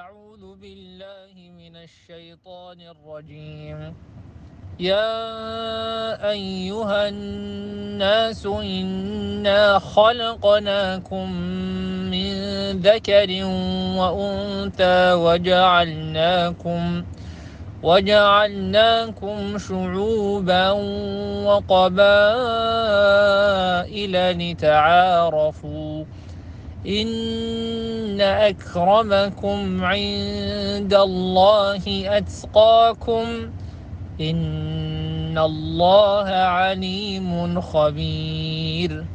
أعوذ بالله من الشيطان الرجيم. يا أيها الناس إنا خلقناكم من ذكر وأنثى وجعلناكم شعوبا وقبائل لتعارفوا إن أكرمكم عند الله أتقاكم إن الله عليم خبير.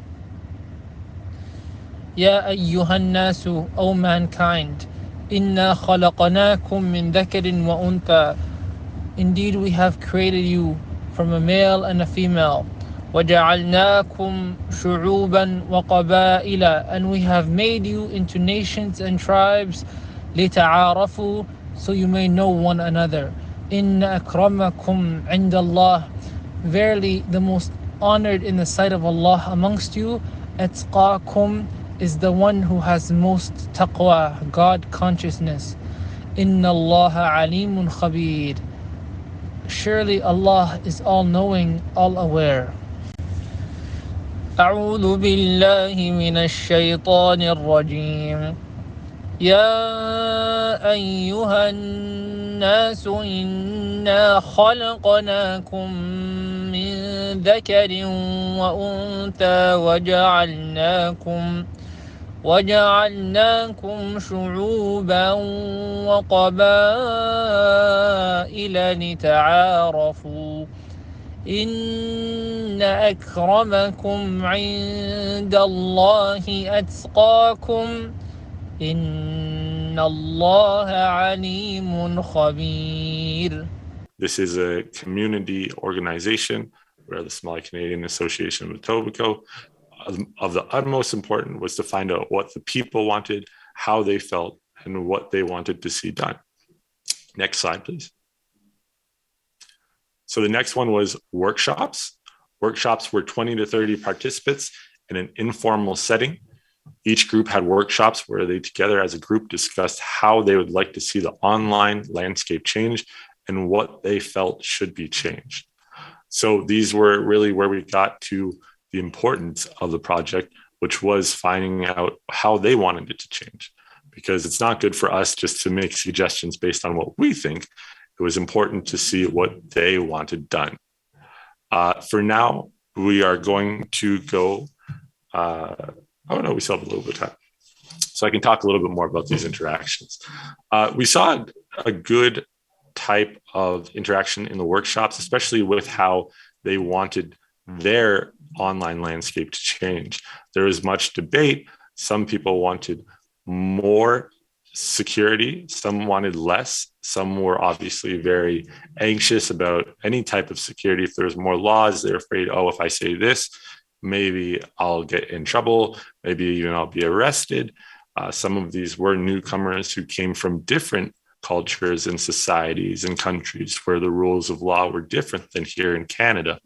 يا أيها الناس, O mankind, إنا خلقناكم من ذكر وأنثى. Indeed, we have created you from a male and a female. وَجَعَلْنَاكُمْ شُعُوبًا وَقَبَائِلَ, and we have made you into nations and tribes. لِتَعَارَفُوا, so you may know one another. إِنَّ أَكْرَمَكُمْ عِنْدَ اللَّهِ, verily the most honored in the sight of Allah amongst you, أَتْقَاكُمْ, is the one who has most taqwa, God consciousness. إِنَّ اللَّهَ عَلِيمٌ خَبِيرٌ, surely Allah is all-knowing, all-aware. أعوذ بالله من الشيطان الرجيم. يا أيها الناس إنا خلقناكم من ذكر وأنثى وجعلناكم شعوبا وقبائل لتعارفوا إن أكرمكم عند الله أتقاكم إن الله عليم خبير. This is a community organization where the Somali Canadian Association of Etobicoke, of the utmost importance was to find out what the people wanted, how they felt, and what they wanted to see done. Next slide, please. So the next one was workshops. Workshops were 20 to 30 participants in an informal setting. Each group had workshops where they together as a group discussed how they would like to see the online landscape change and what they felt should be changed. So these were really where we got to the importance of the project, which was finding out how they wanted it to change. Because it's not good for us just to make suggestions based on what we think. It was important to see what they wanted done. For now, we are going to go, we still have a little bit of time. So I can talk a little bit more about these interactions. We saw a good type of interaction in the workshops, especially with how they wanted their online landscape to change. There was much debate. Some people wanted more security, some wanted less. Some were obviously very anxious about any type of security. If there's more laws, they're afraid, if I say this, maybe I'll get in trouble, maybe even I'll be arrested. Some of these were newcomers who came from different cultures and societies and countries where the rules of law were different than here in Canada.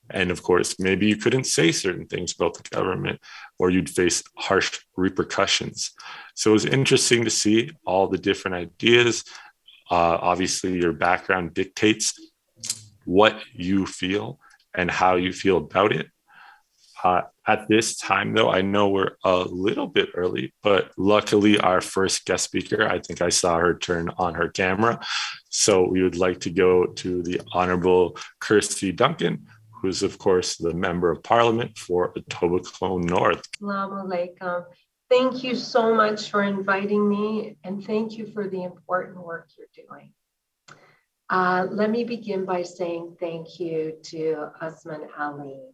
And of course, maybe you couldn't say certain things about the government or you'd face harsh repercussions. So it was interesting to see all the different ideas. Obviously, your background dictates what you feel and how you feel about it. At this time, though, I know we're a little bit early, but luckily our first guest speaker, I think I saw her turn on her camera. So we would like to go to the Honorable Kirsty Duncan, who is, of course, the Member of Parliament for Etobicoke North. Assalamu alaikum. Thank you so much for inviting me, and thank you for the important work you're doing. Let me begin by saying thank you to Usman Ali,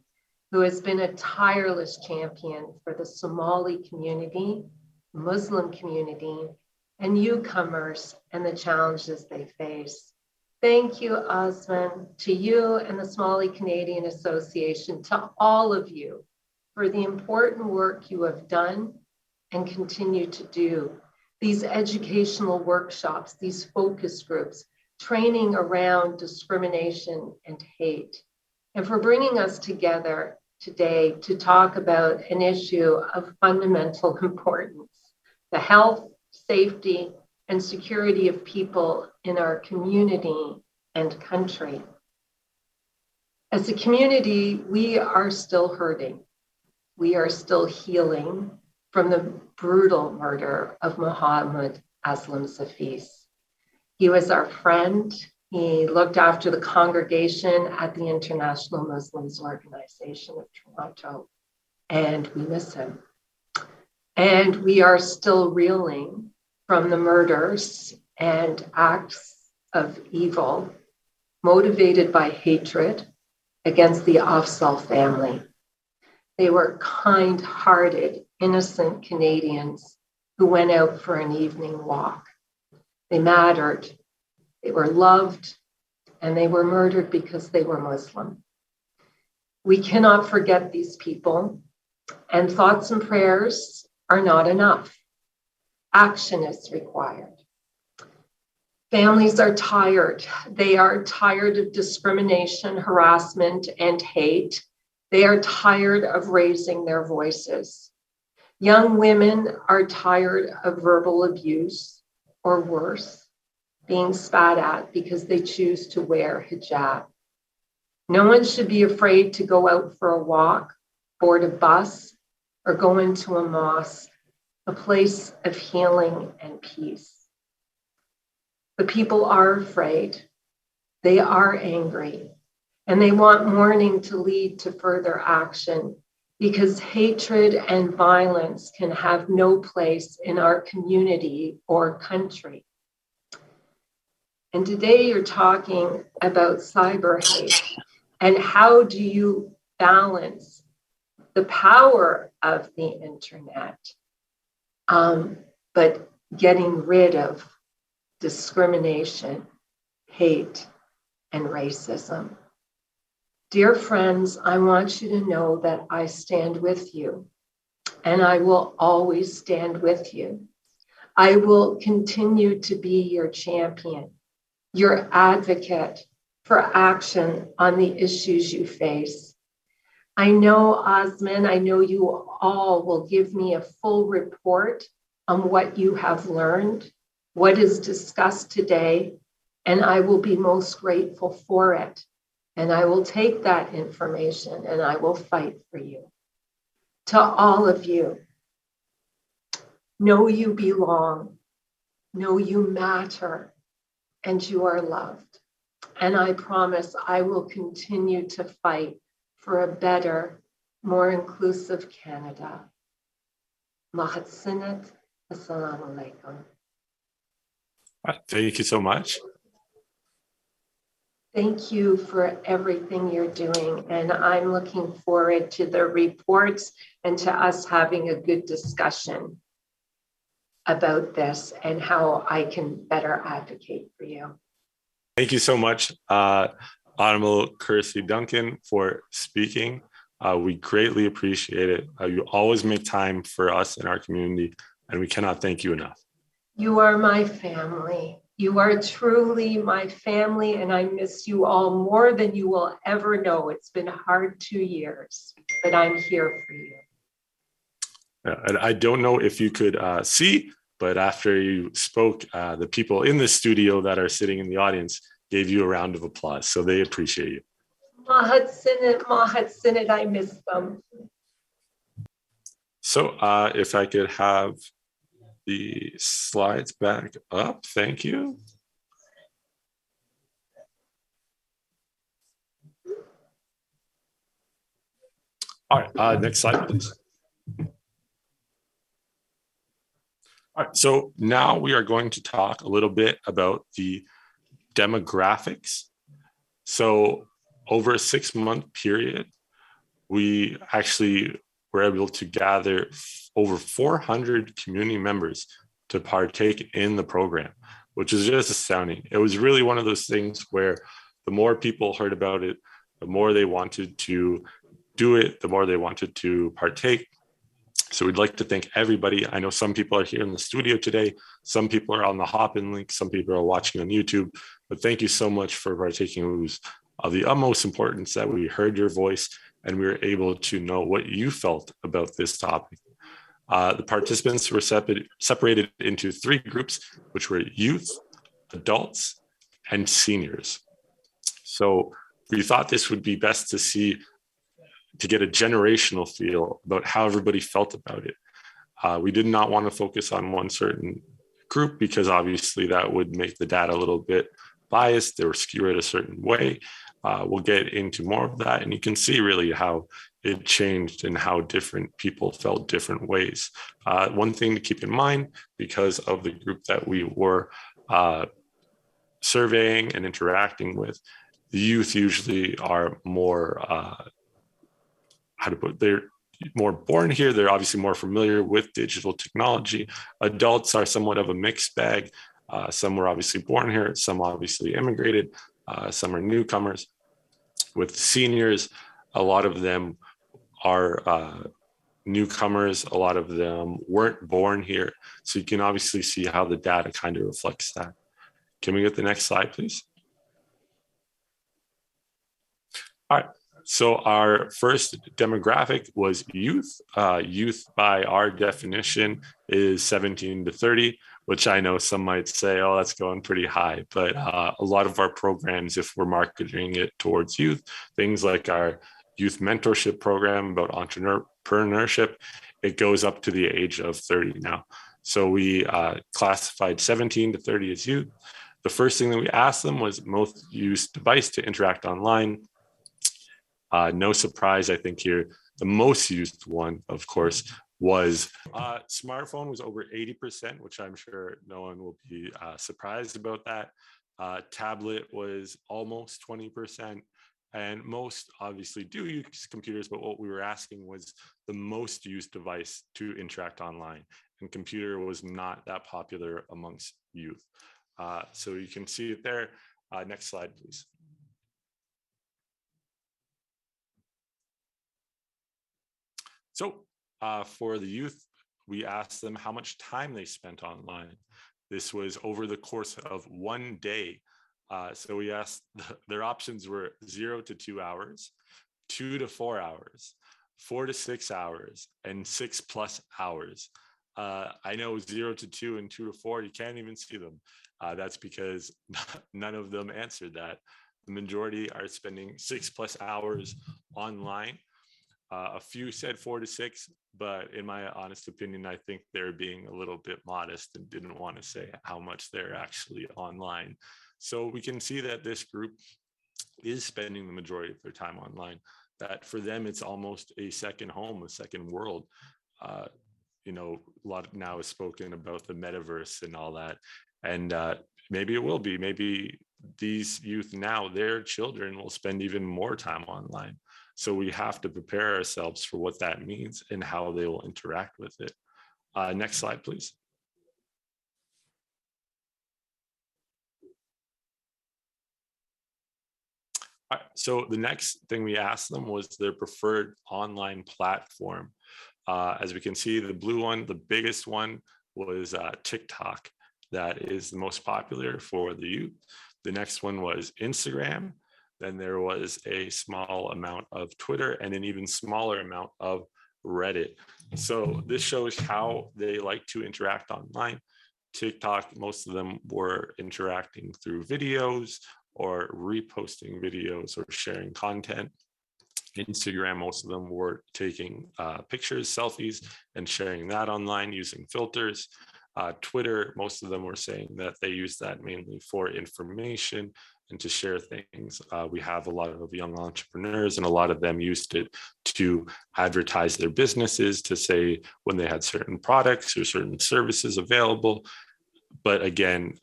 who has been a tireless champion for the Somali community, Muslim community, and newcomers and the challenges they face. Thank you, Osman, to you and the Somali Canadian Association, to all of you for the important work you have done and continue to do. These educational workshops, these focus groups, training around discrimination and hate, and for bringing us together today to talk about an issue of fundamental importance, the health, safety, and security of people in our community and country. As a community, we are still hurting. We are still healing from the brutal murder of Mohammed Aslam Zafiz. He was our friend. He looked after the congregation at the International Muslims Organization of Toronto, and we miss him. And we are still reeling from the murders and acts of evil motivated by hatred against the Afzal family. They were kind-hearted, innocent Canadians who went out for an evening walk. They mattered, they were loved, and they were murdered because they were Muslim. We cannot forget these people, and thoughts and prayers are not enough. Action is required. Families are tired. They are tired of discrimination, harassment, and hate. They are tired of raising their voices. Young women are tired of verbal abuse, or worse, being spat at because they choose to wear hijab. No one should be afraid to go out for a walk, board a bus, or go into a mosque, a place of healing and peace. But people are afraid, they are angry, and they want mourning to lead to further action because hatred and violence can have no place in our community or country. And today you're talking about cyber hate and how do you balance the power of the internet, but getting rid of discrimination, hate, and racism. Dear friends, I want you to know that I stand with you, and I will always stand with you. I will continue to be your champion, your advocate for action on the issues you face. I know, Osman, I know you all will give me a full report on what you have learned, what is discussed today, and I will be most grateful for it. And I will take that information and I will fight for you. To all of you, know you belong, know you matter, and you are loved. And I promise I will continue to fight for a better, more inclusive Canada. Mahatsinat, Assalamu alaikum. Thank you so much. Thank you for everything you're doing. And I'm looking forward to the reports and to us having a good discussion about this and how I can better advocate for you. Thank you so much, Honorable Kirsty Duncan, for speaking. We greatly appreciate it. You always make time for us in our community, and we cannot thank you enough. You are my family. You are truly my family, and I miss you all more than you will ever know. It's been a hard 2 years, but I'm here for you. And I don't know if you could see, but after you spoke, the people in the studio that are sitting in the audience gave you a round of applause. So they appreciate you. Mahat Sinat, I miss them. So if I could have the slides back up, thank you. All right, next slide, please. All right, so now we are going to talk a little bit about the demographics. So over a 6-month period, we actually were able to gather over 400 community members to partake in the program, which is just astounding. It was really one of those things where the more people heard about it, the more they wanted to do it, the more they wanted to partake. So we'd like to thank everybody. I know some people are here in the studio today. Some people are on the Hopin link. Some people are watching on YouTube. But thank you so much for partaking. It was of the utmost importance that we heard your voice and we were able to know what you felt about this topic. The participants were separated into 3 groups, which were youth, adults, and seniors. So we thought this would be best to get a generational feel about how everybody felt about it. We did not want to focus on one certain group because obviously that would make the data a little bit biased. They were skewed a certain way. We'll get into more of that, and you can see really how it changed and how different people felt different ways. One thing to keep in mind, because of the group that we were surveying and interacting with, the youth usually are more, they're more born here. They're obviously more familiar with digital technology. Adults are somewhat of a mixed bag. Some were obviously born here, some obviously immigrated, some are newcomers. With seniors, a lot of them are newcomers, a lot of them weren't born here. So you can obviously see how the data kind of reflects that. Can we get the next slide, please? All right, so our first demographic was youth. Youth, by our definition, is 17 to 30, which I know some might say, oh, that's going pretty high. But a lot of our programs, if we're marketing it towards youth, things like our youth mentorship program about entrepreneurship, it goes up to the age of 30 now. So we classified 17 to 30 as youth. The first thing that we asked them was most used device to interact online. No surprise, I think here, the most used one, of course, was smartphone was over 80%, which I'm sure no one will be surprised about that. Tablet was almost 20%. And most obviously do use computers, but what we were asking was the most used device to interact online. And computer was not that popular amongst youth. So you can see it there. Next slide, please. So for the youth, we asked them how much time they spent online. This was over the course of one day. So we asked, their options were 0 to 2 hours, 2 to 4 hours, 4 to 6 hours, and 6+ hours. I know 0 to 2 and 2 to 4, you can't even see them. That's because none of them answered that. The majority are spending 6+ hours online. A few said 4 to 6, but in my honest opinion, I think they're being a little bit modest and didn't want to say how much they're actually online. So we can see that this group is spending the majority of their time online, that for them, it's almost a second home, a second world. You know, a lot now is spoken about the metaverse and all that. And maybe it will be, maybe these youth now, their children will spend even more time online. So we have to prepare ourselves for what that means and how they will interact with it. Next slide, please. All right, so the next thing we asked them was their preferred online platform. As we can see, the blue one, the biggest one was TikTok. That is the most popular for the youth. The next one was Instagram. Then there was a small amount of Twitter and an even smaller amount of Reddit. So this shows how they like to interact online. TikTok, most of them were interacting through videos or reposting videos or sharing content. Instagram, most of them were taking pictures, selfies, and sharing that online using filters. Twitter, most of them were saying that they use that mainly for information and to share things. We have a lot of young entrepreneurs, and a lot of them used it to advertise their businesses, to say when they had certain products or certain services available. But again,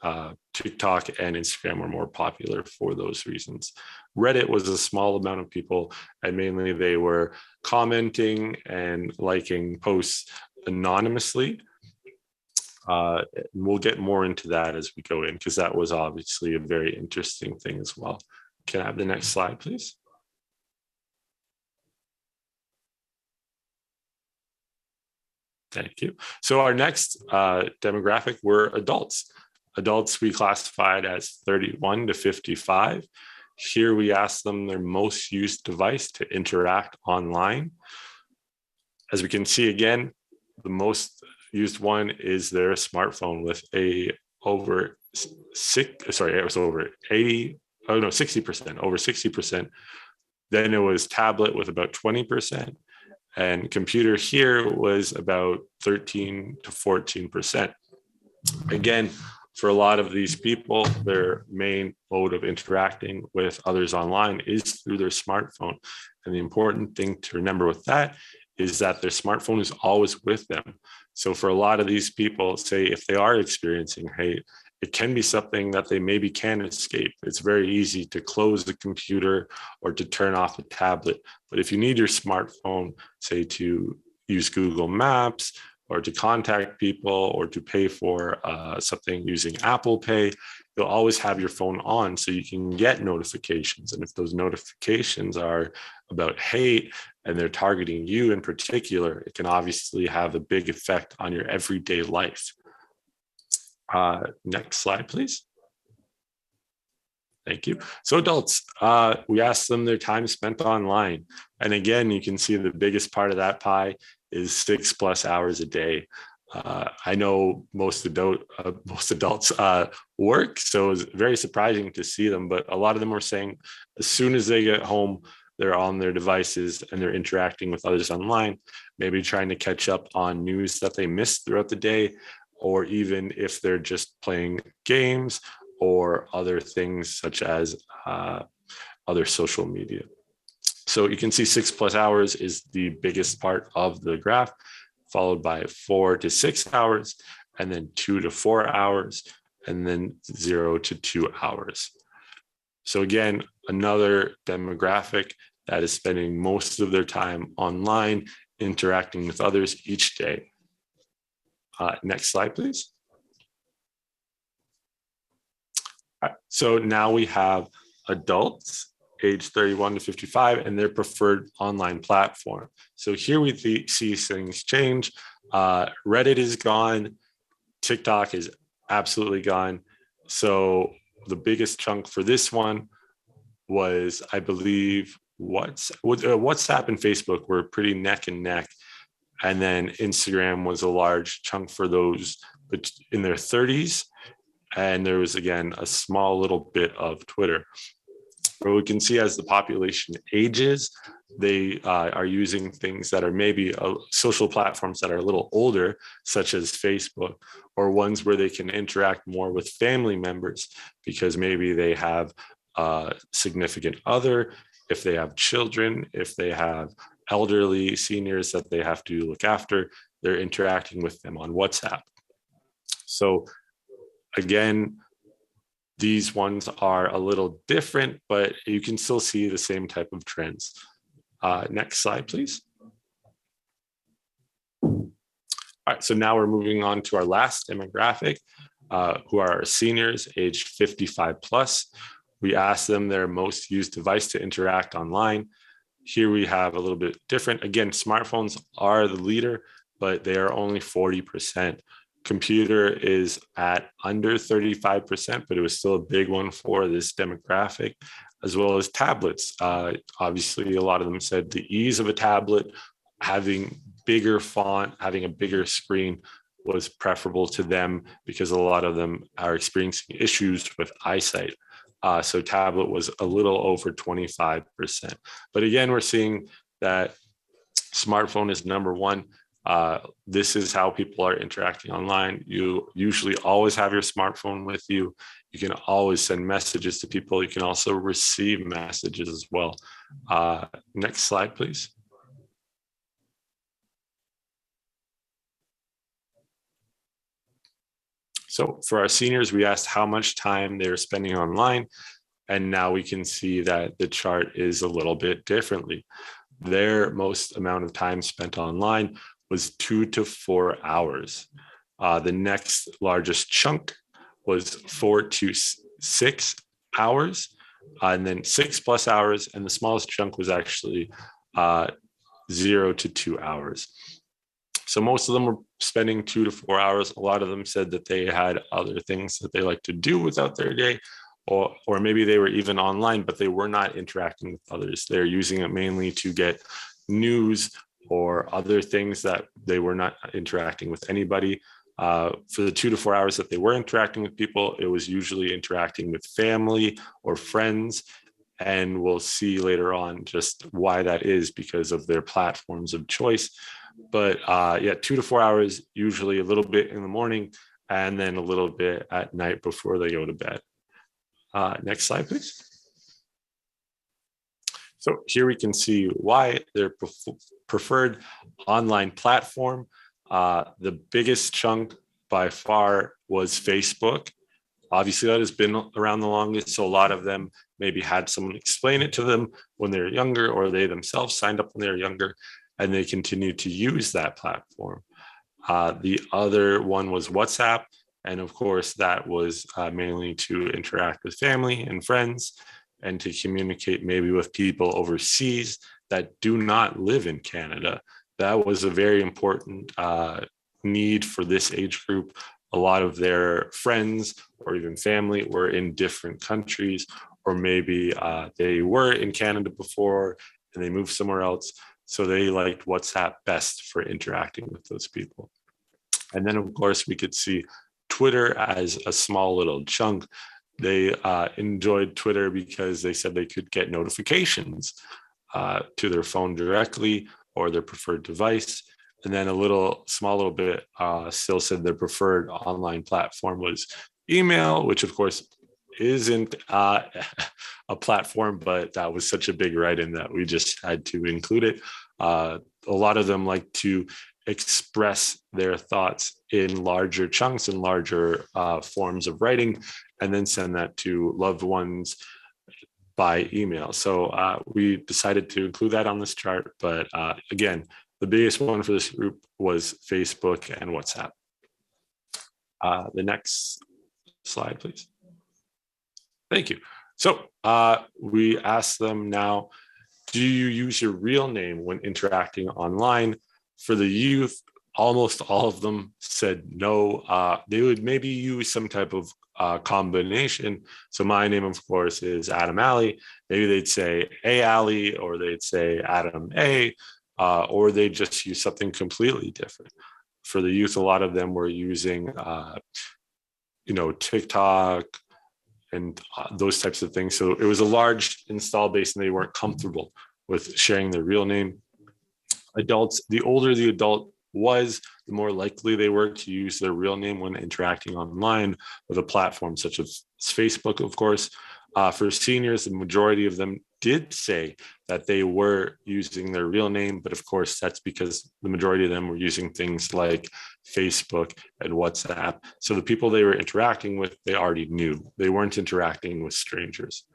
TikTok and Instagram were more popular for those reasons. Reddit was a small amount of people, and mainly they were commenting and liking posts anonymously. We'll get more into that as we go in, because that was obviously a very interesting thing as well. Can I have the next slide, please? Thank you. So our next demographic were adults. Adults we classified as 31 to 55. Here we asked them their most used device to interact online. As we can see again, the most used one is their smartphone with over 60%, over 60%. Then it was tablet with about 20%. And computer here was about 13 to 14%. Again, for a lot of these people, their main mode of interacting with others online is through their smartphone. And the important thing to remember with that is that their smartphone is always with them. So for a lot of these people, say if they are experiencing hate, it can be something that they maybe can escape. It's very easy to close the computer or to turn off the tablet. But if you need your smartphone, say to use Google Maps or to contact people or to pay for something using Apple Pay, you'll always have your phone on so you can get notifications. And if those notifications are about hate and they're targeting you in particular, it can obviously have a big effect on your everyday life. Next slide, please. Thank you. So adults, we asked them their time spent online. And again, you can see the biggest part of that pie is 6+ hours a day. I know most adults work, so it's very surprising to see them, but a lot of them were saying as soon as they get home, they're on their devices and they're interacting with others online, maybe trying to catch up on news that they missed throughout the day, or even if they're just playing games or other things such as other social media. So you can see 6+ hours is the biggest part of the graph, followed by 4 to 6 hours, and then 2 to 4 hours, and then 0 to 2 hours. So again, another demographic that is spending most of their time online, interacting with others each day. Next slide, please. All right, so now we have adults age 31 to 55 and their preferred online platform. So here we see things change. Reddit is gone. TikTok is absolutely gone. So the biggest chunk for this one was, I believe, WhatsApp and Facebook were pretty neck and neck. And then Instagram was a large chunk for those in their 30s. And there was, again, a small little bit of Twitter. But we can see as the population ages, they are using things that are maybe social platforms that are a little older, such as Facebook, or ones where they can interact more with family members because maybe they have a significant other, if they have children, if they have elderly seniors that they have to look after, they're interacting with them on WhatsApp. So again, these ones are a little different, but you can still see the same type of trends. Next slide, please. All right, so now we're moving on to our last demographic, who are our seniors aged 55 plus. We asked them their most used device to interact online. Here we have a little bit different. Again, smartphones are the leader, but they are only 40%. Computer is at under 35%, but it was still a big one for this demographic, as well as tablets. Obviously, a lot of them said the ease of a tablet, having bigger font, having a bigger screen was preferable to them because a lot of them are experiencing issues with eyesight. So tablet was a little over 25%. But again, we're seeing that smartphone is number one. This is how people are interacting online. You usually always have your smartphone with you. You can always send messages to people. You can also receive messages as well. Next slide, please. So for our seniors, we asked how much time they're spending online. And now we can see that the chart is a little bit differently. Their most amount of time spent online was 2 to 4 hours. The next largest chunk was 4 to 6 hours, and then 6+ hours. And the smallest chunk was actually 0 to 2 hours. So most of them were spending 2 to 4 hours. A lot of them said that they had other things that they like to do without their day, or maybe they were even online, but they were not interacting with others. They're using it mainly to get news or other things that they were not interacting with anybody. For the 2 to 4 hours that they were interacting with people, it was usually interacting with family or friends. And we'll see later on just why that is because of their platforms of choice. But yeah, 2 to 4 hours, usually a little bit in the morning and then a little bit at night before they go to bed. Next slide, please. So here we can see why their preferred online platform. The biggest chunk by far was Facebook. Obviously, that has been around the longest, so a lot of them maybe had someone explain it to them when they were younger, or they themselves signed up when they were younger, and they continue to use that platform. The other one was WhatsApp, and of course, that was mainly to interact with family and friends and to communicate maybe with people overseas that do not live in Canada. That was a very important need for this age group. A lot of their friends or even family were in different countries, or maybe they were in Canada before and they moved somewhere else. So they liked WhatsApp best for interacting with those people. And then of course we could see Twitter as a small little chunk. They enjoyed Twitter because they said they could get notifications to their phone directly or their preferred device. And then a small little bit still said their preferred online platform was email, which of course isn't a platform, but that was such a big write-in that we just had to include it. A lot of them like to express their thoughts in larger chunks and larger forms of writing, and then send that to loved ones by email. So we decided to include that on this chart. But again, the biggest one for this group was Facebook and WhatsApp. The next slide, please. Thank you. So we asked them now, do you use your real name when interacting online? For the youth, almost all of them said no. They would maybe use some type of combination. So my name, of course, is Adam Alley. Maybe they'd say A Alley, or they'd say Adam A, or they just use something completely different. For the youth, a lot of them were using, TikTok and those types of things. So it was a large install base, and they weren't comfortable with sharing their real name. Adults, the older the adult was, the more likely they were to use their real name when interacting online with a platform such as Facebook, of course. For seniors, the majority of them did say that they were using their real name, but of course, that's because the majority of them were using things like Facebook and WhatsApp. So the people they were interacting with, they already knew. They weren't interacting with strangers.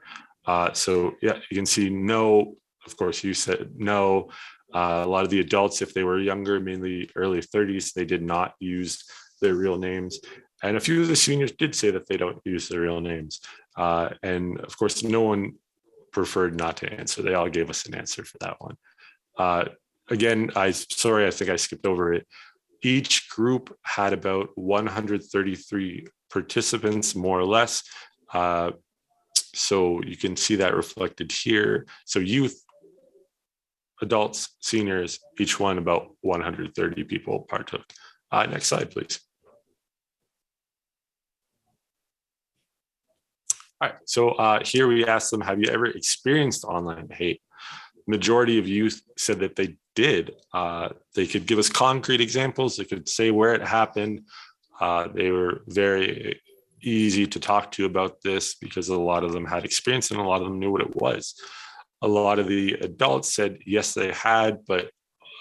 So yeah, you can see no, of course, you said no. A lot of the adults, if they were younger, mainly early 30s, they did not use their real names. And a few of the seniors did say that they don't use their real names. And of course, no one preferred not to answer. They all gave us an answer for that one. Again, I think I skipped over it. Each group had about 133 participants, more or less. So you can see that reflected here. So youth, adults, seniors, each one about 130 people partook. Next slide, please. All right, so here we asked them, have you ever experienced online hate? Majority of youth said that they did. They could give us concrete examples. They could say where it happened. They were very easy to talk to about this because a lot of them had experience and a lot of them knew what it was. A lot of the adults said, yes, they had, but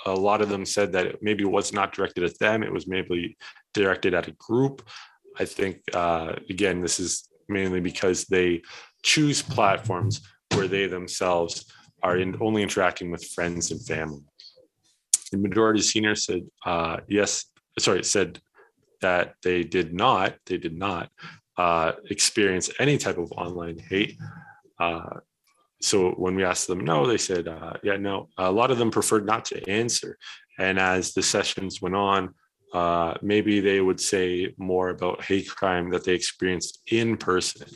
a lot of them said that it maybe was not directed at them. It was maybe directed at a group. I think, again, this is mainly because they choose platforms where they themselves are only interacting with friends and family. The majority of seniors said said that they did not experience any type of online hate. So when we asked them no, they said, no. A lot of them preferred not to answer. And as the sessions went on, maybe they would say more about hate crime that they experienced in person.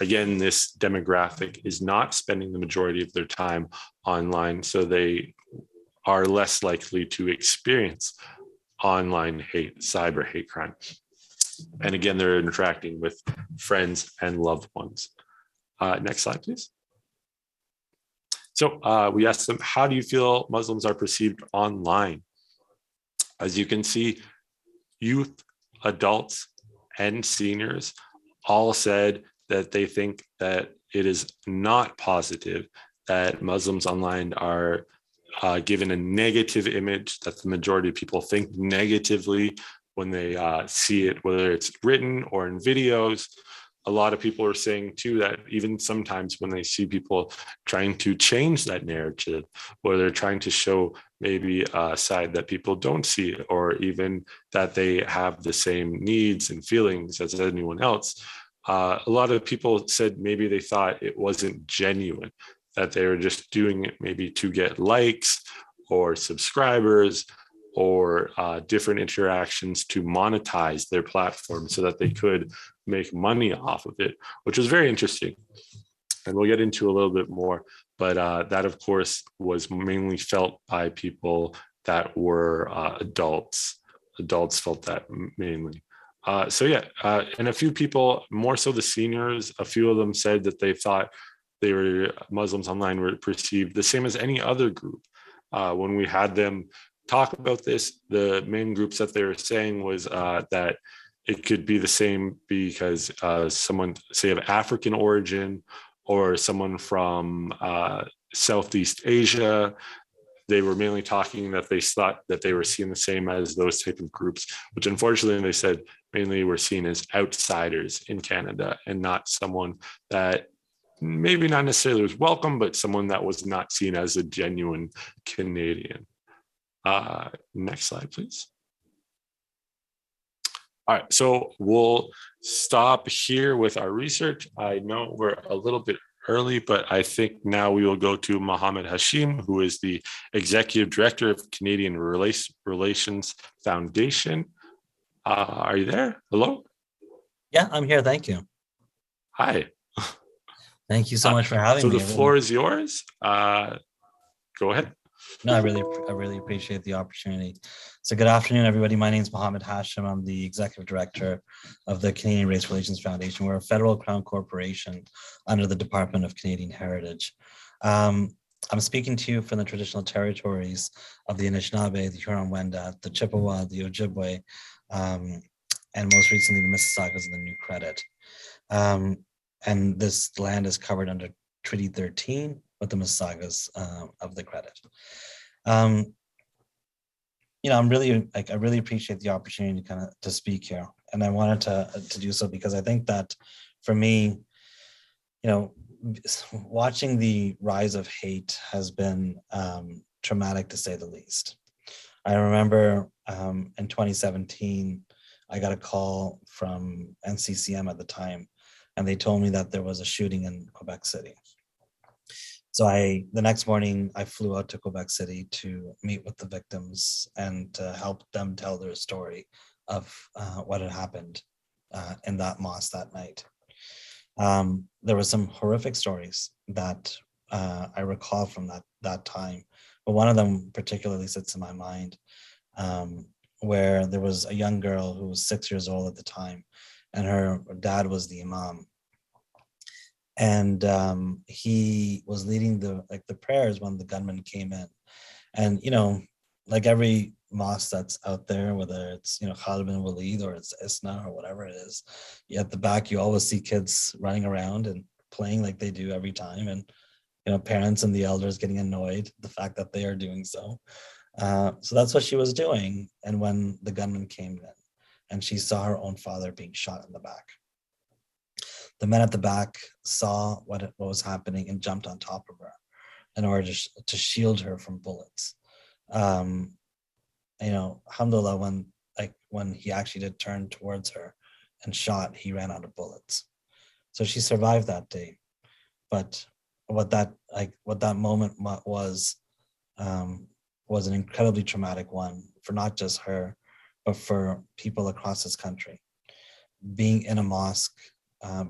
Again, this demographic is not spending the majority of their time online. So they are less likely to experience online hate, cyber hate crime. And again, they're interacting with friends and loved ones. Next slide, please. So we asked them, how do you feel Muslims are perceived online? As you can see, youth, adults, and seniors all said that they think that it is not positive that Muslims online are given a negative image, that the majority of people think negatively when they see it, whether it's written or in videos. A lot of people are saying too that even sometimes when they see people trying to change that narrative, where they're trying to show maybe a side that people don't see, or even that they have the same needs and feelings as anyone else, a lot of people said maybe they thought it wasn't genuine, that they were just doing it maybe to get likes or subscribers or different interactions to monetize their platform so that they could make money off of it, which was very interesting. And we'll get into a little bit more, but that of course was mainly felt by people that were adults. Adults felt that mainly. And a few people, more so the seniors, a few of them said that they thought they were Muslims online were perceived the same as any other group. When we had them talk about this, the main groups that they were saying was that it could be the same because someone, say, of African origin or someone from Southeast Asia. They were mainly talking that they thought that they were seen the same as those type of groups, which unfortunately they said mainly were seen as outsiders in Canada and not someone that maybe not necessarily was welcome, but someone that was not seen as a genuine Canadian. Next slide, please. All right, so we'll stop here with our research. I know we're a little bit early, but I think now we will go to Mohammed Hashim, who is the Executive Director of Canadian Relations Foundation. Are you there? Hello? Yeah, I'm here. Thank you. Hi. Thank you so much for having me. So the floor is yours. Go ahead. No, I really appreciate the opportunity. So good afternoon, everybody. My name is Mohammed Hashim. I'm the Executive Director of the Canadian Race Relations Foundation. We're a federal crown corporation under the Department of Canadian Heritage. I'm speaking to you from the traditional territories of the Anishinaabe, the Huron-Wendat, the Chippewa, the Ojibwe, and most recently the Mississaugas and the New Credit. And this land is covered under Treaty 13 with the Mississaugas of the Credit. I really appreciate the opportunity to speak here, and I wanted to do so because I think that for me, watching the rise of hate has been traumatic to say the least. I remember in 2017, I got a call from NCCM at the time, and they told me that there was a shooting in Quebec City. So the next morning, I flew out to Quebec City to meet with the victims and to help them tell their story of what had happened in that mosque that night. There were some horrific stories that I recall from that time, but one of them particularly sits in my mind, where there was a young girl who was 6 years old at the time, and her dad was the imam. And he was leading the prayers when the gunman came in. And, like every mosque that's out there, whether it's, Khalid bin Walid or it's Isna or whatever it is, at the back, you always see kids running around and playing like they do every time. And, parents and the elders getting annoyed at the fact that they are doing so. So that's what she was doing. And when the gunman came in and she saw her own father being shot in the back, the men at the back saw what was happening and jumped on top of her in order to shield her from bullets. Alhamdulillah, when he actually did turn towards her and shot, he ran out of bullets. So she survived that day. But what that moment was an incredibly traumatic one for not just her, but for people across this country. Being in a mosque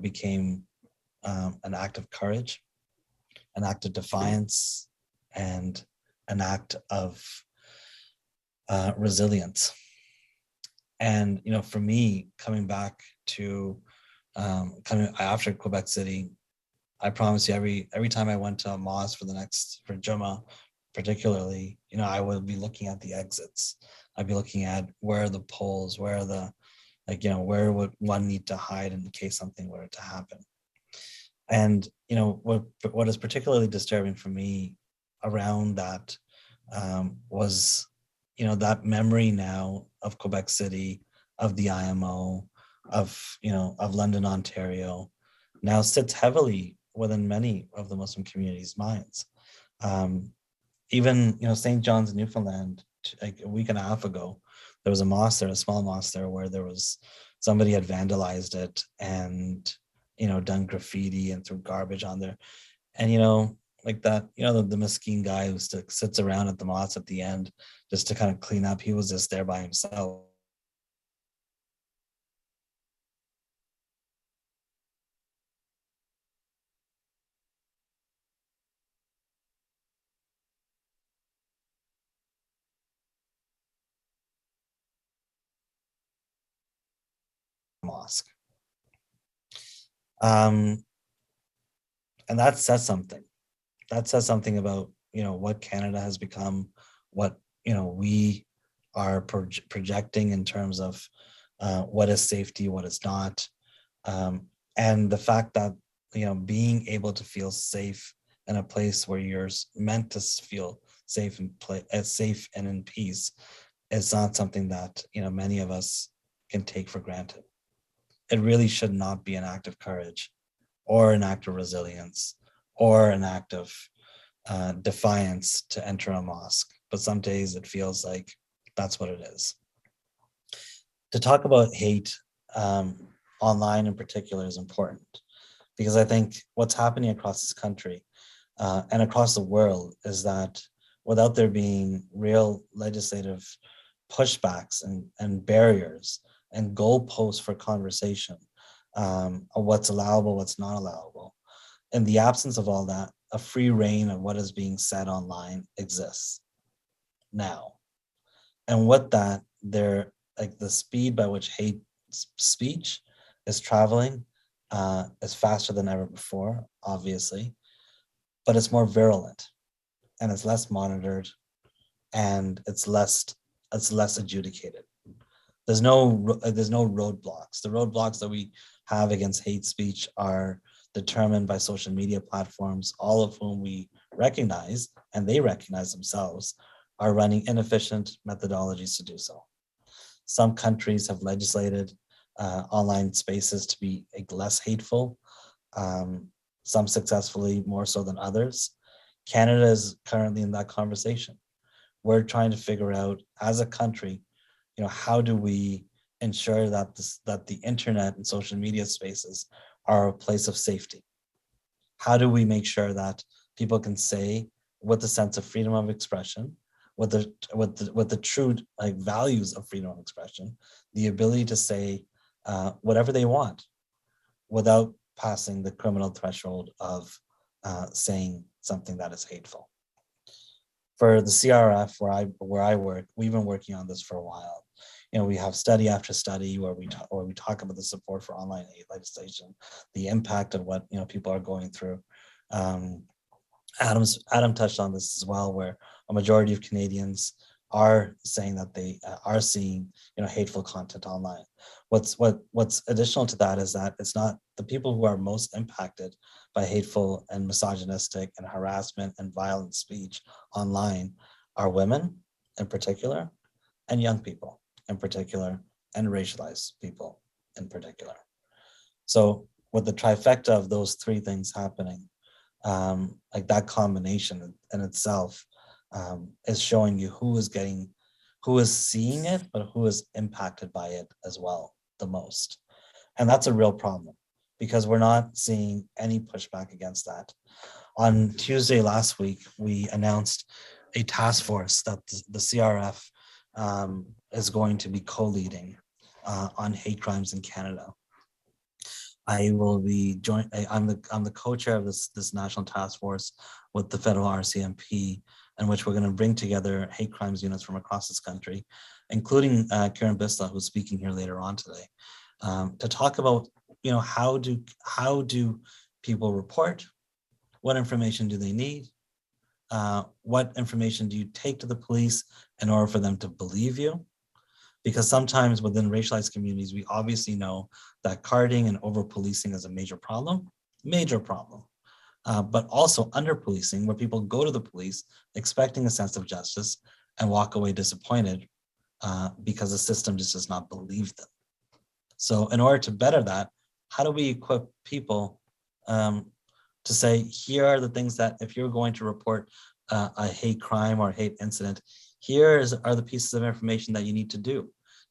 became an act of courage, an act of defiance, and an act of resilience. And for me, coming back to coming after Quebec City, I promise you, every time I went to a mosque for Jummah, particularly, I would be looking at the exits. I'd be looking at where are the poles, where are the where would one need to hide in case something were to happen. And what is particularly disturbing for me around that was that memory now of Quebec City, of the IMO, of London, Ontario, now sits heavily within many of the Muslim community's minds. Even St. John's in Newfoundland, like a week and a half ago, there was a mosque there, a small mosque there, where there was somebody had vandalized it and done graffiti and threw garbage on there, and like that, the Mesquite guy who sits around at the mosque at the end just to kind of clean up. He was just there by himself. Mosque. And that says something. That says something about what Canada has become, what we are projecting in terms of what is safety, what is not, and the fact that being able to feel safe in a place where you're meant to feel safe and safe and in peace is not something that many of us can take for granted. It really should not be an act of courage or an act of resilience or an act of defiance to enter a mosque. But some days it feels like that's what it is. To talk about hate online in particular is important, because I think what's happening across this country and across the world is that without there being real legislative pushbacks and barriers and goalposts for conversation of what's allowable, what's not allowable. In the absence of all that, a free reign of what is being said online exists now. And with that, the speed by which hate speech is traveling is faster than ever before, obviously, but it's more virulent and it's less monitored and it's less adjudicated. There's no roadblocks. The roadblocks that we have against hate speech are determined by social media platforms, all of whom we recognize, and they recognize themselves, are running inefficient methodologies to do so. Some countries have legislated online spaces to be less hateful, some successfully, more so than others. Canada is currently in that conversation. We're trying to figure out, as a country, how do we ensure that the internet and social media spaces are a place of safety? How do we make sure that people can say, with a sense of freedom of expression, with the true values of freedom of expression, the ability to say whatever they want without passing the criminal threshold of saying something that is hateful? For the CRF, where I work, we've been working on this for a while. We have study after study where we talk about the support for online hate legislation, the impact of what people are going through. Adam touched on this as well, where a majority of Canadians are saying that they are seeing hateful content online. What's additional to that is that it's not the people who are most impacted by hateful and misogynistic and harassment and violent speech online are women in particular, and young people in particular, and racialized people in particular. So with the trifecta of those three things happening, that combination in itself is showing you who is seeing it, but who is impacted by it as well the most. And that's a real problem, because we're not seeing any pushback against that. On Tuesday last week, we announced a task force that the CRF is going to be co-leading on hate crimes in Canada. I will be I'm the co-chair of this national task force with the federal RCMP in which we're going to bring together hate crimes units from across this country, including Karen Bisla, who's speaking here later on today, to talk about, how do people report? What information do they need? What information do you take to the police in order for them to believe you? Because sometimes within racialized communities, we obviously know that carding and over-policing is a major problem, but also under-policing, where people go to the police expecting a sense of justice and walk away disappointed because the system just does not believe them. So in order to better that, how do we equip people to say, here are the things that if you're going to report a hate crime or hate incident, here are the pieces of information that you need to do.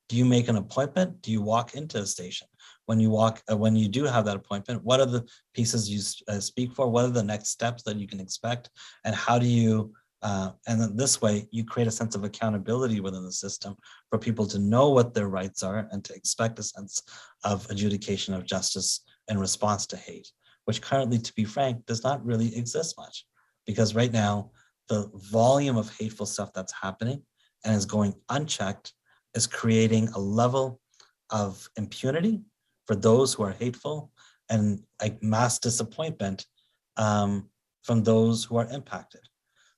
Do you make an appointment? Do you walk into a station? When you do have that appointment, what are the pieces you speak for? What are the next steps that you can expect? And how do you, and then this way you create a sense of accountability within the system for people to know what their rights are and to expect a sense of adjudication of justice in response to hate, which currently, to be frank, does not really exist much. Because right now, the volume of hateful stuff that's happening and is going unchecked is creating a level of impunity for those who are hateful and like mass disappointment from those who are impacted.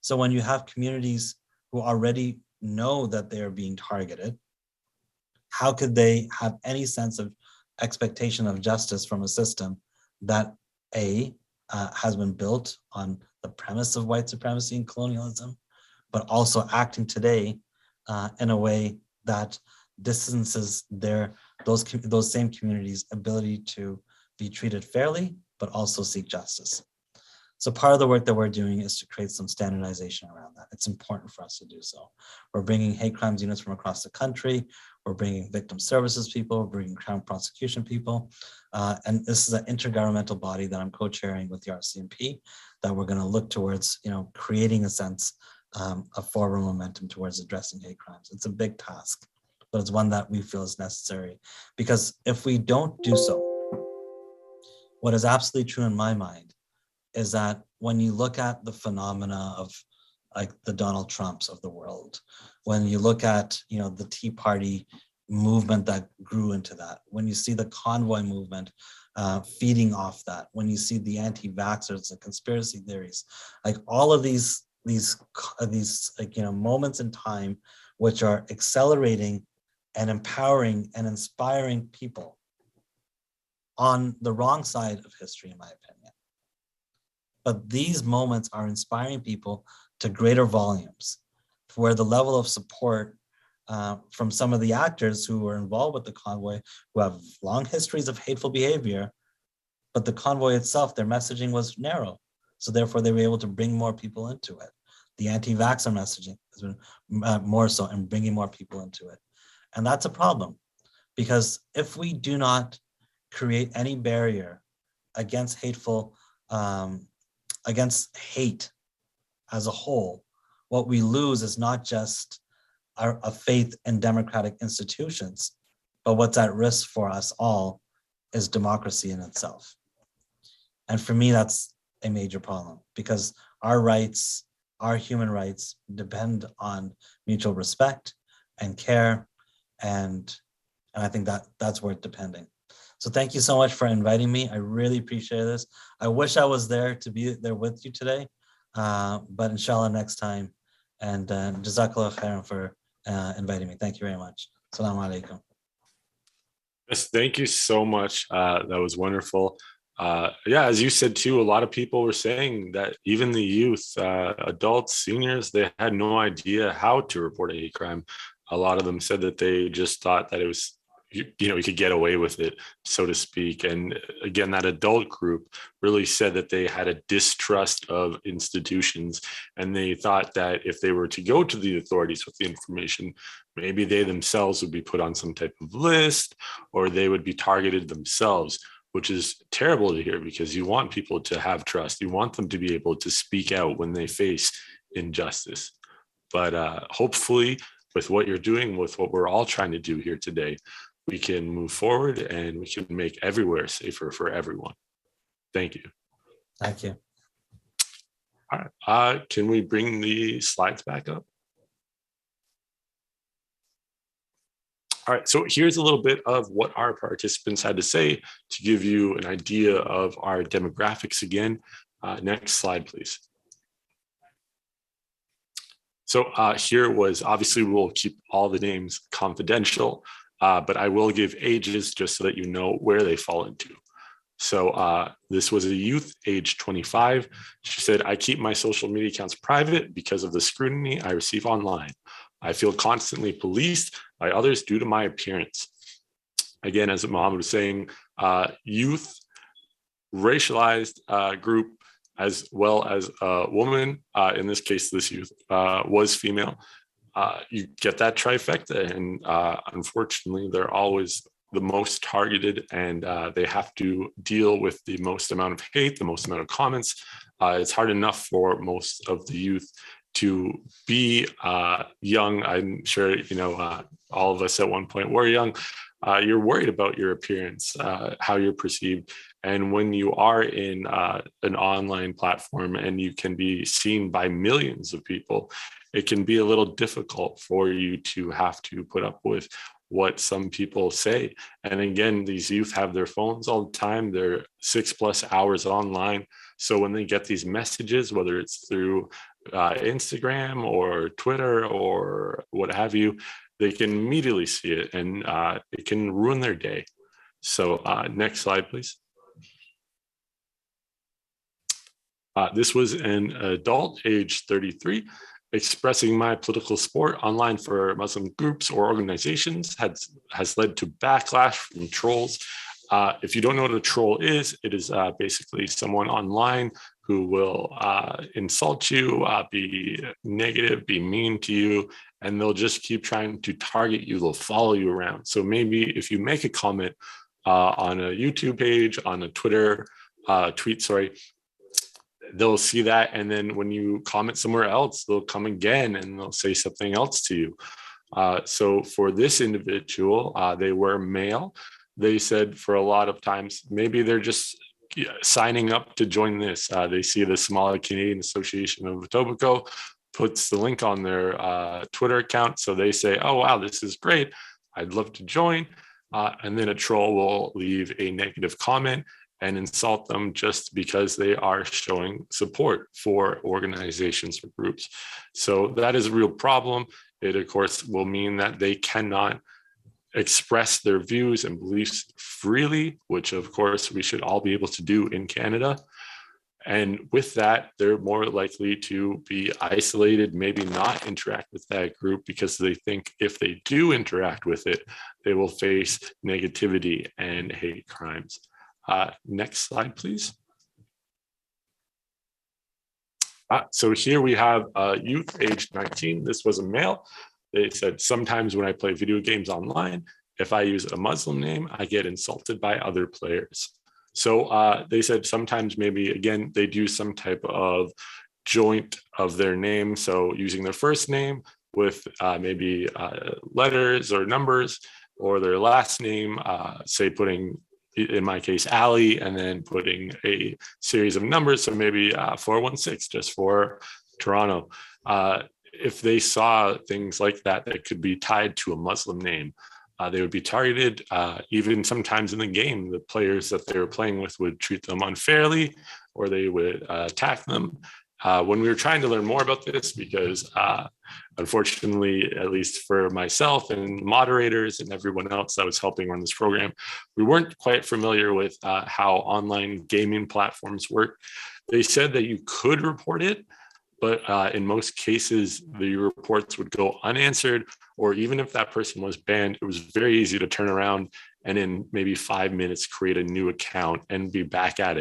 So when you have communities who already know that they are being targeted, how could they have any sense of expectation of justice from a system that has been built on the premise of white supremacy and colonialism, but also acting today in a way that distances those same communities' ability to be treated fairly, but also seek justice. So part of the work that we're doing is to create some standardization around that. It's important for us to do so. We're bringing hate crimes units from across the country. We're bringing victim services people. We're bringing Crown prosecution people. And this is an intergovernmental body that I'm co-chairing with the RCMP that we're going to look towards, creating a sense of forward momentum towards addressing hate crimes. It's a big task, but it's one that we feel is necessary, because if we don't do so, what is absolutely true in my mind is that when you look at the phenomena of like the Donald Trumps of the world, when you look at, the Tea Party movement that grew into that, when you see the convoy movement feeding off that, when you see the anti-vaxxers, the conspiracy theories, like all of these moments in time which are accelerating and empowering and inspiring people on the wrong side of history, in my opinion. But these moments are inspiring people to greater volumes, where the level of support from some of the actors who were involved with the convoy, who have long histories of hateful behavior, but the convoy itself, their messaging was narrow. So therefore they were able to bring more people into it. The anti-vaxxer messaging has been more so and bringing more people into it. And that's a problem, because if we do not create any barrier against against hate as a whole, what we lose is not just a faith in democratic institutions, but what's at risk for us all is democracy in itself. And for me, that's a major problem, because our rights, our human rights, depend on mutual respect and care, and I think that's where it's depending. So thank you so much for inviting me. I really appreciate this. I wish I was there to be there with you today, but inshallah next time. And Jazakallah khairan for inviting me. Thank you very much. Assalamu alaikum. Yes, thank you so much. That was wonderful. As you said too, a lot of people were saying that even the youth, adults, seniors, they had no idea how to report a hate crime. A lot of them said that they just thought that it was, you could get away with it, so to speak. And again, that adult group really said that they had a distrust of institutions, and they thought that if they were to go to the authorities with the information, maybe they themselves would be put on some type of list, or they would be targeted themselves, which is terrible to hear, because you want people to have trust. You want them to be able to speak out when they face injustice. But hopefully, with what you're doing, with what we're all trying to do here today, we can move forward and we can make everywhere safer for everyone. Thank you. Thank you. All right. Can we bring the slides back up? All right, so here's a little bit of what our participants had to say to give you an idea of our demographics again. Next slide, please. So here was, obviously we'll keep all the names confidential, but I will give ages just so that you know where they fall into. So this was a youth, age 25. She said, I keep my social media accounts private because of the scrutiny I receive online. I feel constantly policed by others due to my appearance. Again, as Mohammed was saying, youth, racialized group, as well as a woman, in this case, this youth was female. You get that trifecta, and unfortunately, they're always the most targeted, and they have to deal with the most amount of hate, the most amount of comments. It's hard enough for most of the youth to be young. I'm sure, all of us at one point were young. You're worried about your appearance, how you're perceived. And when you are in an online platform and you can be seen by millions of people, it can be a little difficult for you to have to put up with what some people say. And again, these youth have their phones all the time. They're 6+ hours online. So when they get these messages, whether it's through Instagram or Twitter or what have you, they can immediately see it, and it can ruin their day. So next slide, please. This was an adult, age 33, expressing my political support online for Muslim groups or organizations has led to backlash from trolls. If you don't know what a troll is, it is basically someone online who will insult you, be negative, be mean to you, and they'll just keep trying to target you. They'll follow you around. So maybe if you make a comment on a YouTube page, on a Twitter tweet, they'll see that, and then when you comment somewhere else, they'll come again and they'll say something else to you. So for this individual, they were male. They said for a lot of times, maybe they're just signing up to join this. They see the Somali Canadian Association of Etobicoke puts the link on their Twitter account. So they say, oh, wow, this is great. I'd love to join. And then a troll will leave a negative comment and insult them just because they are showing support for organizations or groups. So that is a real problem. It, of course, will mean that they cannot express their views and beliefs freely, which, of course, we should all be able to do in Canada. And with that, they're more likely to be isolated, maybe not interact with that group because they think if they do interact with it, they will face negativity and hate crimes. Next slide, please. So here we have a youth aged 19. This was a male. They said, sometimes when I play video games online, if I use a Muslim name, I get insulted by other players. So they said sometimes maybe, again, they'd use some type of joint of their name. So using their first name with maybe letters or numbers, or their last name, say putting, in my case, Ali, and then putting a series of numbers. So maybe 416 just for Toronto. If they saw things like that that could be tied to a Muslim name, they would be targeted. Even sometimes in the game, the players that they were playing with would treat them unfairly, or they would attack them. When we were trying to learn more about this, because unfortunately, at least for myself and moderators and everyone else that was helping run this program, we weren't quite familiar with how online gaming platforms work. They said that you could report it, but in most cases, the reports would go unanswered, or even if that person was banned, it was very easy to turn around and in maybe 5 minutes, create a new account and be back at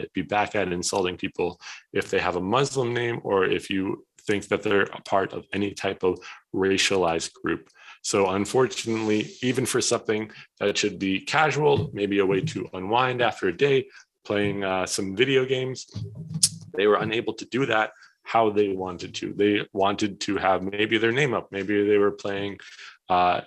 insulting people if they have a Muslim name, or if you think that they're a part of any type of racialized group. So unfortunately, even for something that should be casual, maybe a way to unwind after a day, playing some video games, they were unable to do that how they wanted to. They wanted to have maybe their name up. Maybe they were playing a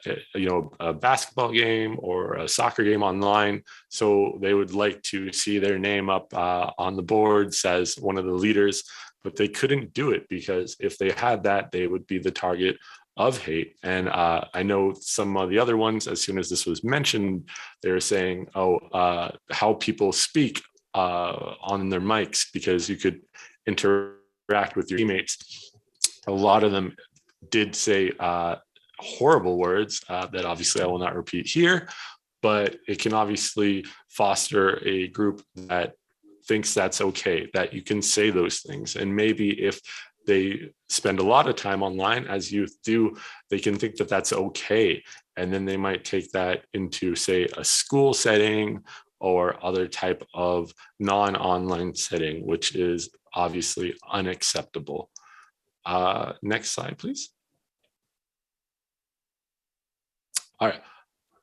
basketball game or a soccer game online. So they would like to see their name up on the boards as one of the leaders. but they couldn't do it because if they had that, they would be the target of hate. And I know some of the other ones, as soon as this was mentioned, they were saying, how people speak on their mics, because you could interact with your teammates. A lot of them did say horrible words that obviously I will not repeat here, but it can obviously foster a group that thinks that's okay, that you can say those things. And maybe if they spend a lot of time online, as youth do, they can think that that's okay. And then they might take that into, say, a school setting or other type of non-online setting, which is obviously unacceptable. Next slide, please. All right.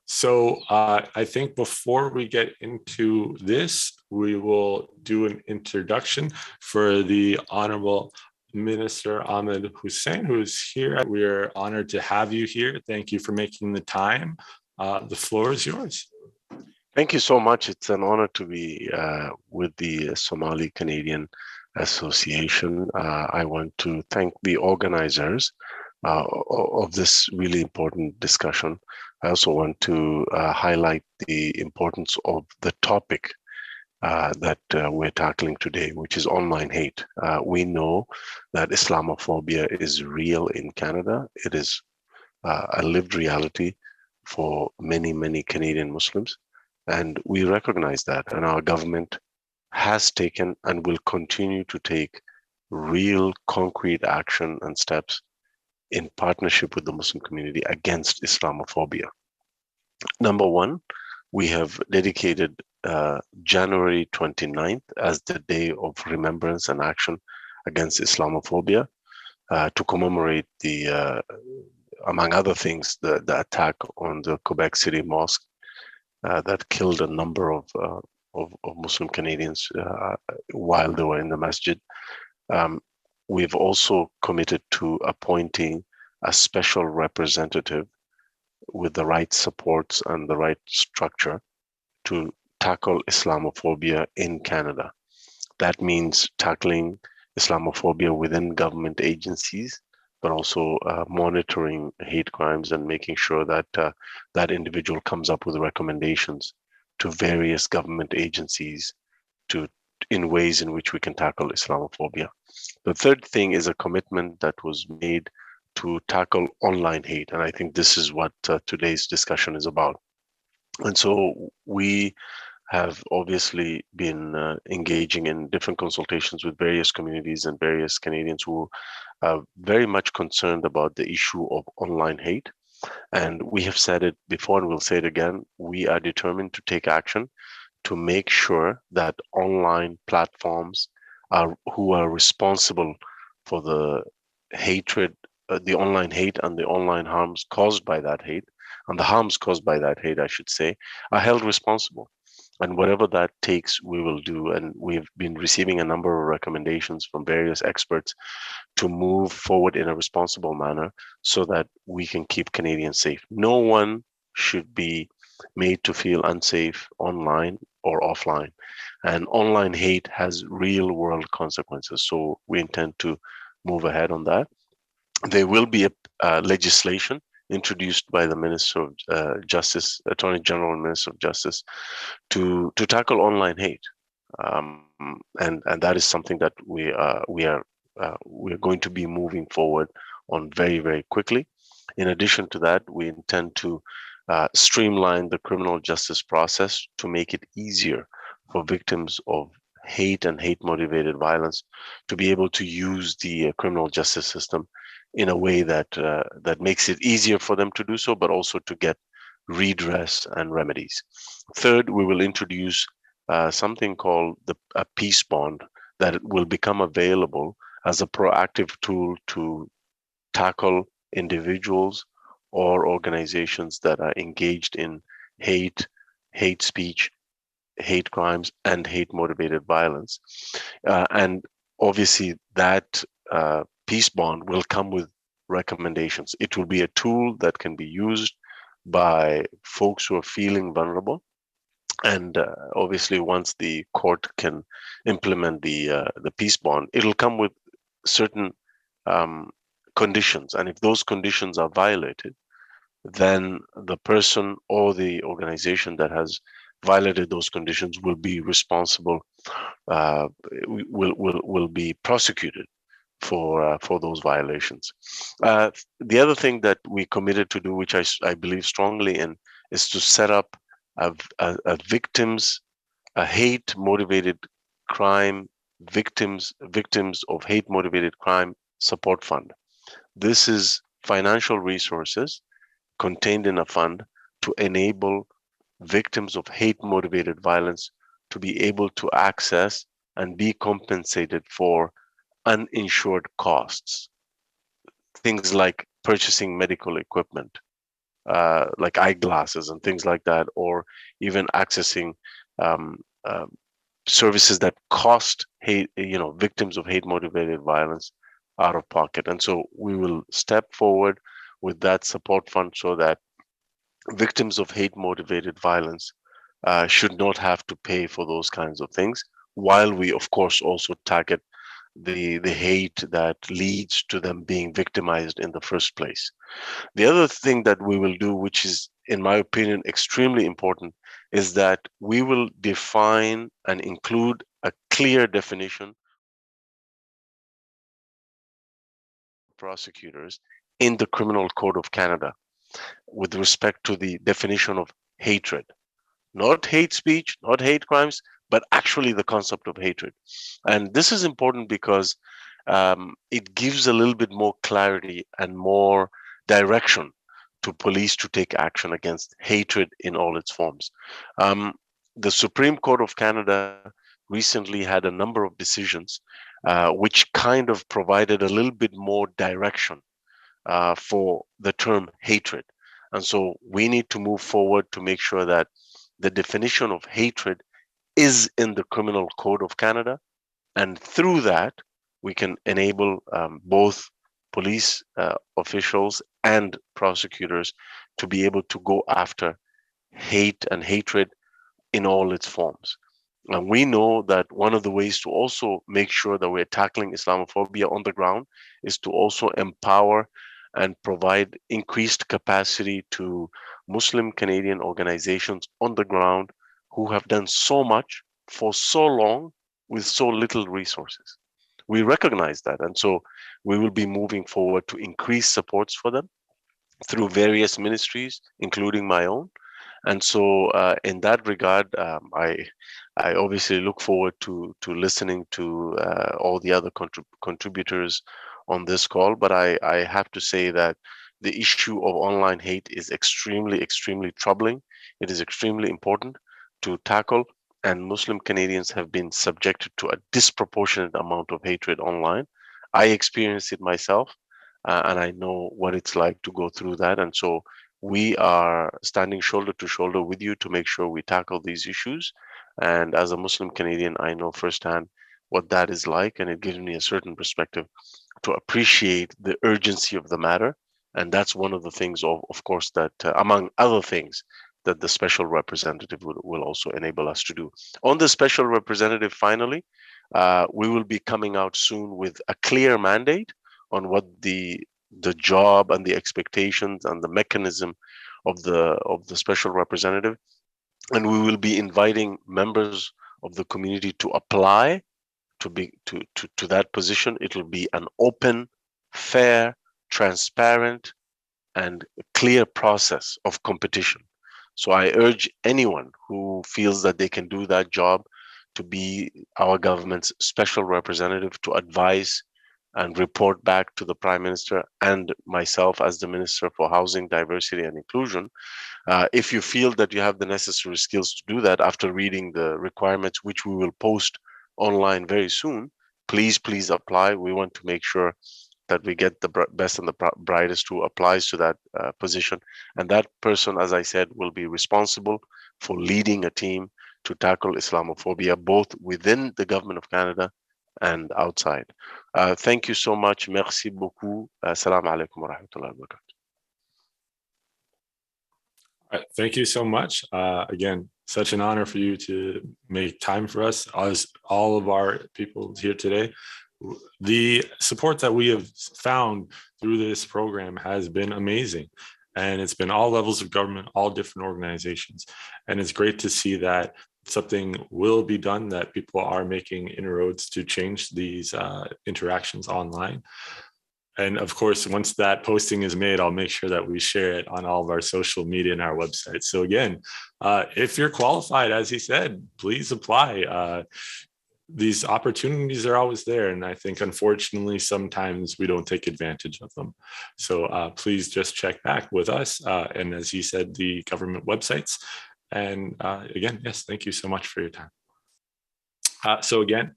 So I think before we get into this, we will do an introduction for the Honorable Minister Ahmed Hussein, who is here. We are honored to have you here. Thank you for making the time. The floor is yours. Thank you so much. It's an honor to be with the Somali Canadian Association. I want to thank the organizers of this really important discussion. I also want to highlight the importance of the topic that we're tackling today, which is online hate. We know that Islamophobia is real in Canada. It is a lived reality for many, many Canadian Muslims. And we recognize that, and our government has taken and will continue to take real concrete action and steps in partnership with the Muslim community against Islamophobia. Number one, we have dedicated January 29th as the Day of Remembrance and Action Against Islamophobia to commemorate the, among other things, the attack on the Quebec City Mosque that killed a number of Muslim Canadians while they were in the masjid. We've also committed to appointing a special representative with the right supports and the right structure to tackle Islamophobia in Canada. That means tackling Islamophobia within government agencies, but also monitoring hate crimes and making sure that that individual comes up with recommendations to various government agencies in ways in which we can tackle Islamophobia. The third thing is a commitment that was made to tackle online hate. And I think this is what today's discussion is about. And so we have obviously been engaging in different consultations with various communities and various Canadians who are very much concerned about the issue of online hate. And we have said it before and we'll say it again, we are determined to take action to make sure that online platforms who are responsible for the hatred, the online hate and the online harms caused by that hate, and the harms caused by that hate, I should say, are held responsible. And whatever that takes, we will do. And we've been receiving a number of recommendations from various experts to move forward in a responsible manner so that we can keep Canadians safe. No one should be made to feel unsafe online or offline. And online hate has real world consequences. So we intend to move ahead on that. There will be a legislation introduced by the Minister of Justice, Attorney General and Minister of Justice, to tackle online hate, and that is something that we are going to be moving forward on very, very quickly. In addition to that, we intend to streamline the criminal justice process to make it easier for victims of hate and hate-motivated violence to be able to use the criminal justice system in a way that that makes it easier for them to do so, but also to get redress and remedies. Third, we will introduce something called a peace bond that will become available as a proactive tool to tackle individuals or organizations that are engaged in hate speech, hate crimes, and hate-motivated violence. And obviously that peace bond will come with recommendations. It will be a tool that can be used by folks who are feeling vulnerable. And obviously, once the court can implement the peace bond, it'll come with certain conditions. And if those conditions are violated, then the person or the organization that has violated those conditions will be responsible, will be prosecuted for those violations. The other thing that we committed to do, which I believe strongly in, is to set up a hate motivated crime victims of hate motivated crime support fund. This is financial resources contained in a fund to enable victims of hate motivated violence to be able to access and be compensated for uninsured costs, things like purchasing medical equipment, like eyeglasses and things like that, or even accessing services that cost victims of hate motivated violence out of pocket. And so we will step forward with that support fund so that victims of hate motivated violence should not have to pay for those kinds of things, while we of course also target the hate that leads to them being victimized in the first place. The other thing that we will do, which is in my opinion extremely important, is that we will define and include a clear definition prosecutors in the Criminal Code of Canada with respect to the definition of hatred. Not hate speech, not hate crimes, but actually the concept of hatred. And this is important because it gives a little bit more clarity and more direction to police to take action against hatred in all its forms. The Supreme Court of Canada recently had a number of decisions which kind of provided a little bit more direction for the term hatred. And so we need to move forward to make sure that the definition of hatred is in the Criminal Code of Canada. And through that, we can enable both police officials and prosecutors to be able to go after hate and hatred in all its forms. And we know that one of the ways to also make sure that we're tackling Islamophobia on the ground is to also empower and provide increased capacity to Muslim Canadian organizations on the ground who have done so much for so long with so little resources. We recognize that. And so we will be moving forward to increase supports for them through various ministries, including my own. And so in that regard, I obviously look forward to listening to all the other contributors on this call. But I have to say that the issue of online hate is extremely, extremely troubling. It is extremely important to tackle. And Muslim Canadians have been subjected to a disproportionate amount of hatred online. I experienced it myself, and I know what it's like to go through that. And so we are standing shoulder to shoulder with you to make sure we tackle these issues. And as a Muslim Canadian, I know firsthand what that is like, and it gives me a certain perspective to appreciate the urgency of the matter. And that's one of the things, of course, that among other things, that the special representative will also enable us to do. On the special representative, finally, we will be coming out soon with a clear mandate on what the job and the expectations and the mechanism of the special representative. And we will be inviting members of the community to apply to that position. It will be an open, fair, transparent, and clear process of competition. So I urge anyone who feels that they can do that job to be our government's special representative to advise and report back to the Prime Minister and myself as the Minister for Housing, Diversity and Inclusion. If you feel that you have the necessary skills to do that after reading the requirements, which we will post online very soon, please apply. We want to make sure that we get the best and the brightest who applies to that position. And that person, as I said, will be responsible for leading a team to tackle Islamophobia, both within the Government of Canada and outside. Thank you so much. Merci beaucoup. Assalamu alaikum wa rahmatullahi wa barakatuh. All right, thank you so much. Again, such an honor for you to make time for us, all of our people here today. the support that we have found through this program has been amazing. And it's been all levels of government, all different organizations. And it's great to see that something will be done, that people are making inroads to change these interactions online. And of course, once that posting is made, I'll make sure that we share it on all of our social media and our website. So again, if you're qualified, as he said, please apply. These opportunities are always there. And I think, unfortunately, sometimes we don't take advantage of them. So please just check back with us. And as he said, the government websites. And again, yes, thank you so much for your time. So again,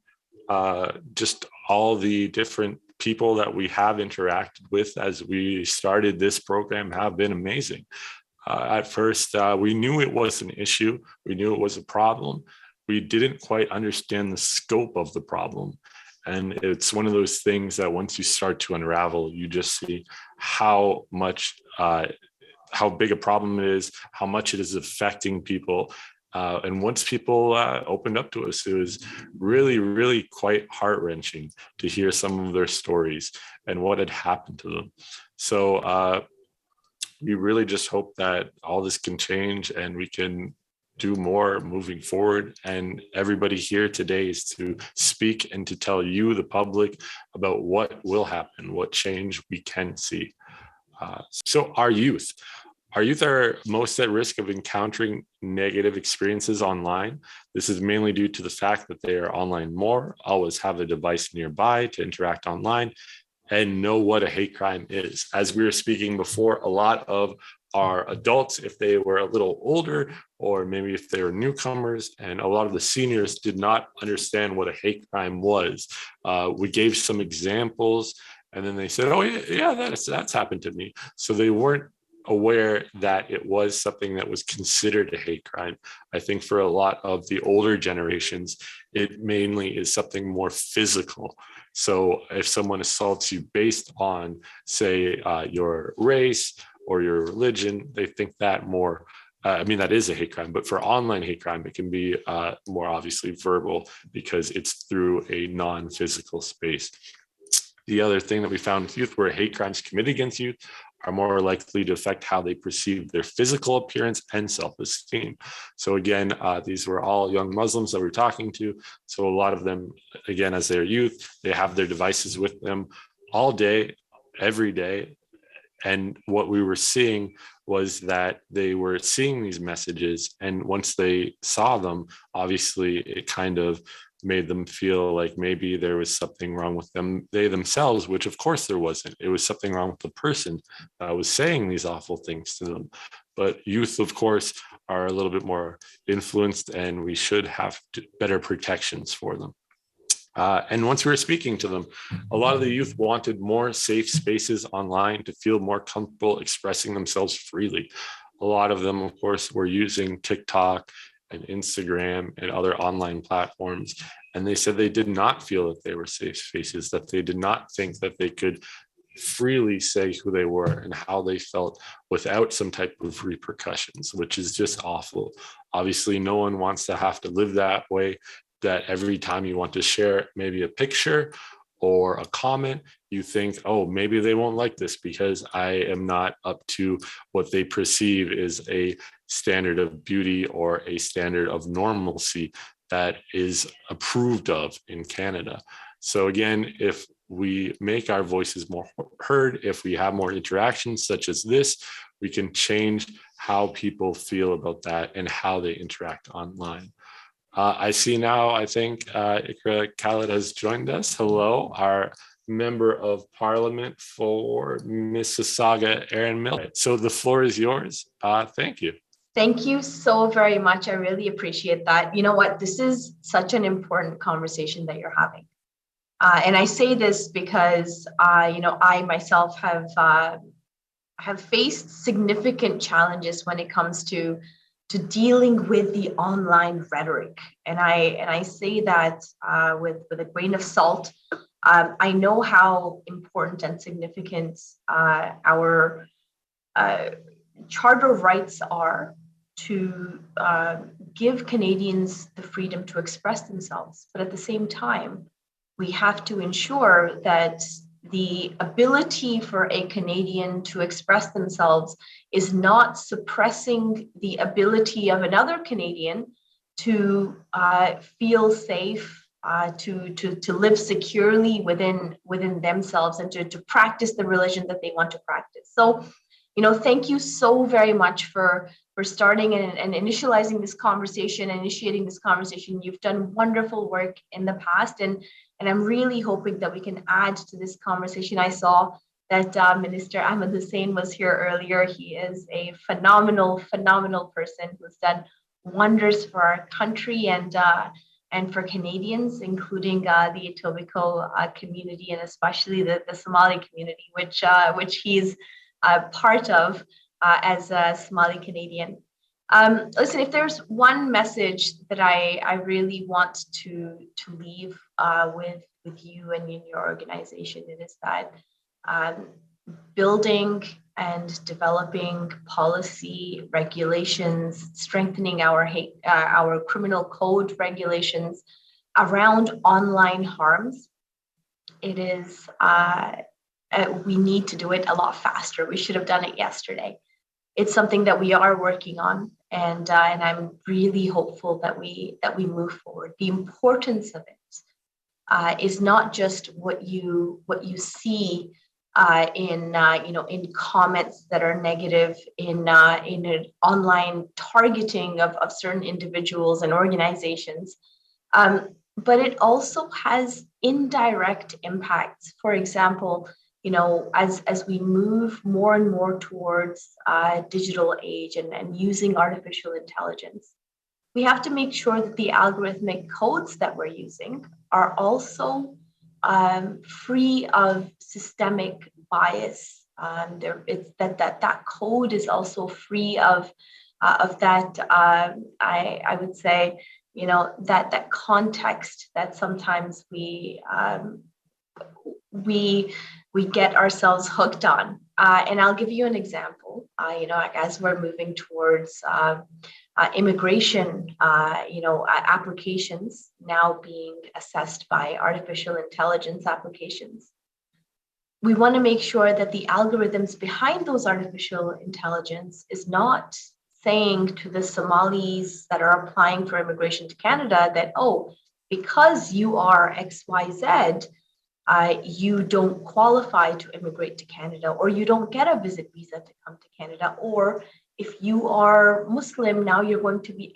just all the different people that we have interacted with as we started this program have been amazing. At first, we knew it was an issue. We knew it was a problem. We didn't quite understand the scope of the problem. And it's one of those things that once you start to unravel, you just see how much, how big a problem it is, how much it is affecting people. And once people opened up to us, it was really, really quite heart-wrenching to hear some of their stories and what had happened to them. So we really just hope that all this can change and we can do more moving forward. And everybody here today is to speak and to tell you, the public, about what will happen, what change we can see. So our youth are most at risk of encountering negative experiences online. This is mainly due to the fact that they are online more, always have a device nearby to interact online, and know what a hate crime is. As we were speaking before, a lot of our adults, if they were a little older, or maybe if they were newcomers, and a lot of the seniors did not understand what a hate crime was. We gave some examples, and then they said, oh yeah, that's happened to me. So they weren't aware that it was something that was considered a hate crime. I think for a lot of the older generations, it mainly is something more physical. So if someone assaults you based on, say, your race or your religion, they think that more, that is a hate crime. But for online hate crime, it can be more obviously verbal because it's through a non-physical space. The other thing that we found with youth, where hate crimes committed against youth are more likely to affect how they perceive their physical appearance and self-esteem. So again, these were all young Muslims that we're talking to. So a lot of them, again, as they're youth, they have their devices with them all day, every day. And what we were seeing was that they were seeing these messages. And once they saw them, obviously it kind of made them feel like maybe there was something wrong with them, they themselves, which of course there wasn't. It was something wrong with the person that was saying these awful things to them. But youth, of course, are a little bit more influenced, and we should have better protections for them. And once we were speaking to them, a lot of the youth wanted more safe spaces online to feel more comfortable expressing themselves freely. A lot of them, of course, were using TikTok and Instagram and other online platforms. And they said they did not feel that they were safe spaces, that they did not think that they could freely say who they were and how they felt without some type of repercussions, which is just awful. Obviously, no one wants to have to live that way, that every time you want to share maybe a picture or a comment, you think, oh, maybe they won't like this because I am not up to what they perceive is a standard of beauty or a standard of normalcy that is approved of in Canada. So again, if we make our voices more heard, if we have more interactions such as this, we can change how people feel about that and how they interact online. I see now, I think Ikra Khalid has joined us. Hello, our Member of Parliament for Mississauga, Erin Miller. So the floor is yours. Thank you. Thank you so very much. I really appreciate that. You know what? This is such an important conversation that you're having. And I say this because, I myself have faced significant challenges when it comes to dealing with the online rhetoric. And I say that with a grain of salt. I know how important and significant our Charter of Rights are to give Canadians the freedom to express themselves. But at the same time, we have to ensure that the ability for a Canadian to express themselves is not suppressing the ability of another Canadian to feel safe, to live securely within themselves, and to practice the religion that they want to practice. So, thank you so very much for starting and initializing this conversation, initiating this conversation. You've done wonderful work in the past, and I'm really hoping that we can add to this conversation. I saw that Minister Ahmed Hussein was here earlier. He is a phenomenal person who's done wonders for our country and for Canadians, including the Etobicoke community, and especially the Somali community, which he's part of as a Somali Canadian. Listen, if there's one message that I really want to leave with you and in your organization, it is that building and developing policy regulations, strengthening our criminal code regulations around online harms, it is we need to do it a lot faster. We should have done it yesterday. It's something that we are working on, and I'm really hopeful that we move forward. The importance of it is not just what you see in comments that are negative, in an online targeting of certain individuals and organizations, but it also has indirect impacts. For example, as we move more and more towards digital age and using artificial intelligence, we have to make sure that the algorithmic codes that we're using are also free of systemic bias. That code is also free of that. I would say, that context that sometimes we get ourselves hooked on. And I'll give you an example. As we're moving towards immigration, applications now being assessed by artificial intelligence applications, we want to make sure that the algorithms behind those artificial intelligence is not saying to the Somalis that are applying for immigration to Canada that, because you are XYZ, you don't qualify to immigrate to Canada, or you don't get a visit visa to come to Canada, or if you are Muslim, now you're going to be,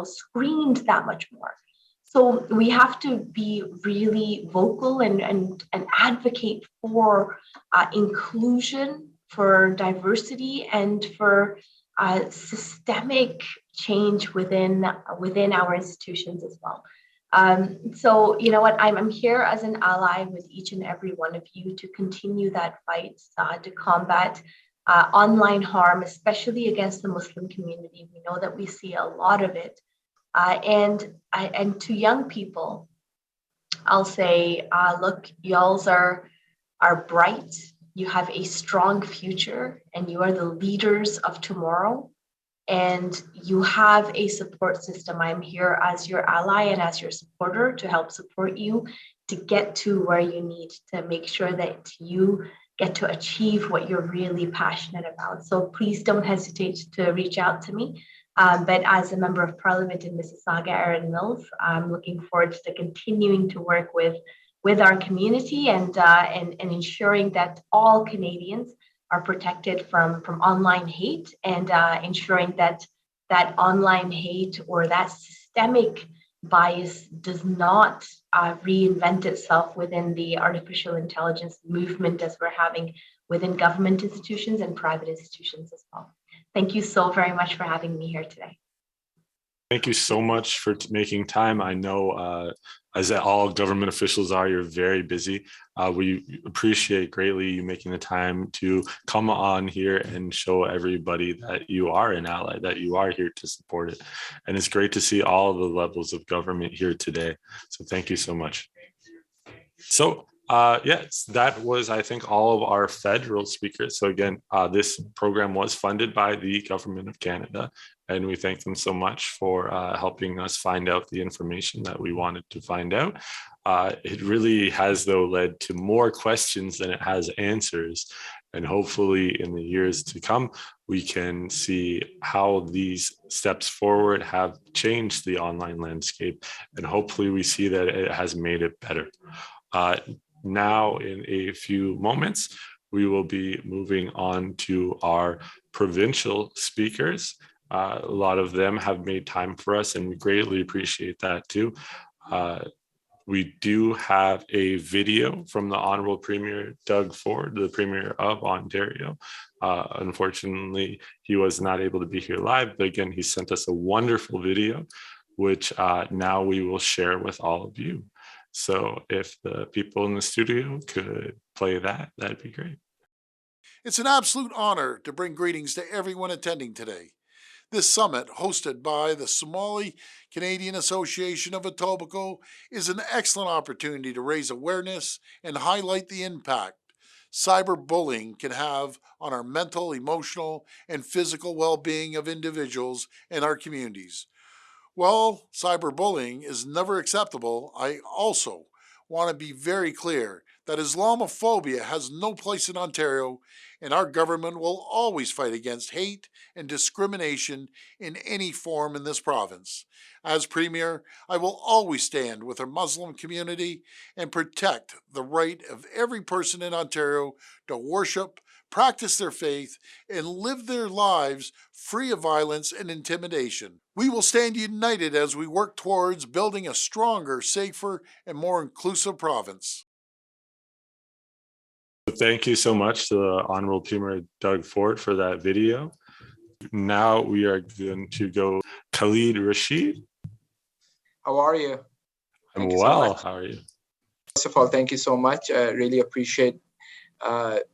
screened that much more. So we have to be really vocal and advocate for inclusion, for diversity, and for systemic change within our institutions as well. So you know what, I'm here as an ally with each and every one of you to continue that fight to combat online harm, especially against the Muslim community. We know that we see a lot of it. And to young people, I'll say, look, y'alls are bright. You have a strong future, and you are the leaders of tomorrow. And you have a support system. I'm here as your ally and as your supporter to help support you to get to where you need to make sure that you get to achieve what you're really passionate about. So please don't hesitate to reach out to me. But as a member of Parliament in Mississauga, Erin Mills, I'm looking forward to continuing to work with our community and ensuring that all Canadians are protected from online hate, and ensuring that online hate or that systemic bias does not reinvent itself within the artificial intelligence movement as we're having within government institutions and private institutions as well. Thank you so very much for having me here today. Thank you so much for making time. I know, as all government officials are, you're very busy. We appreciate greatly you making the time to come on here and show everybody that you are an ally, that you are here to support it. And it's great to see all the levels of government here today. So thank you so much. So yes, that was, I think, all of our federal speakers. So again, this program was funded by the Government of Canada, and we thank them so much for helping us find out the information that we wanted to find out. It really has, though, led to more questions than it has answers. And hopefully in the years to come, we can see how these steps forward have changed the online landscape. And hopefully we see that it has made it better. Now, in a few moments, we will be moving on to our provincial speakers. A lot of them have made time for us, and we greatly appreciate that too. We do have a video from the Honorable Premier Doug Ford, the Premier of Ontario. Unfortunately, he was not able to be here live, but again, he sent us a wonderful video, which now we will share with all of you. So if the people in the studio could play that, that'd be great. It's an absolute honor to bring greetings to everyone attending today. This summit, hosted by the Somali Canadian Association of Etobicoke, is an excellent opportunity to raise awareness and highlight the impact cyberbullying can have on our mental, emotional, and physical well-being of individuals and our communities. While cyberbullying is never acceptable, I also want to be very clear that Islamophobia has no place in Ontario, and our government will always fight against hate and discrimination in any form in this province. As Premier, I will always stand with our Muslim community and protect the right of every person in Ontario to worship, practice their faith, and live their lives free of violence and intimidation. We will stand united as we work towards building a stronger, safer, and more inclusive province. Thank you so much to the Honorable Premier Doug Ford for that video. Now we are going to go Khalid Rashid. How are you? I'm well. How are you? First of all, thank you so much. I really appreciate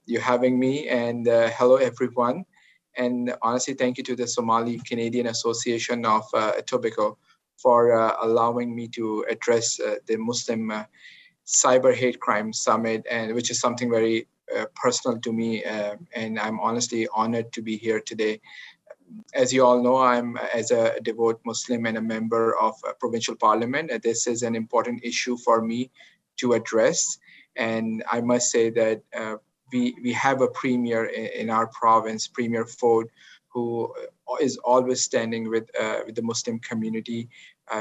you having me, and hello everyone. And honestly, thank you to the Somali Canadian Association of Etobicoke for allowing me to address the Muslim Cyber Hate Crime Summit, and which is something very personal to me. And I'm honestly honored to be here today. As you all know, I'm as a devout Muslim and a member of provincial parliament. This is an important issue for me to address. And I must say that we have a premier in our province, Premier Ford, who is always standing with the Muslim community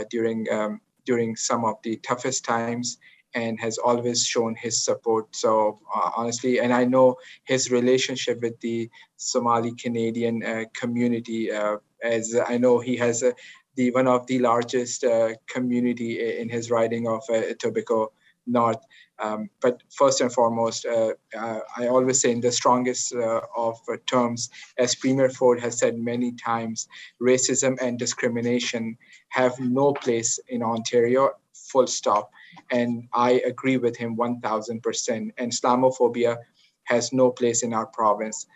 during some of the toughest times, and has always shown his support. So honestly, and I know his relationship with the Somali Canadian community, as I know he has one of the largest community in his riding of Etobicoke North. But first and foremost, I always say in the strongest of terms, as Premier Ford has said many times, racism and discrimination have no place in Ontario, full stop. And I agree with him 1000%. And Islamophobia has no place in our province.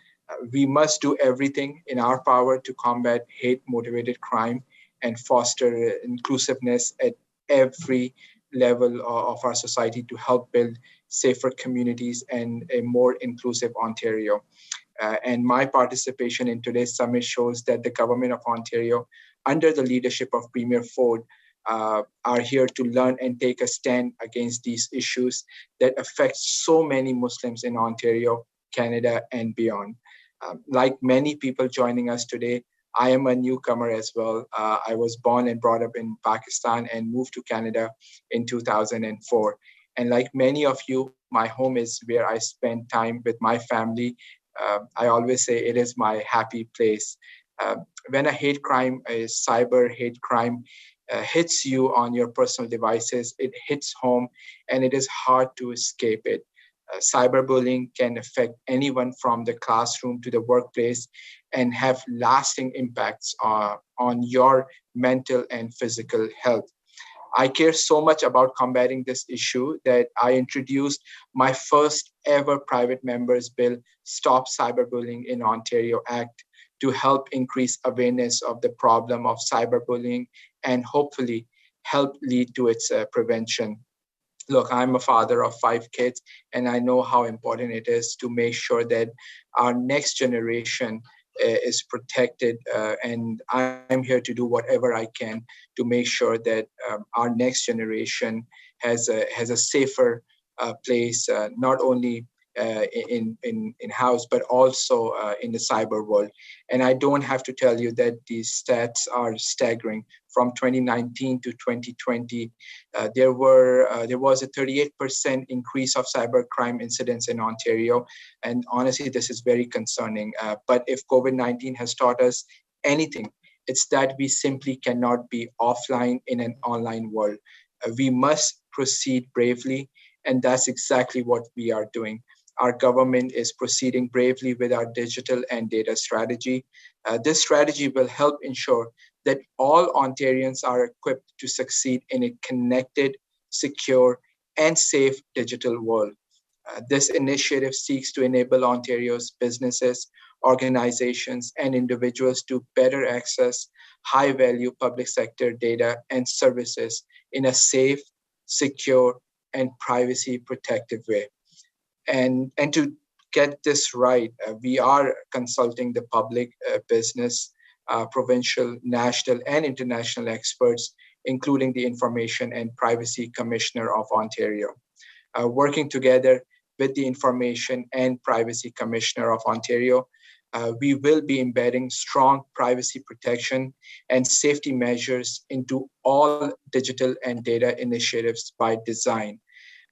We must do everything in our power to combat hate-motivated crime and foster inclusiveness at every level of our society to help build safer communities and a more inclusive Ontario. And my participation in today's summit shows that the government of Ontario, under the leadership of Premier Ford, are here to learn and take a stand against these issues that affect so many Muslims in Ontario, Canada, and beyond. Like many people joining us today, I am a newcomer as well. I was born and brought up in Pakistan and moved to Canada in 2004. And like many of you, my home is where I spend time with my family. I always say it is my happy place. When a hate crime, a cyber hate crime, hits you on your personal devices, it hits home, and it is hard to escape it. Cyberbullying can affect anyone from the classroom to the workplace and have lasting impacts on your mental and physical health. I care so much about combating this issue that I introduced my first ever private member's bill, Stop Cyberbullying in Ontario Act, to help increase awareness of the problem of cyberbullying and hopefully help lead to its prevention. Look, I'm a father of 5 kids, and I know how important it is to make sure that our next generation is protected, and I'm here to do whatever I can to make sure that our next generation has a safer place, not only in house, but also in the cyber world. And I don't have to tell you that these stats are staggering. From 2019 to 2020, there was a 38% increase of cybercrime incidents in Ontario. And honestly, this is very concerning. But if COVID-19 has taught us anything, it's that we simply cannot be offline in an online world. We must proceed bravely, and that's exactly what we are doing. Our government is proceeding bravely with our digital and data strategy. This strategy will help ensure that all Ontarians are equipped to succeed in a connected, secure, and safe digital world. This initiative seeks to enable Ontario's businesses, organizations, and individuals to better access high-value public sector data and services in a safe, secure, and privacy-protective way. And to get this right, we are consulting the public, business, provincial, national, and international experts, including the Information and Privacy Commissioner of Ontario. Working together with the Information and Privacy Commissioner of Ontario, we will be embedding strong privacy protection and safety measures into all digital and data initiatives by design.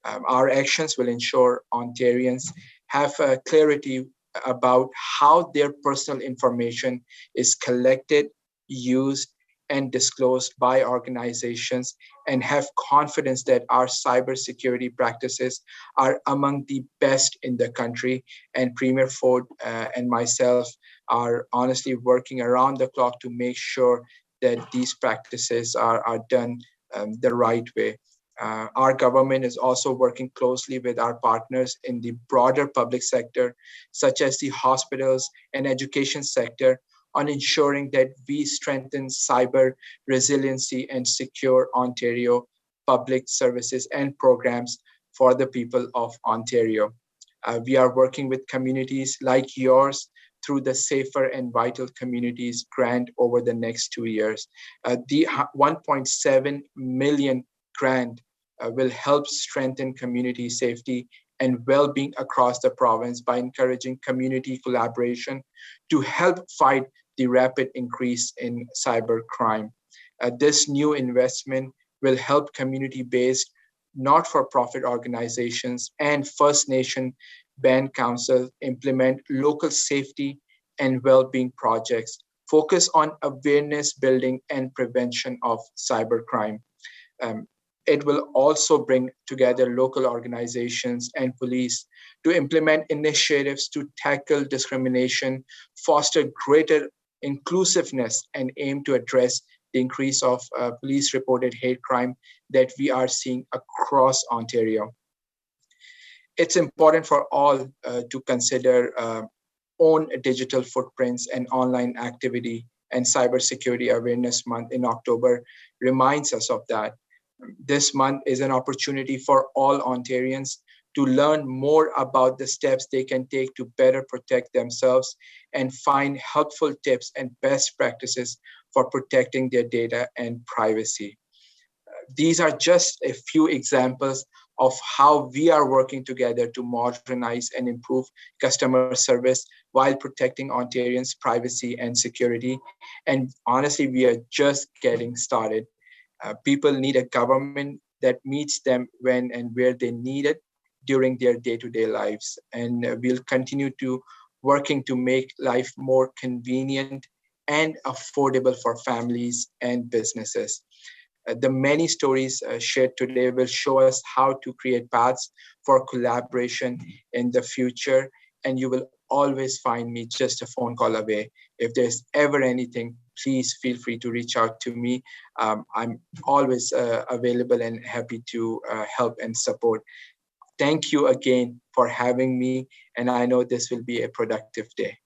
Our actions will ensure Ontarians have clarity about how their personal information is collected, used, and disclosed by organizations, and have confidence that our cybersecurity practices are among the best in the country. And Premier Ford and myself are honestly working around the clock to make sure that these practices are done the right way. Our government is also working closely with our partners in the broader public sector, such as the hospitals and education sector, on ensuring that we strengthen cyber resiliency and secure Ontario public services and programs for the people of Ontario. We are working with communities like yours through the Safer and Vital Communities grant over the next 2 years. The 1.7 million grant will help strengthen community safety and well-being across the province by encouraging community collaboration to help fight the rapid increase in cybercrime. This new investment will help community-based not-for-profit organizations and First Nation Band Council implement local safety and well-being projects, focus on awareness building and prevention of cybercrime. It will also bring together local organizations and police to implement initiatives to tackle discrimination, foster greater inclusiveness, and aim to address the increase of police-reported hate crime that we are seeing across Ontario. It's important for all to consider own digital footprints and online activity, and Cybersecurity Awareness Month in October reminds us of that. This month is an opportunity for all Ontarians to learn more about the steps they can take to better protect themselves and find helpful tips and best practices for protecting their data and privacy. These are just a few examples of how we are working together to modernize and improve customer service while protecting Ontarians' privacy and security. And honestly, we are just getting started. People need a government that meets them when and where they need it during their day-to-day lives. And we'll continue to working to make life more convenient and affordable for families and businesses. The many stories shared today will show us how to create paths for collaboration in the future. And you will always find me just a phone call away. If there's ever anything, please feel free to reach out to me. I'm always available and happy to help and support. Thank you again for having me. And I know this will be a productive day.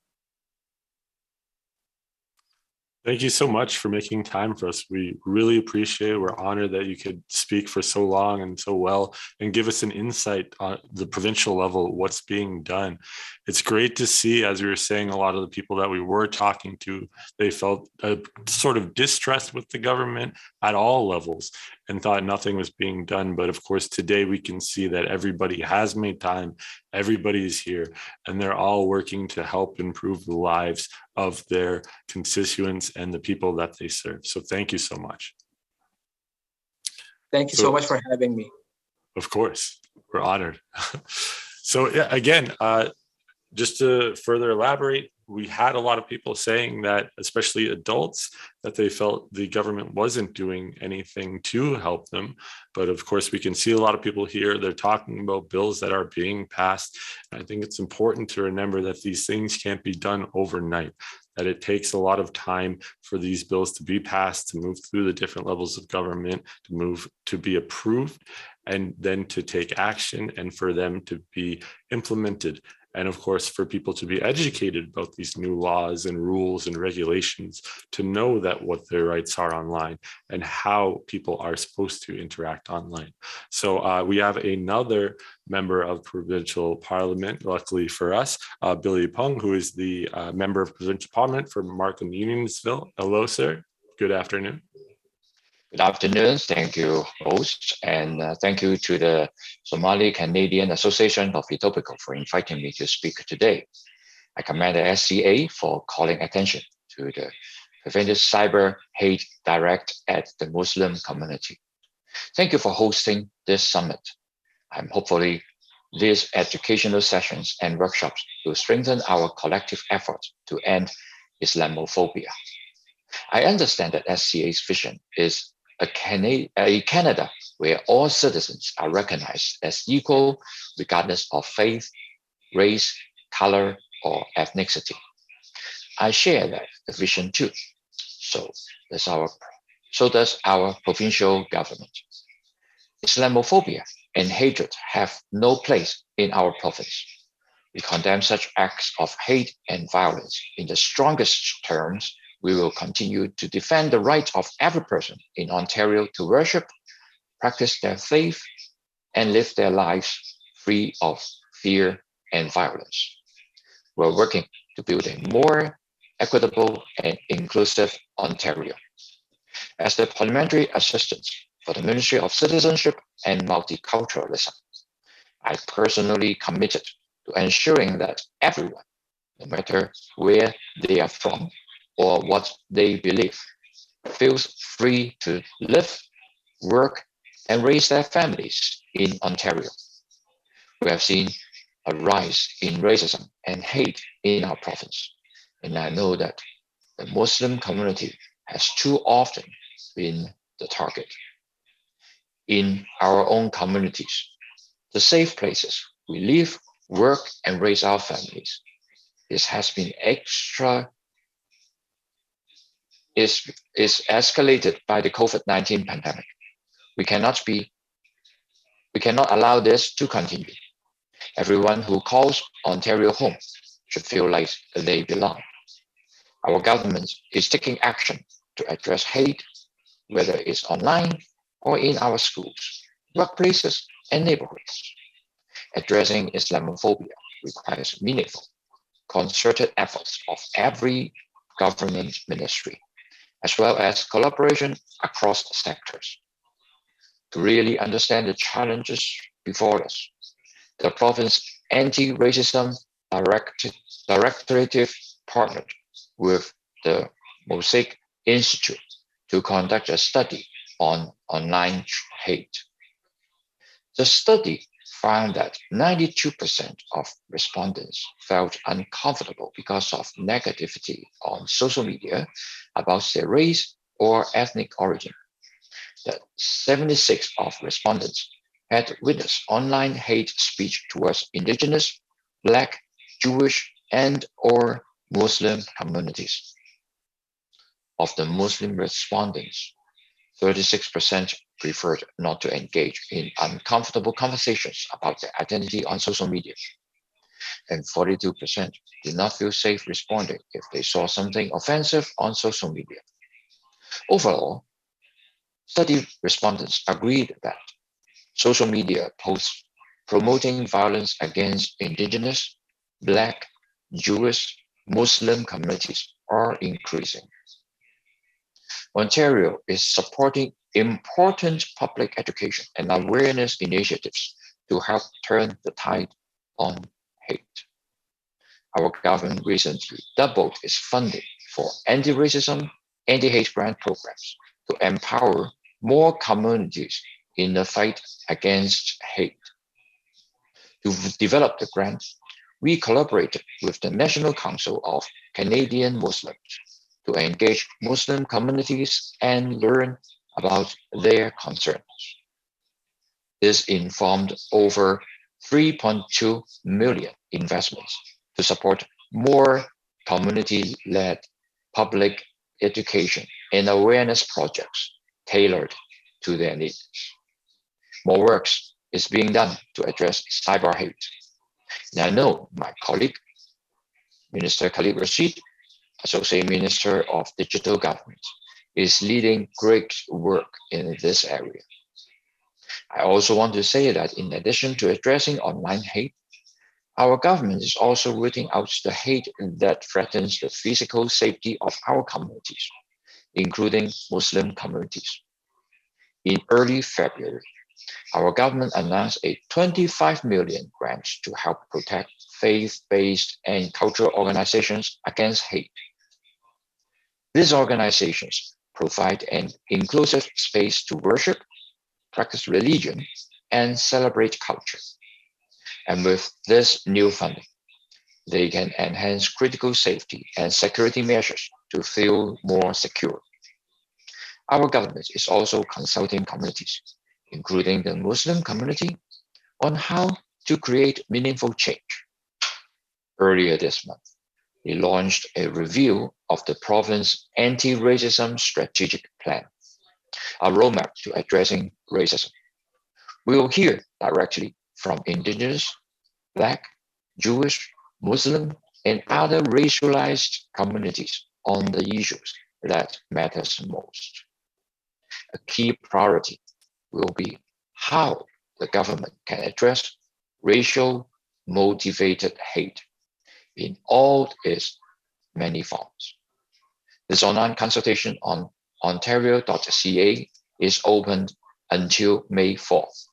Thank you so much for making time for us. We really appreciate it. We're honored that you could speak for so long and so well and give us an insight on the provincial level, what's being done. It's great to see, as we were saying, a lot of the people that we were talking to, they felt a sort of distrust with the government at all levels and thought nothing was being done. But of course, today we can see that everybody has made time, everybody is here, and they're all working to help improve the lives of their constituents and the people that they serve. So thank you so much. Thank you so much for having me. Of course, we're honored. So yeah, again, just to further elaborate, we had a lot of people saying that, especially adults, that they felt the government wasn't doing anything to help them. But of course, we can see a lot of people here, they're talking about bills that are being passed. And I think it's important to remember that these things can't be done overnight, that it takes a lot of time for these bills to be passed, to move through the different levels of government, to be approved, and then to take action, and for them to be implemented. And of course, for people to be educated about these new laws and rules and regulations, to know that what their rights are online and how people are supposed to interact online. So we have another member of provincial parliament, luckily for us, Billy Pung, who is the member of provincial parliament for Markham Unionsville. Hello, sir. Good afternoon. Good afternoon. Thank you, host, and thank you to the Somali Canadian Association of Etobicoke for inviting me to speak today. I commend the SCA for calling attention to the preventive cyber hate direct at the Muslim community. Thank you for hosting this summit. I'm hopefully these educational sessions and workshops will strengthen our collective effort to end Islamophobia. I understand that SCA's vision is a Canada where all citizens are recognized as equal regardless of faith, race, color, or ethnicity. I share that vision too. So does our provincial government. Islamophobia and hatred have no place in our province. We condemn such acts of hate and violence in the strongest terms. We will continue to defend the right of every person in Ontario to worship, practice their faith, and live their lives free of fear and violence. We're working to build a more equitable and inclusive Ontario. As the parliamentary assistant for the Ministry of Citizenship and Multiculturalism, I personally committed to ensuring that everyone, no matter where they are from, or what they believe, feels free to live, work, and raise their families in Ontario. We have seen a rise in racism and hate in our province, and I know that the Muslim community has too often been the target. In our own communities, the safe places we live, work, and raise our families, this has been is escalated by the COVID-19 pandemic. We cannot allow this to continue. Everyone who calls Ontario home should feel like they belong. Our government is taking action to address hate, whether it's online or in our schools, workplaces, and neighborhoods. Addressing Islamophobia requires meaningful, concerted efforts of every government ministry, as well as collaboration across sectors. To really understand the challenges before us, the province Anti-Racism Directorate partnered with the Mosaic Institute to conduct a study on online hate. The study found that 92% of respondents felt uncomfortable because of negativity on social media about their race or ethnic origin. That 76% of respondents had witnessed online hate speech towards Indigenous, Black, Jewish, and/or Muslim communities. Of the Muslim respondents, 36% preferred not to engage in uncomfortable conversations about their identity on social media. and 42% did not feel safe responding if they saw something offensive on social media. Overall, study respondents agreed that social media posts promoting violence against Indigenous, Black, Jewish, Muslim communities are increasing. Ontario is supporting important public education and awareness initiatives to help turn the tide on hate. Our government recently doubled its funding for anti-racism, anti-hate grant programs to empower more communities in the fight against hate. To develop the grant, we collaborated with the National Council of Canadian Muslims to engage Muslim communities and learn about their concerns. This informed over 3.2 million investments to support more community-led public education and awareness projects tailored to their needs. More work is being done to address cyber hate. And I know my colleague, Minister Khalid Rashid, Associate Minister of Digital Government, is leading great work in this area. I also want to say that in addition to addressing online hate, our government is also rooting out the hate that threatens the physical safety of our communities, including Muslim communities. In early February, our government announced a 25 million grant to help protect faith-based and cultural organizations against hate. These organizations provide an inclusive space to worship, practice religion, and celebrate culture. And with this new funding, they can enhance critical safety and security measures to feel more secure. Our government is also consulting communities, including the Muslim community, on how to create meaningful change. Earlier this month, we launched a review of the province's anti-racism strategic plan, a roadmap to addressing racism. We will hear directly from Indigenous, Black, Jewish, Muslim, and other racialized communities on the issues that matters most. A key priority will be how the government can address racial motivated hate in all its many forms. This online consultation on ontario.ca is open until May 4th,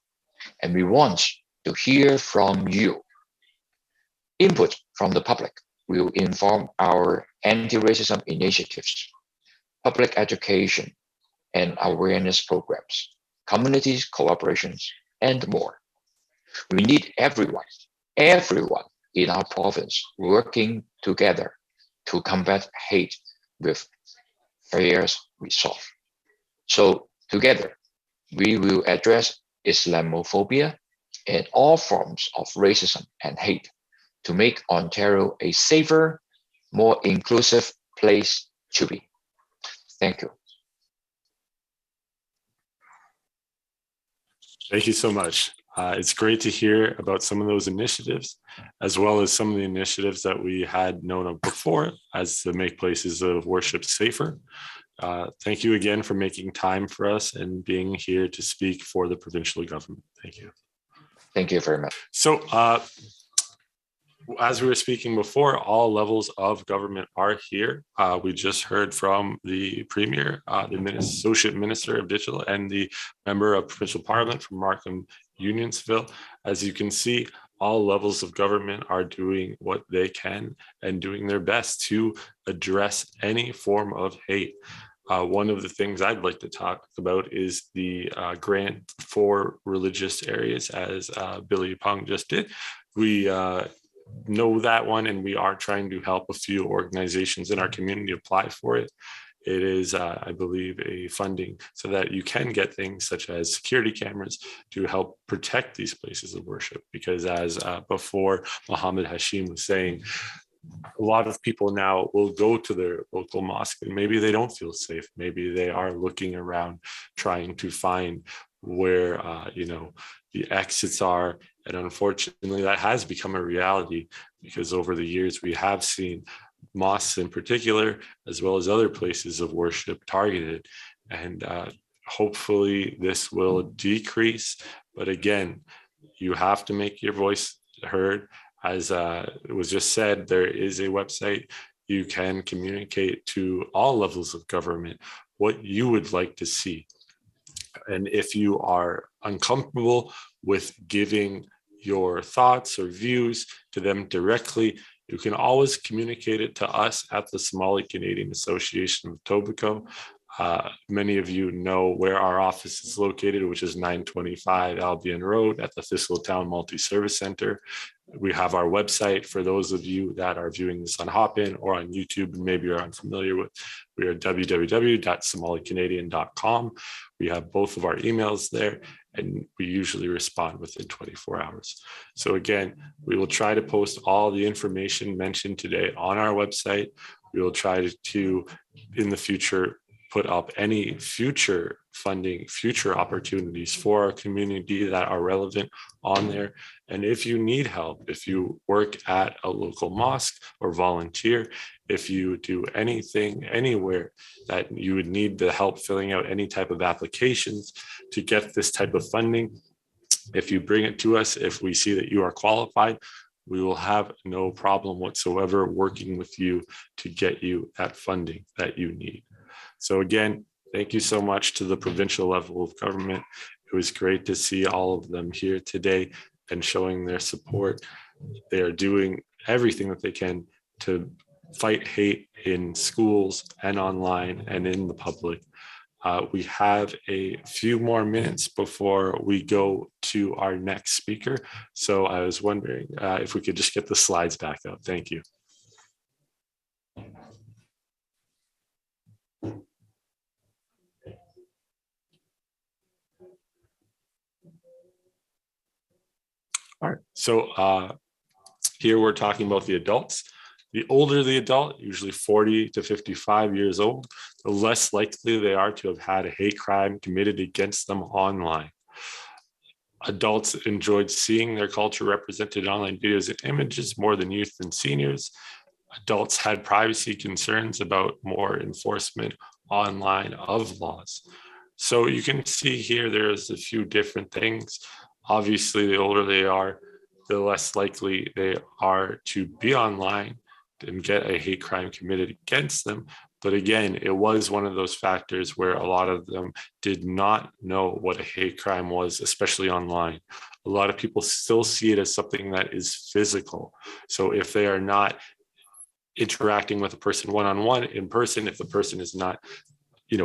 and we want to hear from you. Input from the public will inform our anti-racism initiatives, public education and awareness programs, communities collaborations, and more. We need everyone in our province working together to combat hate with fierce resolve. So together, we will address Islamophobia and all forms of racism and hate to make Ontario a safer, more inclusive place to be. Thank you. Thank you so much. It's great to hear about some of those initiatives, as well as some of the initiatives that we had known of before as to make places of worship safer. Thank you again for making time for us and being here to speak for the provincial government. Thank you. Thank you very much. So, as we were speaking before, all levels of government are here. We just heard from the Premier, the Associate Minister of Digital, and the Member of Provincial Parliament from Markham Unionsville. As you can see, all levels of government are doing what they can and doing their best to address any form of hate. One of the things I'd like to talk about is the grant for religious areas, as Billy Pung just did. We know that one, and we are trying to help a few organizations in our community apply for it. It is, I believe, a funding so that you can get things such as security cameras to help protect these places of worship. Because as before Mohammed Hashim was saying, a lot of people now will go to their local mosque and maybe they don't feel safe. Maybe they are looking around trying to find where, the exits are And unfortunately, that has become a reality because over the years, we have seen mosques in particular, as well as other places of worship targeted. And hopefully this will decrease. But again, you have to make your voice heard. As it was just said, there is a website. You can communicate to all levels of government what you would like to see. And if you are uncomfortable with giving your thoughts or views to them directly, you can always communicate it to us at the Somali Canadian Association of Etobicoke. Many of you know where our office is located, which is 925 Albion Road at the Thistletown Multi-Service Center. We have our website for those of you that are viewing this on Hopin or on YouTube and maybe are unfamiliar with. We are www.somalicanadian.com. We have both of our emails there, and we usually respond within 24 hours. So again, we will try to post all the information mentioned today on our website. We will try to in the future, put up any future funding, future opportunities for our community that are relevant on there. And if you need help, if you work at a local mosque or volunteer, if you do anything anywhere that you would need the help filling out any type of applications to get this type of funding, if you bring it to us, if we see that you are qualified, we will have no problem whatsoever working with you to get you that funding that you need. So again, thank you so much to the provincial level of government. It was great to see all of them here today and showing their support. They are doing everything that they can to fight hate in schools and online and in the public. We have a few more minutes before we go to our next speaker. So I was wondering if we could just get the slides back up. Thank you. All right, so here we're talking about the adults. The older the adult, usually 40 to 55 years old, the less likely they are to have had a hate crime committed against them online. Adults enjoyed seeing their culture represented in online videos and images more than youth and seniors. Adults had privacy concerns about more enforcement online of laws. So you can see here, there's a few different things. Obviously, the older they are, the less likely they are to be online and get a hate crime committed against them. But again, it was one of those factors where a lot of them did not know what a hate crime was, especially online. A lot of people still see it as something that is physical. So if they are not interacting with a person one-on-one in person, if the person is not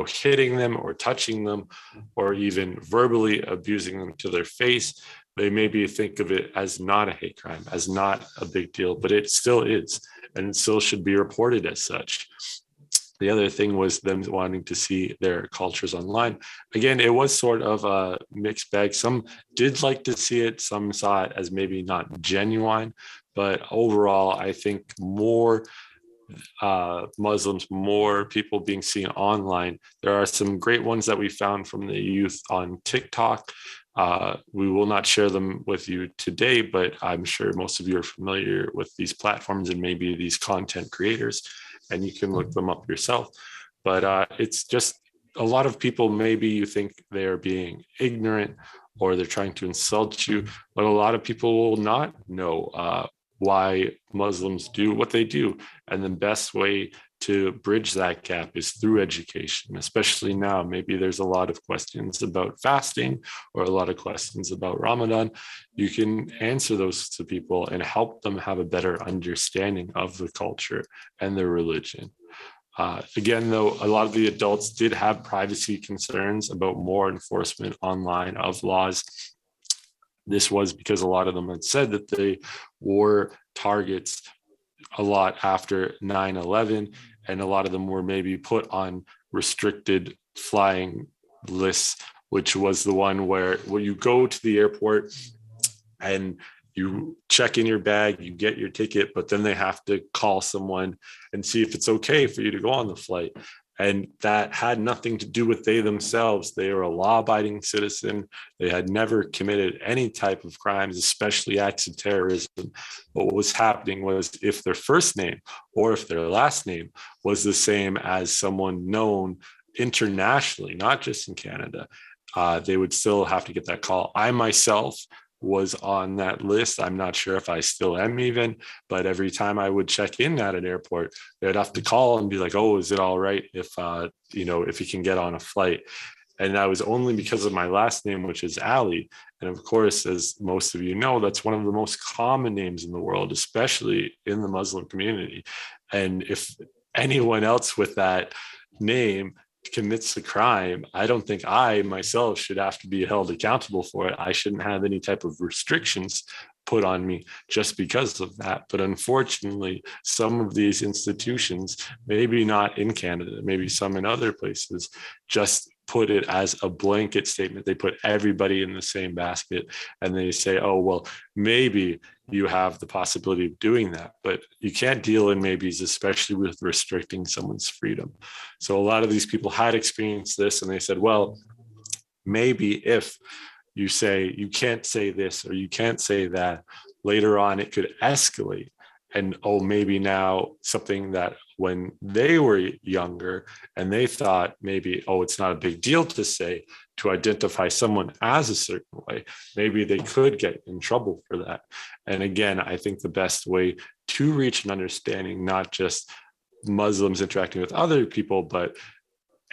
hitting them or touching them or even verbally abusing them to their face, they maybe think of it as not a hate crime, as not a big deal, but it still is, and it still should be reported as such. The other thing was them wanting to see their cultures online. Again, it was sort of a mixed bag. Some did like to see it, some saw it as maybe not genuine, but overall, I think more Muslims, more people being seen online. There are some great ones that we found from the youth on TikTok. We will not share them with you today, but I'm sure most of you are familiar with these platforms and maybe these content creators, and you can look them up yourself. But it's just a lot of people, maybe you think they are being ignorant or they're trying to insult you, but a lot of people will not know why Muslims do what they do. And the best way to bridge that gap is through education, especially now. Maybe there's a lot of questions about fasting or a lot of questions about Ramadan. You can answer those to people and help them have a better understanding of the culture and their religion. Again, though, a lot of the adults did have privacy concerns about more enforcement online of laws. This was because a lot of them had said that they were targets a lot after 9/11, and a lot of them were maybe put on restricted flying lists, which was the one where you go to the airport and you check in your bag, you get your ticket, but then they have to call someone and see if it's okay for you to go on the flight. And that had nothing to do with they themselves. They were a law-abiding citizen. They had never committed any type of crimes, especially acts of terrorism. But what was happening was if their first name or if their last name was the same as someone known internationally, not just in Canada, they would still have to get that call. I myself was on that list. I'm not sure if I still am even, but every time I would check in at an airport, they'd have to call and be like, oh, is it all right if you can get on a flight? And that was only because of my last name, which is Ali. And of course, as most of you know, that's one of the most common names in the world, especially in the Muslim community. And if anyone else with that name commits a crime, I don't think I myself should have to be held accountable for it. I shouldn't have any type of restrictions put on me just because of that. But unfortunately, some of these institutions, maybe not in Canada, maybe some in other places, just put it as a blanket statement. They put everybody in the same basket and they say, oh, well, maybe you have the possibility of doing that, but you can't deal in maybes, especially with restricting someone's freedom. So a lot of these people had experienced this and they said, well, maybe if you say you can't say this or you can't say that, later on it could escalate. And oh, maybe now something that when they were younger and they thought maybe, oh, it's not a big deal to say, to identify someone as a certain way, maybe they could get in trouble for that. And again, I think the best way to reach an understanding, not just Muslims interacting with other people, but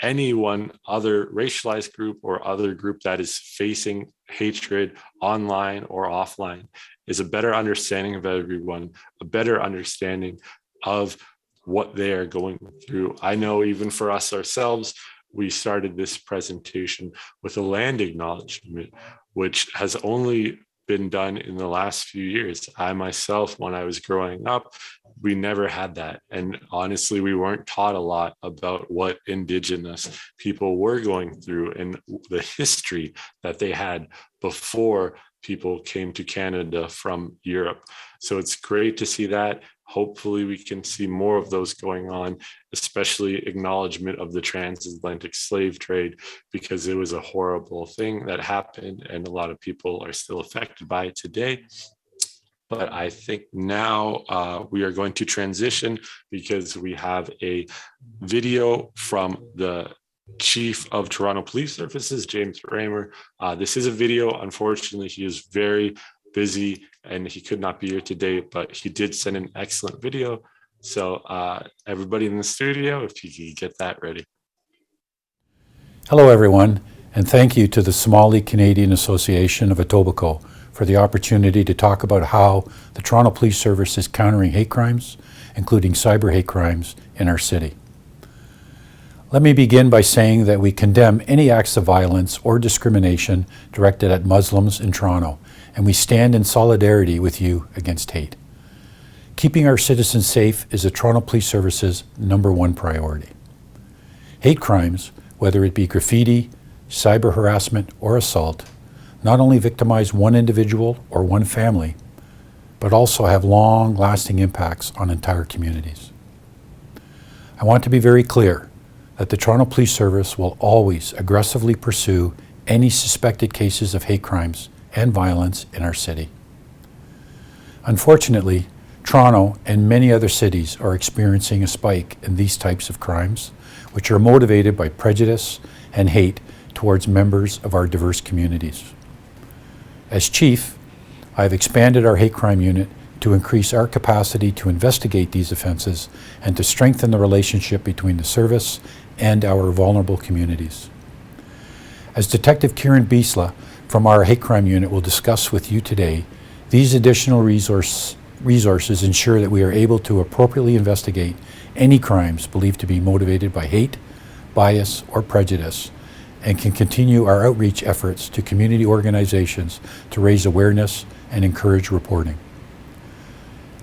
anyone, other racialized group or other group that is facing hatred online or offline, is a better understanding of everyone, a better understanding of what they are going through. I know even for us ourselves, we started this presentation with a land acknowledgement, which has only been done in the last few years. I myself, when I was growing up, we never had that. And honestly, we weren't taught a lot about what Indigenous people were going through and the history that they had before people came to Canada from Europe. So it's great to see that. Hopefully we can see more of those going on, especially acknowledgement of the transatlantic slave trade, because it was a horrible thing that happened and a lot of people are still affected by it today. But I think now we are going to transition because we have a video from the Chief of Toronto Police Services, James Raymer. This is a video. Unfortunately, he is very busy and he could not be here today, but he did send an excellent video. So everybody in the studio, if you could get that ready. Hello, everyone, and thank you to the Somali Canadian Association of Etobicoke for the opportunity to talk about how the Toronto Police Service is countering hate crimes, including cyber hate crimes in our city. Let me begin by saying that we condemn any acts of violence or discrimination directed at Muslims in Toronto, and we stand in solidarity with you against hate. Keeping our citizens safe is the Toronto Police Service's #1 priority. Hate crimes, whether it be graffiti, cyber harassment, or assault, not only victimize one individual or one family, but also have long-lasting impacts on entire communities. I want to be very clear that the Toronto Police Service will always aggressively pursue any suspected cases of hate crimes and violence in our city. Unfortunately, Toronto and many other cities are experiencing a spike in these types of crimes, which are motivated by prejudice and hate towards members of our diverse communities. As Chief, I have expanded our hate crime unit to increase our capacity to investigate these offenses and to strengthen the relationship between the service and our vulnerable communities. As Detective Kieran Biesla from our hate crime unit will discuss with you today, these additional resources ensure that we are able to appropriately investigate any crimes believed to be motivated by hate, bias, or prejudice, and can continue our outreach efforts to community organizations to raise awareness and encourage reporting.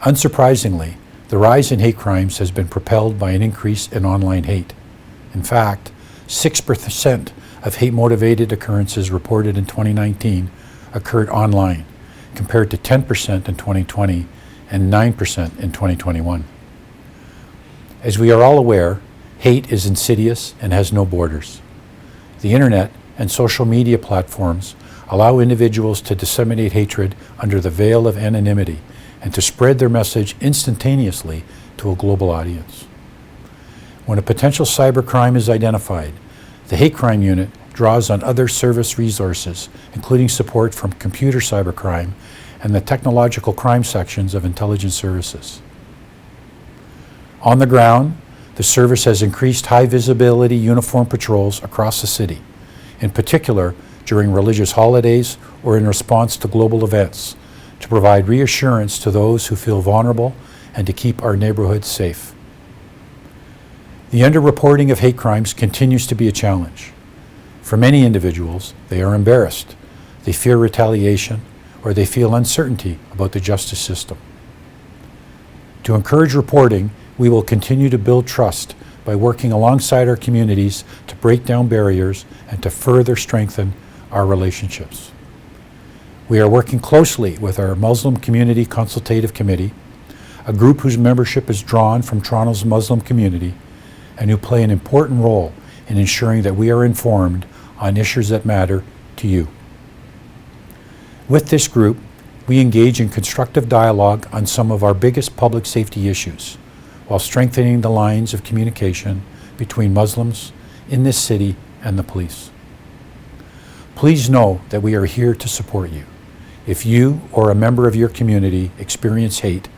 Unsurprisingly, the rise in hate crimes has been propelled by an increase in online hate. In fact, 6% of hate-motivated occurrences reported in 2019 occurred online, compared to 10% in 2020 and 9% in 2021. As we are all aware, Hate is insidious and has no borders. The internet and social media platforms allow individuals to disseminate hatred under the veil of anonymity and to spread their message instantaneously to a global audience. When a potential cybercrime is identified, the Hate Crime Unit draws on other service resources, including support from computer cybercrime and the technological crime sections of intelligence services. On the ground, the service has increased high visibility uniform patrols across the city, in particular during religious holidays or in response to global events, to provide reassurance to those who feel vulnerable and to keep our neighborhoods safe. The underreporting of hate crimes continues to be a challenge. For many individuals, they are embarrassed, they fear retaliation, or they feel uncertainty about the justice system. To encourage reporting, we will continue to build trust by working alongside our communities to break down barriers and to further strengthen our relationships. We are working closely with our Muslim Community Consultative Committee, a group whose membership is drawn from Toronto's Muslim community and who play an important role in ensuring that we are informed on issues that matter to you. With this group, we engage in constructive dialogue on some of our biggest public safety issues, while strengthening the lines of communication between Muslims in this city and the police. Please know that we are here to support you. If you or a member of your community experience hate,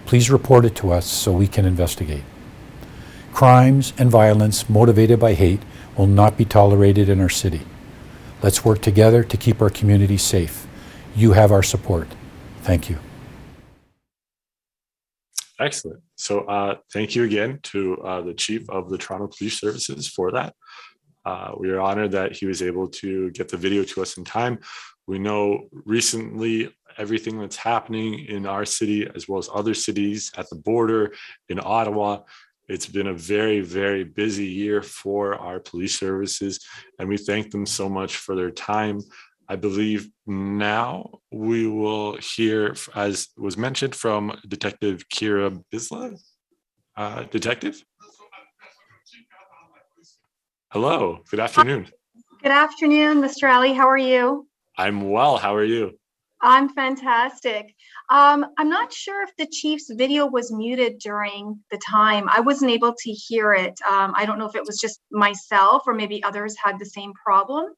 please report it to us so we can investigate. Crimes and violence motivated by hate will not be tolerated in our city. Let's work together to keep our community safe. You have our support. Thank you. Excellent. So thank you again to the Chief of the Toronto Police Services for that. We are honored that he was able to get the video to us in time. We know recently everything that's happening in our city as well as other cities at the border in Ottawa. It's been a very, very busy year for our police services, and we thank them so much for their time. I believe now we will hear, as was mentioned, from Detective Kira Bisla. Detective? Hello, good afternoon. Good afternoon, Mr. Ali. How are you? I'm well. How are you? I'm fantastic. I'm not sure if the chief's video was muted during the time. I wasn't able to hear it. I don't know if it was just myself or maybe others had the same problem.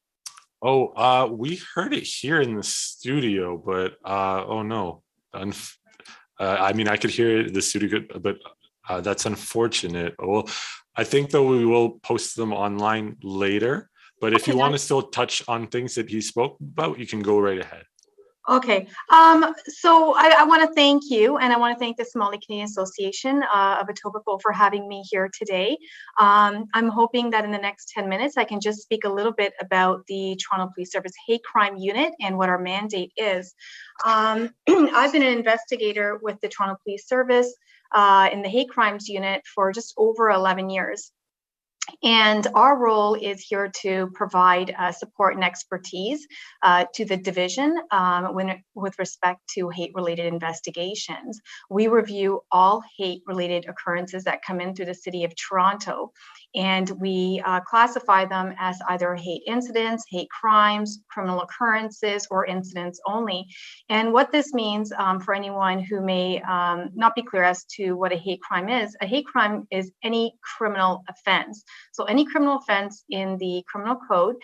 Oh, we heard it here in the studio, but oh no. I mean, I could hear it in the studio, but that's unfortunate. Well, I think though we will post them online later, but if you want to still touch on things that he spoke about, you can go right ahead. Okay, so I want to thank you, and I want to thank the Somali Canadian Association of Etobicoke for having me here today. I'm hoping that in the next 10 minutes, I can just speak a little bit about the Toronto Police Service Hate Crime Unit and what our mandate is. I've been an investigator with the Toronto Police Service in the Hate Crimes Unit for just over 11 years. And our role is here to provide support and expertise to the division with respect to hate-related investigations. We review all hate-related occurrences that come in through the City of Toronto, and we classify them as either hate incidents, hate crimes, criminal occurrences, or incidents only. And what this means for anyone who may not be clear as to what a hate crime is any criminal offense. So any criminal offense in the criminal code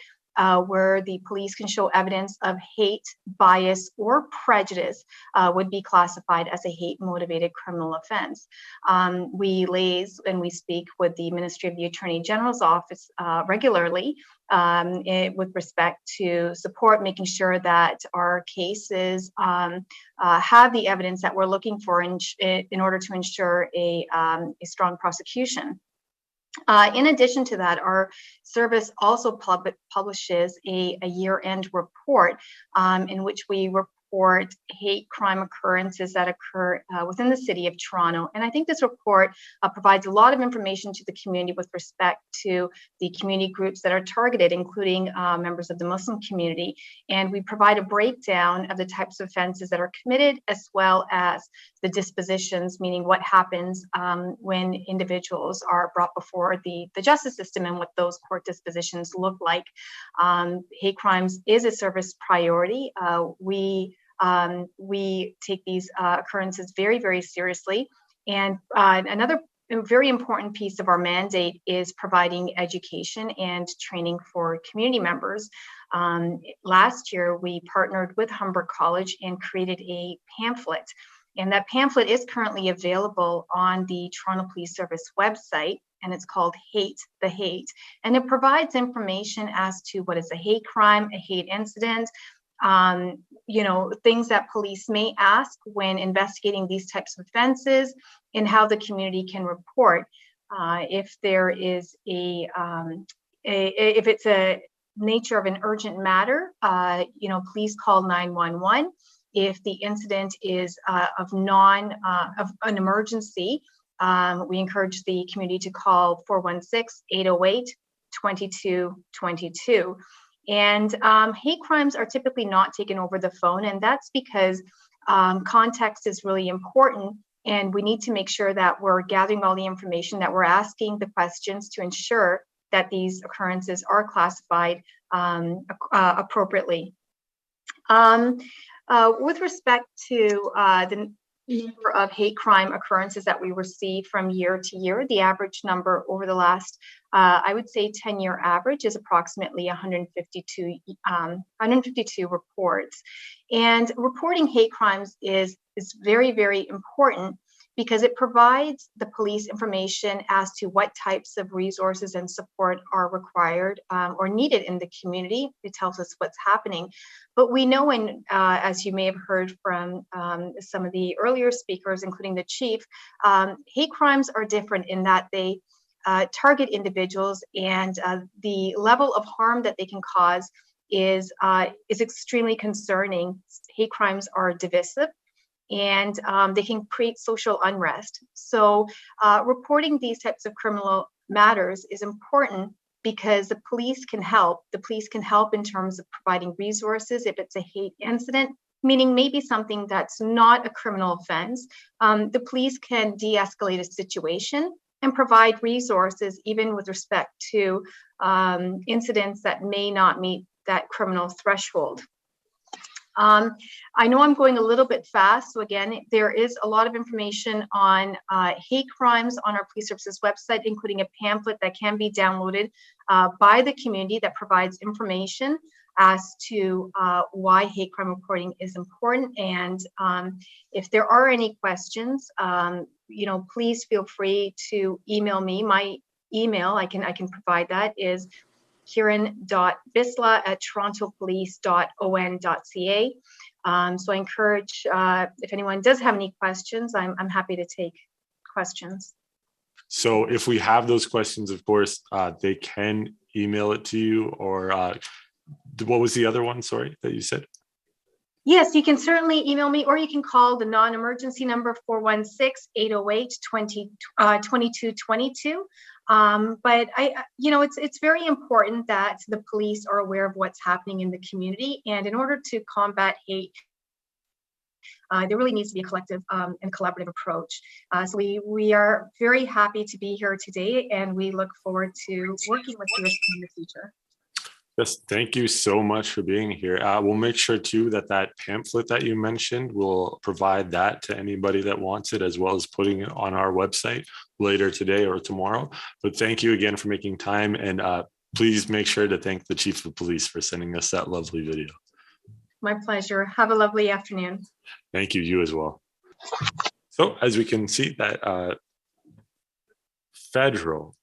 where the police can show evidence of hate, bias, or prejudice would be classified as a hate-motivated criminal offense. We liaise and we speak with the Ministry of the Attorney General's office regularly with respect to support, making sure that our cases have the evidence that we're looking for in order to ensure a strong prosecution. In addition to that, our service also publishes a year-end report in which we report hate crime occurrences that occur within the city of Toronto. And I think this report provides a lot of information to the community with respect to the community groups that are targeted, including members of the Muslim community. And we provide a breakdown of the types of offenses that are committed, as well as the dispositions, meaning what happens when individuals are brought before the justice system and what those court dispositions look like. Hate crimes is a service priority. We take these occurrences very, very seriously. And another very important piece of our mandate is providing education and training for community members. Last year, we partnered with Humber College and created a pamphlet. And that pamphlet is currently available on the Toronto Police Service website, and it's called Hate the Hate. And it provides information as to what is a hate crime, a hate incident, things that police may ask when investigating these types of offenses, and how the community can report if there is if it's a nature of an urgent matter. Please call 911. If the incident is of an emergency, we encourage the community to call 416-808-2222. And hate crimes are typically not taken over the phone, and that's because context is really important, and we need to make sure that we're gathering all the information, that we're asking the questions to ensure that these occurrences are classified appropriately. With respect to the number of hate crime occurrences that we receive from year to year, the average number over the last, I would say 10-year average is approximately 152 reports. And reporting hate crimes is very, very important, because it provides the police information as to what types of resources and support are required or needed in the community. It tells us what's happening. But we know, as you may have heard from some of the earlier speakers, including the chief, hate crimes are different in that they target individuals, and the level of harm that they can cause is extremely concerning. Hate crimes are divisive, and they can create social unrest. So reporting these types of criminal matters is important, because the police can help. The police can help in terms of providing resources if it's a hate incident, meaning maybe something that's not a criminal offense. The police can de-escalate a situation and provide resources, even with respect to incidents that may not meet that criminal threshold. I know I'm going a little bit fast. So again, there is a lot of information on hate crimes on our police services website, including a pamphlet that can be downloaded by the community that provides information as to why hate crime reporting is important. And if there are any questions, please feel free to email me. My email, I can provide that, is kieran.bisla@torontopolice.on.ca. So I encourage, if anyone does have any questions, I'm happy to take questions. So if we have those questions, of course, they can email it to you, or what was the other one, sorry, that you said? Yes, you can certainly email me, or you can call the non-emergency number 416-808-2222. But it's very important that the police are aware of what's happening in the community. And in order to combat hate, there really needs to be a collective and collaborative approach. So we are very happy to be here today, and we look forward to working with you in the future. Yes, thank you so much for being here. We'll make sure too that pamphlet that you mentioned, we'll provide that to anybody that wants it, as well as putting it on our website later today or tomorrow. But thank you again for making time, and please make sure to thank the Chief of Police for sending us that lovely video. My pleasure. Have a lovely afternoon. Thank you, you as well. So as we can see that federal,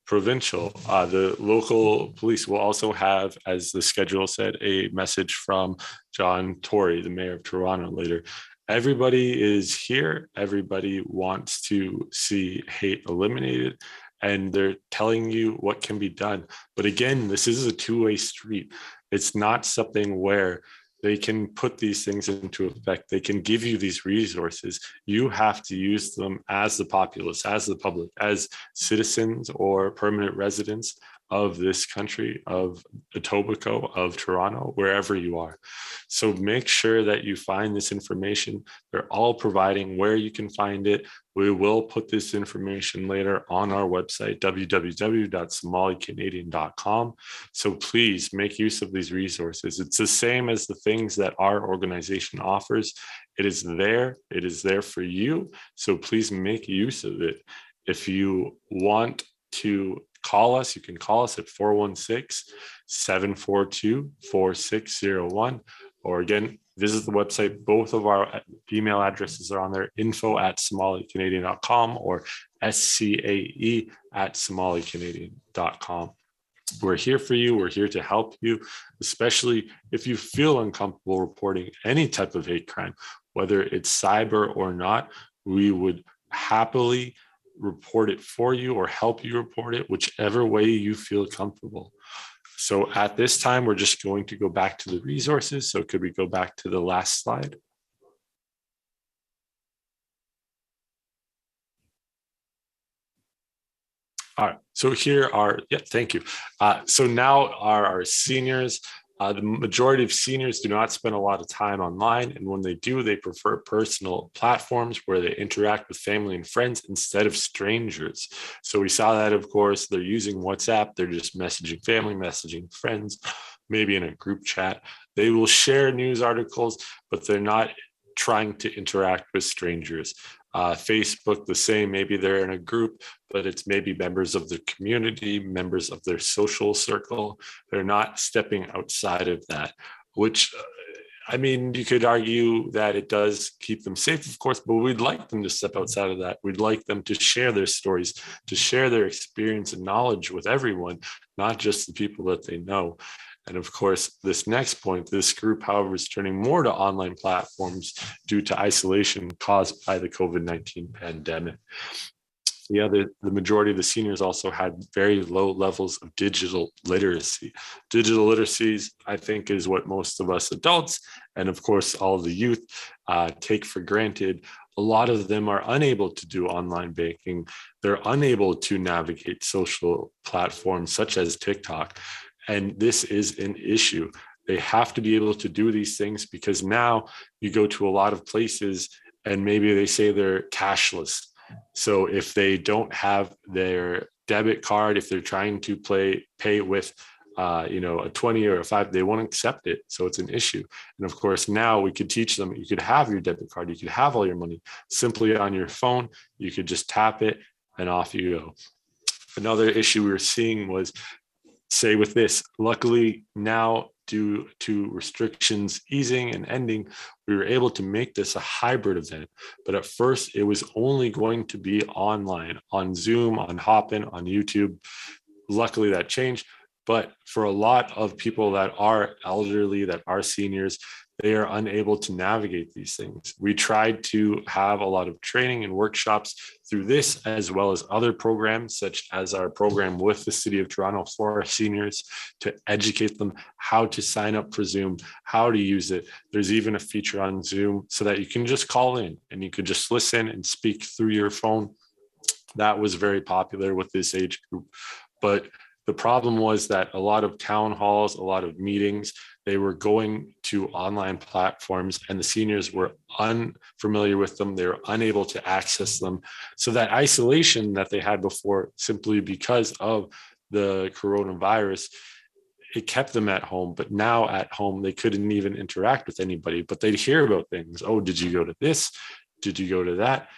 provincial, the local police will also have, as the schedule said, a message from John Tory, the Mayor of Toronto, later. Everybody is here. Everybody wants to see hate eliminated, and they're telling you what can be done. But again, this is a two-way street. It's not something where They can put these things into effect. They can give you these resources. You have to use them as the populace, as the public, as citizens or permanent residents of this country, of Etobicoke, of Toronto, wherever you are. So make sure that you find this information. They're all providing where you can find it. We will put this information later on our website, www.somalicanadian.com. So please make use of these resources. It's the same as the things that our organization offers. It is there for you. So please make use of it. If you want to call us, you can call us at 416-742-4601. Or again, visit the website. Both of our email addresses are on there, info@somalicanadian.com or SCAE@somalicanadian.com. We're here for you. We're here to help you, especially if you feel uncomfortable reporting any type of hate crime, whether it's cyber or not. We would happily report it for you or help you report it, whichever way you feel comfortable. So at this time, we're just going to go back to the resources. So could we go back to the last slide? All right, so here are, thank you. So now are our seniors. The majority of seniors do not spend a lot of time online, and when they do, they prefer personal platforms where they interact with family and friends instead of strangers. So we saw that, of course, they're using WhatsApp, they're just messaging family, messaging friends, maybe in a group chat. They will share news articles, but they're not trying to interact with strangers. Facebook, the same, maybe they're in a group, but it's maybe members of their community, members of their social circle. They're not stepping outside of that, which, I mean, you could argue that it does keep them safe, of course, but we'd like them to step outside of that. We'd like them to share their stories, to share their experience and knowledge with everyone, not just the people that they know. And of course, this next point, this group, however, is turning more to online platforms due to isolation caused by the COVID-19 pandemic. The majority of the seniors also had very low levels of digital literacy. Digital literacies, I think, is what most of us adults, and of course, all of the youth take for granted. A lot of them are unable to do online banking. They're unable to navigate social platforms such as TikTok. And this is an issue. They have to be able to do these things because now you go to a lot of places and maybe they say they're cashless. So if they don't have their debit card, if they're trying to pay with a 20 or a 5, they won't accept it. So it's an issue. And of course, now we could teach them, you could have your debit card, you could have all your money simply on your phone. You could just tap it and off you go. Another issue we were seeing was, say with this, luckily now due to restrictions easing and ending, we were able to make this a hybrid event. But at first it was only going to be online, on Zoom, on Hopin, on YouTube. Luckily that changed. But for a lot of people that are elderly, that are seniors, they are unable to navigate these things. We tried to have a lot of training and workshops through this, as well as other programs, such as our program with the City of Toronto for our seniors, to educate them how to sign up for Zoom, how to use it. There's even a feature on Zoom so that you can just call in and you could just listen and speak through your phone. That was very popular with this age group. But the problem was that a lot of town halls, a lot of meetings, they were going to online platforms and the seniors were unfamiliar with them. They were unable to access them. So that isolation that they had before, simply because of the coronavirus, it kept them at home. But now at home, they couldn't even interact with anybody, but they'd hear about things. Oh, did you go to this? Did you go to that?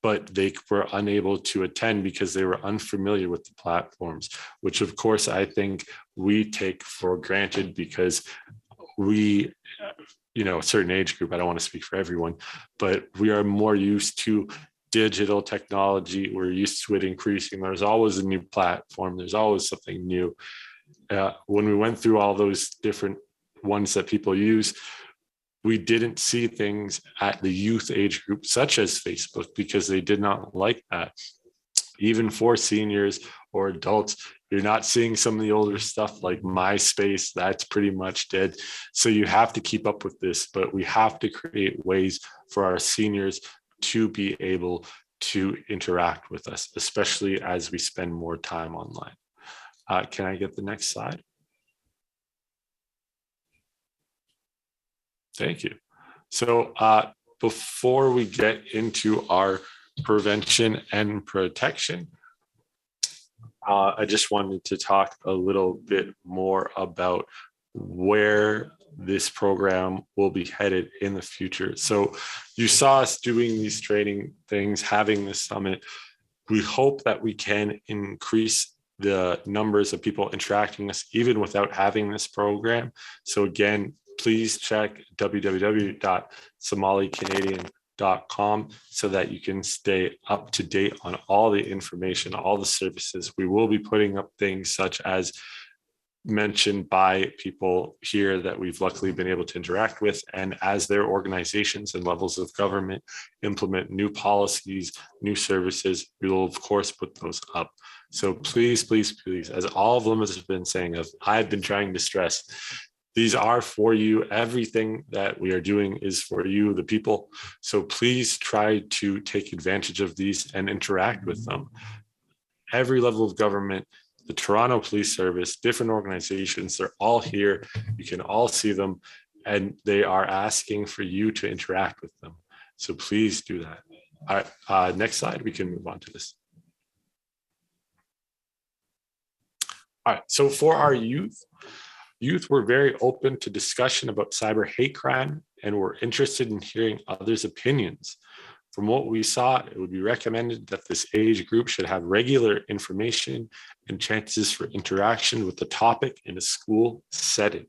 But they were unable to attend because they were unfamiliar with the platforms, which of course I think we take for granted because we, a certain age group, I don't want to speak for everyone, but we are more used to digital technology. We're used to it increasing. There's always a new platform. There's always something new. When we went through all those different ones that people use, we didn't see things at the youth age group, such as Facebook, because they did not like that. Even for seniors or adults, You're not seeing some of the older stuff like MySpace. That's pretty much dead. So you have to keep up with this, but we have to create ways for our seniors to be able to interact with us, especially as we spend more time online. Can I get the next slide? Thank you. So before we get into our prevention and protection, I just wanted to talk a little bit more about where this program will be headed in the future. So you saw us doing these training things, having this summit. We hope that we can increase the numbers of people interacting with us even without having this program. So again, please check www.somalicanadian.com so that you can stay up to date on all the information, all the services. We will be putting up things such as mentioned by people here that we've luckily been able to interact with, and as their organizations and levels of government implement new policies, new services, we will of course put those up. So please, please, please, as all of them have been saying, as I've been trying to stress, these are for you. Everything that we are doing is for you, the people. So please try to take advantage of these and interact with them. Every level of government, the Toronto Police Service, different organizations, they're all here. You can all see them, and they are asking for you to interact with them. So please do that. All right, next slide, we can move on to this. All right, so for our youth were very open to discussion about cyber hate crime and were interested in hearing others' opinions. From what we saw, it would be recommended that this age group should have regular information and chances for interaction with the topic in a school setting.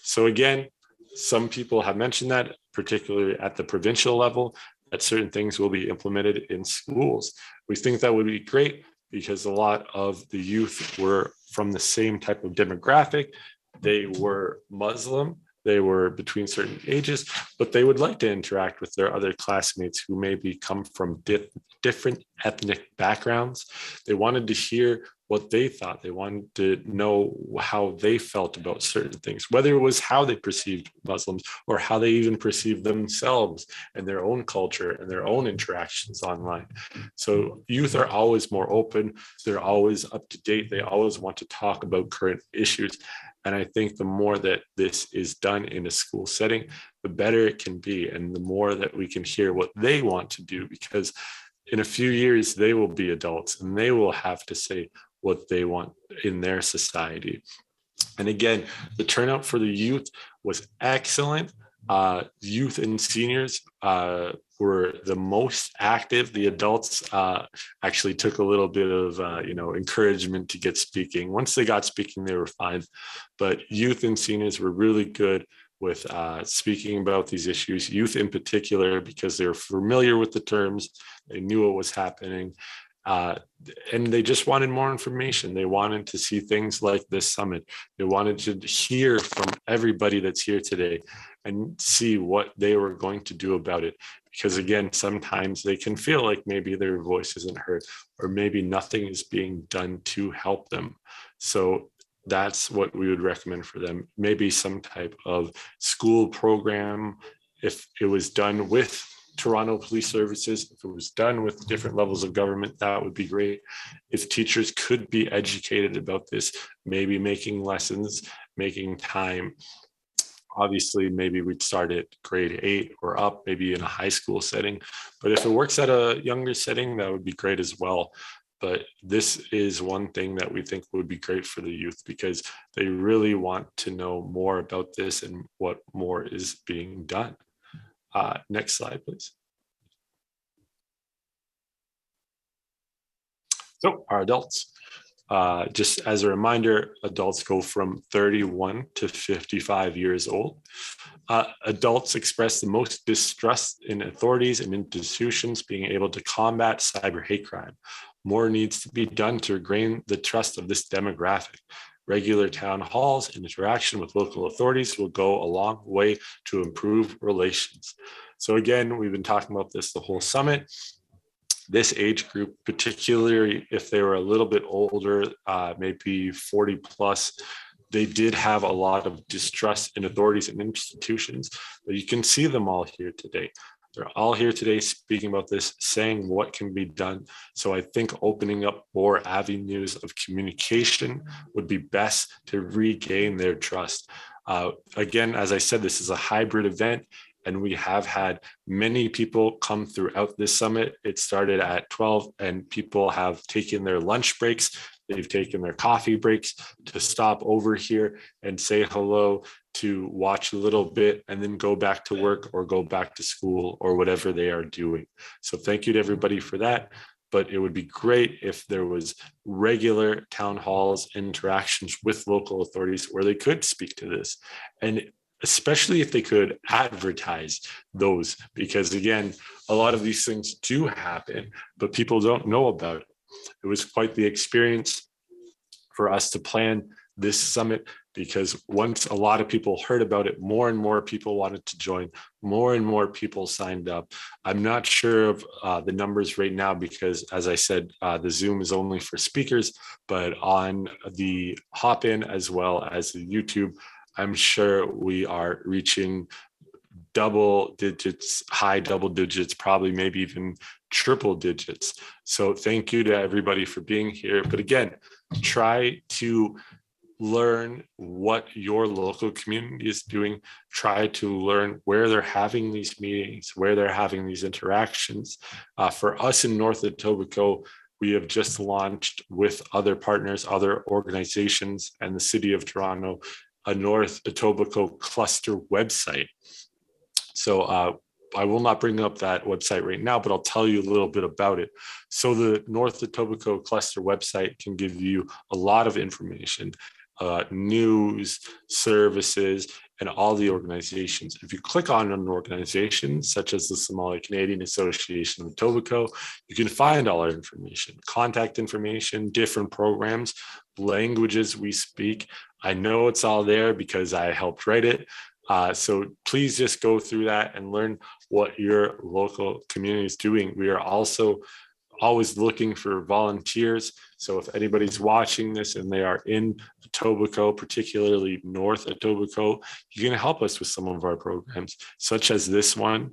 So again, some people have mentioned that, particularly at the provincial level, that certain things will be implemented in schools. We think that would be great because a lot of the youth were from the same type of demographic. They were Muslim, they were between certain ages, but they would like to interact with their other classmates who maybe come from different ethnic backgrounds. They wanted to hear what they thought. They wanted to know how they felt about certain things, whether it was how they perceived Muslims or how they even perceived themselves and their own culture and their own interactions online. So youth are always more open. They're always up to date. They always want to talk about current issues. And I think the more that this is done in a school setting, the better it can be. And the more that we can hear what they want to do, because in a few years, they will be adults and they will have to say what they want in their society. And again, the turnout for the youth was excellent. Youth and seniors were the most active. The adults actually took a little bit of encouragement to get speaking. Once they got speaking, they were fine. But youth and seniors were really good with speaking about these issues. Youth in particular, because they were familiar with the terms, they knew what was happening. And they just wanted more information. They wanted to see things like this summit. They wanted to hear from everybody that's here today and see what they were going to do about it. Because again, sometimes they can feel like maybe their voice isn't heard, or maybe nothing is being done to help them. So that's what we would recommend for them. Maybe some type of school program, if it was done with Toronto Police Services, if it was done with different levels of government, that would be great. If teachers could be educated about this, maybe making lessons, making time. Obviously, maybe we'd start at grade 8 or up, maybe in a high school setting. But if it works at a younger setting, that would be great as well. But this is one thing that we think would be great for the youth, because they really want to know more about this and what more is being done. Next slide, please. So our adults, just as a reminder, adults go from 31 to 55 years old. Adults express the most distrust in authorities and institutions being able to combat cyber hate crime. More needs to be done to regain the trust of this demographic. Regular town halls and interaction with local authorities will go a long way to improve relations. So again, we've been talking about this the whole summit. This age group, particularly if they were a little bit older, maybe 40 plus, they did have a lot of distrust in authorities and institutions, but you can see them all here today. They're all here today speaking about this, saying what can be done. So I think opening up more avenues of communication would be best to regain their trust. Again, as I said, this is a hybrid event, and we have had many people come throughout this summit. It started at 12, and people have taken their lunch breaks. They've taken their coffee breaks to stop over here and say hello, to watch a little bit, and then go back to work or go back to school or whatever they are doing. So thank you to everybody for that. But it would be great if there was regular town halls, interactions with local authorities where they could speak to this. And especially if they could advertise those, because again, a lot of these things do happen, but people don't know about it. It was quite the experience for us to plan this summit, because once a lot of people heard about it, more and more people wanted to join, more and more people signed up. I'm not sure of the numbers right now, because as I said, the Zoom is only for speakers, but on the Hopin as well as the YouTube, I'm sure we are reaching double digits, high double digits, probably maybe even triple digits. So thank you to everybody for being here. But again, try to learn what your local community is doing. Try to learn where they're having these meetings, where they're having these interactions. For us in North Etobicoke, we have just launched with other partners, other organizations, and the City of Toronto, a North Etobicoke cluster website. So I will not bring up that website right now, but I'll tell you a little bit about it. So the North Etobicoke cluster website can give you a lot of information, news, services, and all the organizations. If you click on an organization such as the Somali Canadian Association of Etobicoke, you can find all our information, contact information, different programs, languages we speak. I know it's all there because I helped write it. So please just go through that and learn what your local community is doing. We are also always looking for volunteers. So if anybody's watching this and they are in Etobicoke, particularly North Etobicoke, you can help us with some of our programs, such as this one,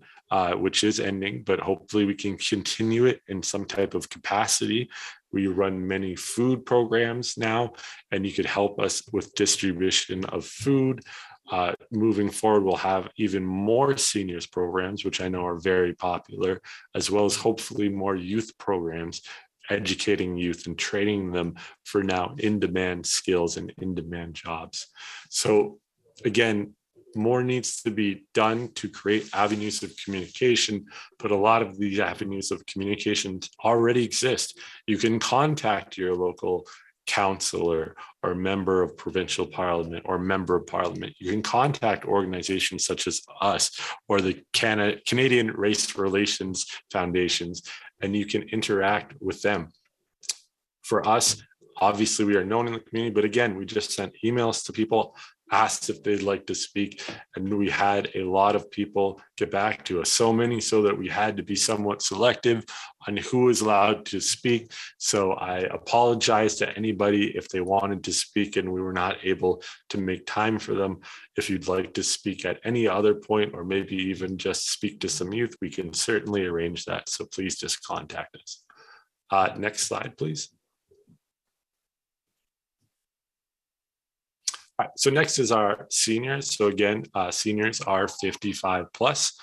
which is ending, but hopefully we can continue it in some type of capacity. We run many food programs now, and you could help us with distribution of food. Moving forward, we'll have even more seniors programs, which I know are very popular, as well as hopefully more youth programs, educating youth and training them for now in-demand skills and in-demand jobs. So again, more needs to be done to create avenues of communication, but a lot of these avenues of communication already exist. You can contact your local councillor or member of provincial parliament or member of parliament. You can contact organizations such as us or the Canadian Race Relations Foundations, and you can interact with them. For us, obviously we are known in the community, but again, we just sent emails to people, asked if they'd like to speak, and we had a lot of people get back to us. So many so that we had to be somewhat selective on who was allowed to speak. So I apologize to anybody if they wanted to speak and we were not able to make time for them. If you'd like to speak at any other point, or maybe even just speak to some youth, we can certainly arrange that. So please just contact us. Next slide, please. All right, so next is our seniors. So again, seniors are 55 plus.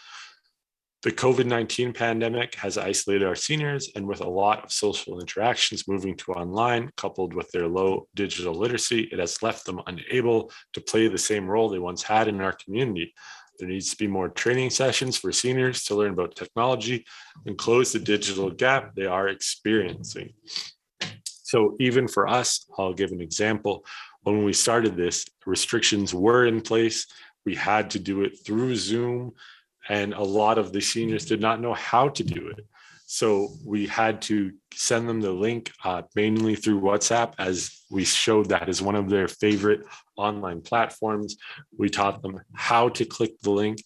The COVID-19 pandemic has isolated our seniors, and with a lot of social interactions moving to online, coupled with their low digital literacy, it has left them unable to play the same role they once had in our community. There needs to be more training sessions for seniors to learn about technology and close the digital gap they are experiencing. So even for us, I'll give an example. When we started this, restrictions were in place. We had to do it through Zoom, and a lot of the seniors did not know how to do it. So we had to send them the link mainly through WhatsApp, as we showed that as one of their favorite online platforms. We taught them how to click the link,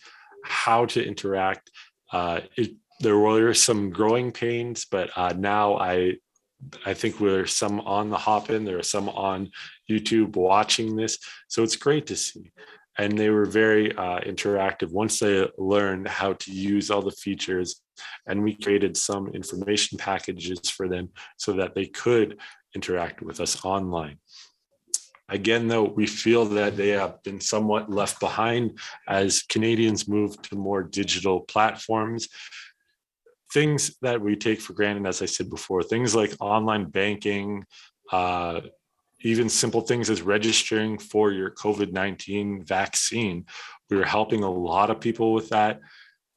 how to interact. It there were some growing pains, but now I think we're some on the hop in. There are some on YouTube watching this. So it's great to see. And they were very interactive once they learned how to use all the features. And we created some information packages for them so that they could interact with us online. Again, though, we feel that they have been somewhat left behind as Canadians move to more digital platforms. Things that we take for granted, as I said before, things like online banking, even simple things as registering for your COVID-19 vaccine. We are helping a lot of people with that.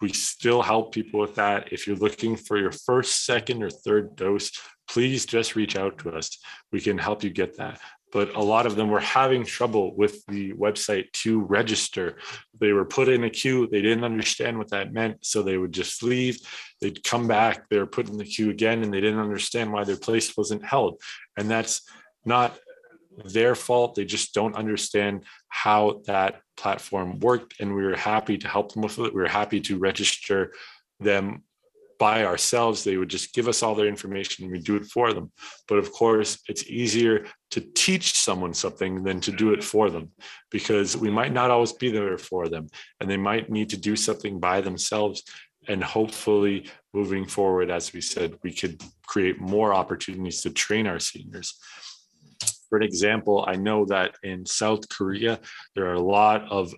We still help people with that. If you're looking for your first, second, or third dose, please just reach out to us. We can help you get that. But a lot of them were having trouble with the website to register. They were put in a queue. They didn't understand what that meant, so they would just leave. They'd come back. They were put in the queue again, and they didn't understand why their place wasn't held. And that's not their fault. They just don't understand how that platform worked, and we were happy to help them with it. We were happy to register them by ourselves. They would just give us all their information and we do it for them. But of course, it's easier to teach someone something than to do it for them, because we might not always be there for them and they might need to do something by themselves. And hopefully moving forward, as we said, we could create more opportunities to train our seniors. For an example, I know that in South Korea, there are a lot of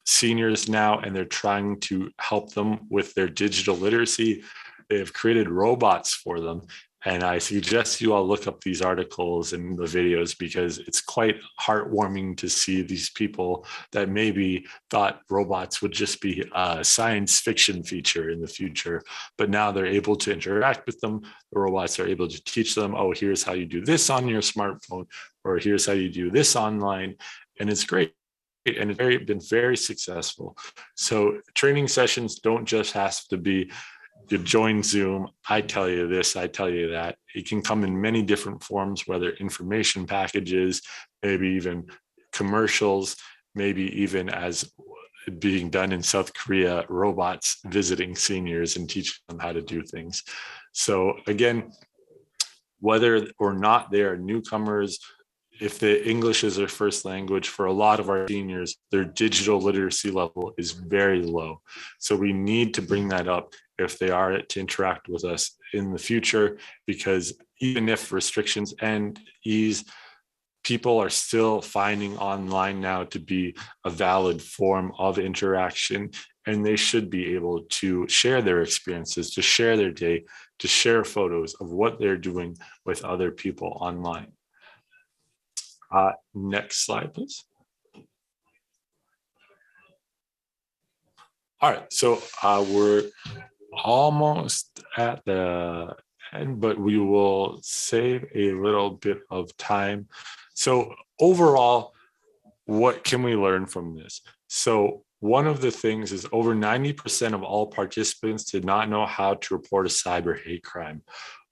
seniors now, and they're trying to help them with their digital literacy. They have created robots for them. And I suggest you all look up these articles and the videos, because it's quite heartwarming to see these people that maybe thought robots would just be a science fiction feature in the future. But now they're able to interact with them. The robots are able to teach them, oh, here's how you do this on your smartphone, or here's how you do this online. And it's great. And it's been very successful. So training sessions don't just have to be, you join Zoom, I tell you this, I tell you that. It can come in many different forms, whether information packages, maybe even commercials, maybe even as being done in South Korea, robots visiting seniors and teaching them how to do things. So again, whether or not they are newcomers, if the English is their first language, for a lot of our seniors, their digital literacy level is very low. So we need to bring that up if they are to interact with us in the future, because even if restrictions and ease, people are still finding online now to be a valid form of interaction, and they should be able to share their experiences, to share their day, to share photos of what they're doing with other people online. Next slide, please. All right, so we're almost at the end, but we will save a little bit of time. So overall, what can we learn from this? So one of the things is over 90% of all participants did not know how to report a cyber hate crime.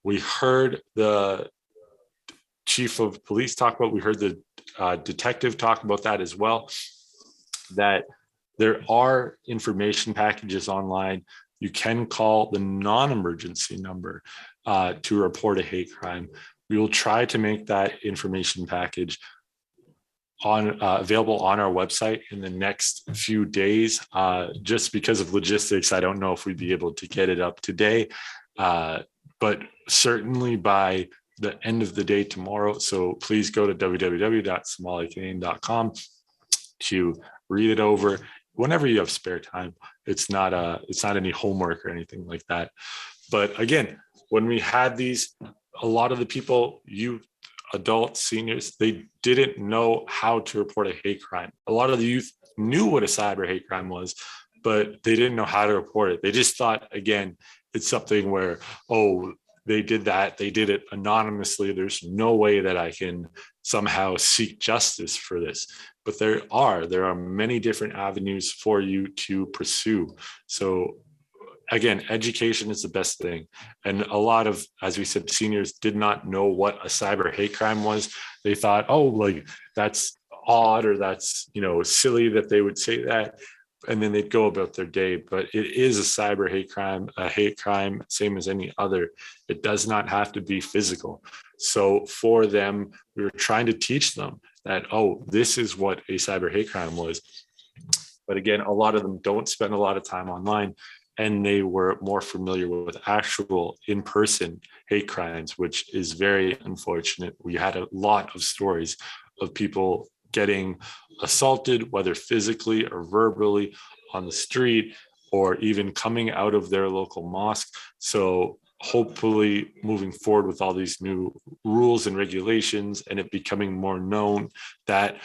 We heard the chief of police talk about, we heard the detective talk about that as well, that there are information packages online. You can call the non-emergency number to report a hate crime. We will try to make that information package available on our website in the next few days. Just because of logistics, I don't know if we'd be able to get it up today, but certainly by the end of the day tomorrow. So please go to www.somalicanadian.com to read it over whenever you have spare time. It's not any homework or anything like that. But again, when we had these, a lot of the people, youth, adults, seniors, they didn't know how to report a hate crime. A lot of the youth knew what a cyber hate crime was, but they didn't know how to report it. They just thought, again, it's something where, oh, they did that, they did it anonymously. There's no way that I can somehow seek justice for this. But there are many different avenues for you to pursue. So again, education is the best thing. And a lot of, as we said, seniors did not know what a cyber hate crime was. They thought, oh, like that's odd, or that's, silly that they would say that. and then they'd go about their day. But it is a cyber hate crime, same as any other. It does not have to be physical. So for them, we were trying to teach them that, oh, this is what a cyber hate crime was. But again, a lot of them don't spend a lot of time online, and they were more familiar with actual in-person hate crimes, which is very unfortunate. We had a lot of stories of people getting assaulted, whether physically or verbally on the street, or even coming out of their local mosque. So hopefully moving forward with all these new rules and regulations and it becoming more known, that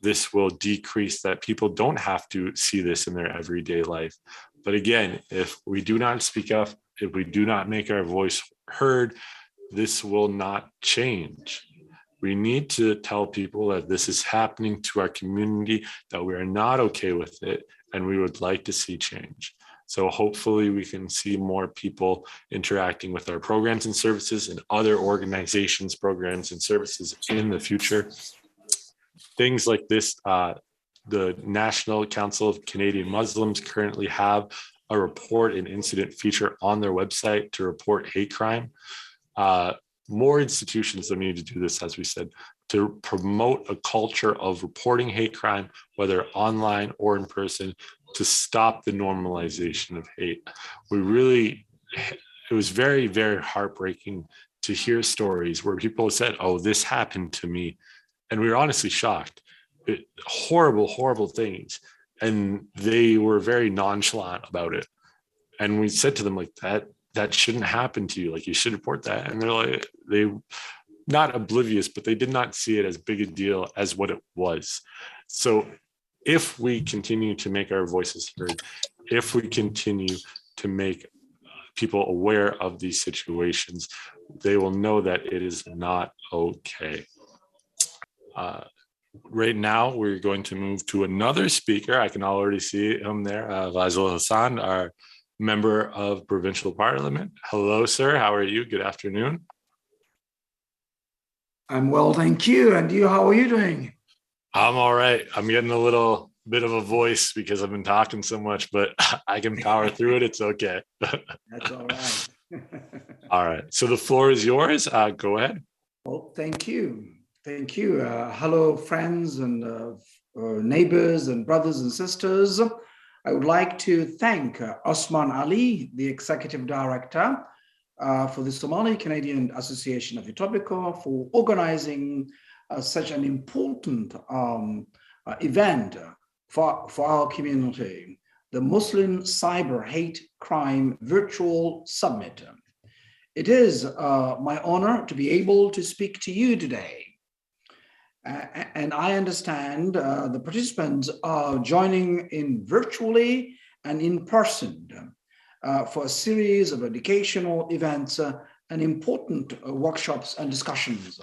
this will decrease, that people don't have to see this in their everyday life. But again, if we do not speak up, if we do not make our voice heard, this will not change. We need to tell people that this is happening to our community, that we are not okay with it, and we would like to see change. So hopefully we can see more people interacting with our programs and services and other organizations' programs and services in the future. Things like this, the National Council of Canadian Muslims currently have a report and incident feature on their website to report hate crime. More institutions that need to do this, as we said, to promote a culture of reporting hate crime, whether online or in person, to stop the normalization of hate. It was very, very heartbreaking to hear stories where people said, oh, this happened to me. And we were honestly shocked. Horrible, horrible things. And they were very nonchalant about it. And we said to them, like, that shouldn't happen to you. Like, you should report that. And they're like, they not oblivious, but they did not see it as big a deal as what it was. So if we continue to make our voices heard, if we continue to make people aware of these situations, they will know that it is not okay. Right now, we're going to move to another speaker. I can already see him there, Faisal Hassan, our member of provincial parliament. Hello, sir. How are you? Good afternoon. I'm well, thank you. And you, how are you doing? I'm all right. I'm getting a little bit of a voice because I've been talking so much, but I can power through it. It's okay. That's all right. All right. So the floor is yours. Go ahead. Well, thank you. Thank you. Hello, friends and neighbors and brothers and sisters. I would like to thank Osman Ali, the Executive Director for the Somali Canadian Association of Etobicoke, for organizing such an important event for our community, the Muslim Cyber Hate Crime Virtual Summit. It is my honor to be able to speak to you today. And I understand the participants are joining in virtually and in person for a series of educational events and important workshops and discussions.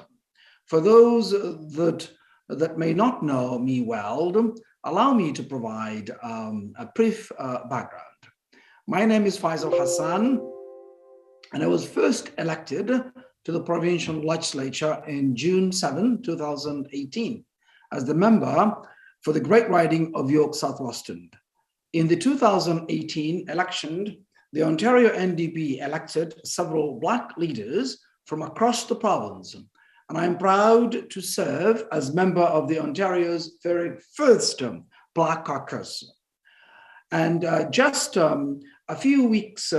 For those that may not know me well, allow me to provide a brief background. My name is Faisal Hassan, and I was first elected to the provincial legislature in June 7, 2018, as the member for the Great Riding of York South-Weston. In the 2018 election, the Ontario NDP elected several Black leaders from across the province, and I'm proud to serve as member of the Ontario's very first Black caucus. And just a few weekends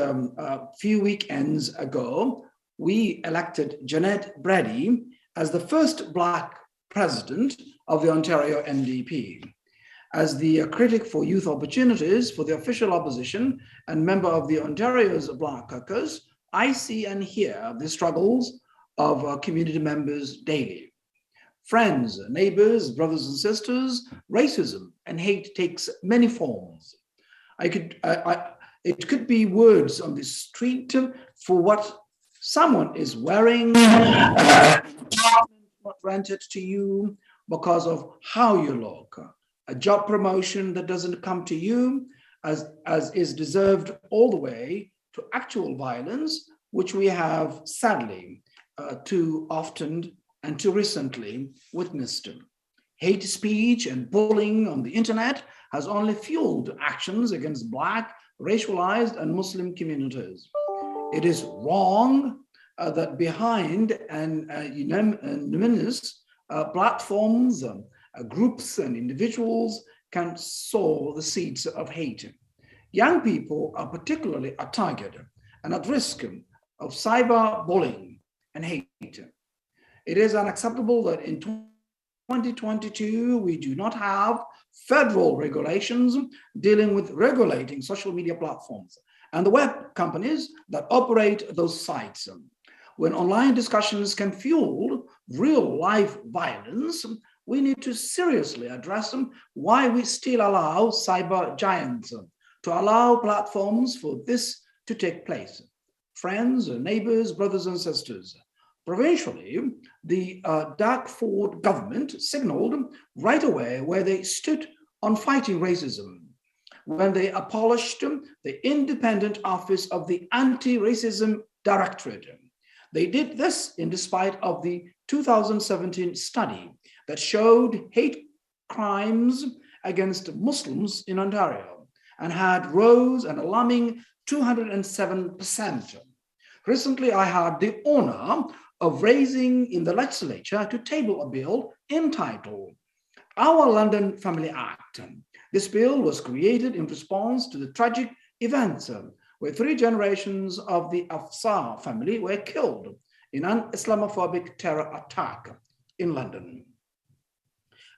ago, we elected Jeanette Brady as the first Black president of the Ontario NDP. As the critic for youth opportunities for the official opposition and member of the Ontario's Black caucus, I see and hear the struggles of our community members daily. Friends, neighbors, brothers and sisters, racism and hate takes many forms. It could be words on the street for what someone is wearing, not rented to you because of how you look, a job promotion that doesn't come to you as is deserved, all the way to actual violence, which we have sadly too often and too recently witnessed. Hate speech and bullying on the internet has only fueled actions against Black, racialized, and Muslim communities. It is wrong that behind numerous platforms, groups, and individuals can sow the seeds of hate. Young people are particularly a target and at risk of cyberbullying and hate. It is unacceptable that in 2022, we do not have federal regulations dealing with regulating social media platforms and the web companies that operate those sites. When online discussions can fuel real life violence, we need to seriously address why we still allow cyber giants to allow platforms for this to take place. Friends, neighbors, brothers and sisters, provincially, the Darkford government signaled right away where they stood on fighting racism when they abolished the independent office of the Anti-Racism Directorate. They did this in despite of the 2017 study that showed hate crimes against Muslims in Ontario and had rose an alarming 207%. Recently, I had the honor of raising in the legislature to table a bill entitled Our London Family Act. This bill was created in response to the tragic events where 3 generations of the Afsar family were killed in an Islamophobic terror attack in London.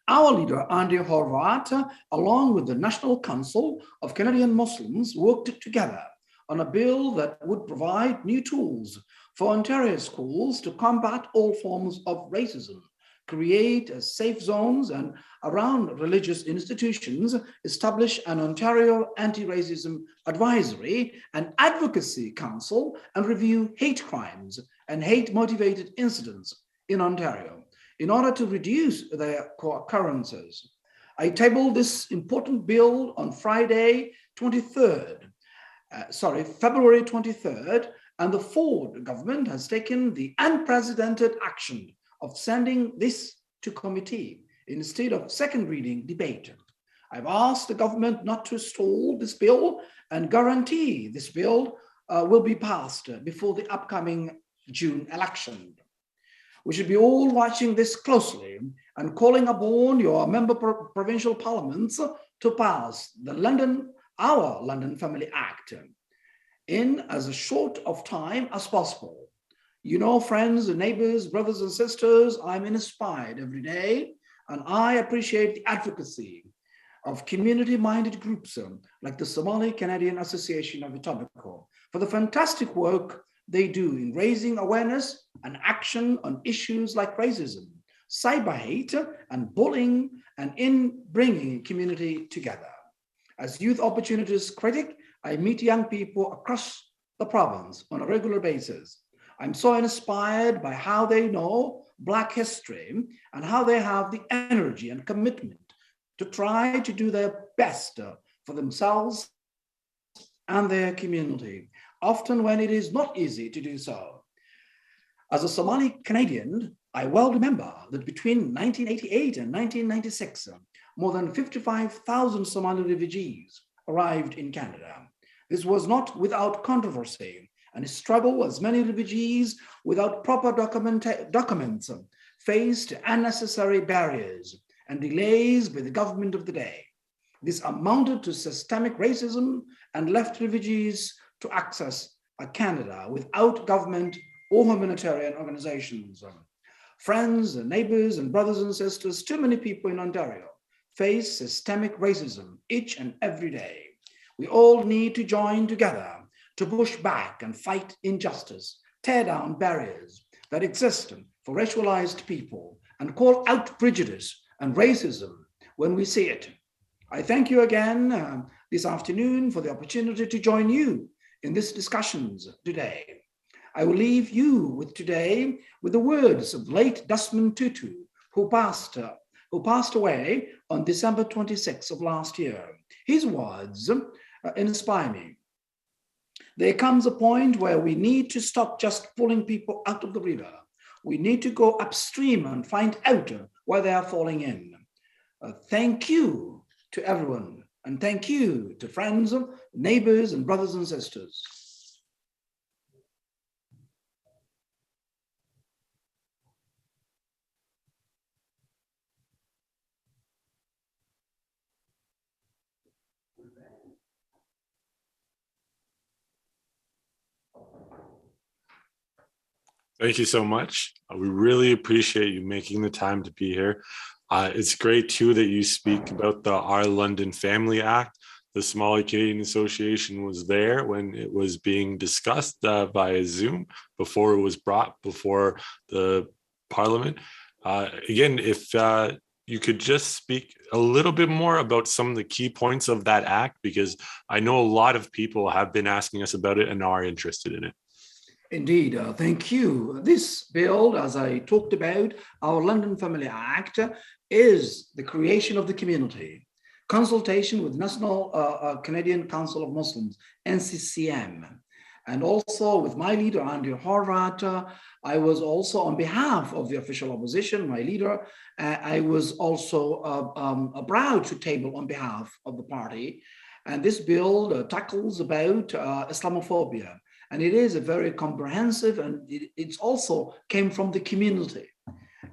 Our leader, Andy Horvath, along with the National Council of Canadian Muslims, worked together on a bill that would provide new tools for Ontario schools to combat all forms of racism, create safe zones and around religious institutions, establish an Ontario Anti-Racism Advisory and Advocacy Council, and review hate crimes and hate-motivated incidents in Ontario in order to reduce their occurrences. I tabled this important bill on February 23rd, and the Ford government has taken the unprecedented action of sending this to committee instead of second reading debate. I've asked the government not to stall this bill and guarantee this bill will be passed before the upcoming June election. We should be all watching this closely and calling upon your member provincial parliaments to pass our London Family Act in as short of time as possible. You know, friends and neighbors, brothers and sisters, I'm inspired every day, and I appreciate the advocacy of community-minded groups like the Somali Canadian Association of Etobicoke for the fantastic work they do in raising awareness and action on issues like racism, cyber hate, and bullying, and in bringing community together. As youth opportunities critic, I meet young people across the province on a regular basis. I'm so inspired by how they know Black history and how they have the energy and commitment to try to do their best for themselves and their community, often when it is not easy to do so. As a Somali Canadian, I well remember that between 1988 and 1996, more than 55,000 Somali refugees arrived in Canada. This was not without controversy and struggle, as many refugees without proper documents faced unnecessary barriers and delays by the government of the day. This amounted to systemic racism and left refugees to access Canada without government or humanitarian organizations. Friends and neighbors and brothers and sisters, too many people in Ontario face systemic racism each and every day. We all need to join together to push back and fight injustice, tear down barriers that exist for racialized people, and call out prejudice and racism when we see it. I thank you again this afternoon for the opportunity to join you in these discussions today. I will leave you with today with the words of late Desmond Tutu, who passed away on December 26th of last year. His words inspire me. There comes a point where we need to stop just pulling people out of the river. We need to go upstream and find out where they are falling in. Thank you to everyone And thank you to friends, neighbors, and brothers and sisters. Thank you so much. We really appreciate you making the time to be here. It's great too that you speak about the Our London Family Act. The Somali Canadian Association was there when it was being discussed via Zoom before it was brought before the Parliament. Again, if you could just speak a little bit more about some of the key points of that act, because I know a lot of people have been asking us about it and are interested in it. Indeed, thank you. This bill, as I talked about, our London Family Act, is the creation of the community. Consultation with National Canadian Council of Muslims, NCCM, and also with my leader, Andrew Horvath. I was also on behalf of the official opposition, my leader, I was also proud to table on behalf of the party. And this bill tackles about Islamophobia. And it is a very comprehensive, and it's also came from the community.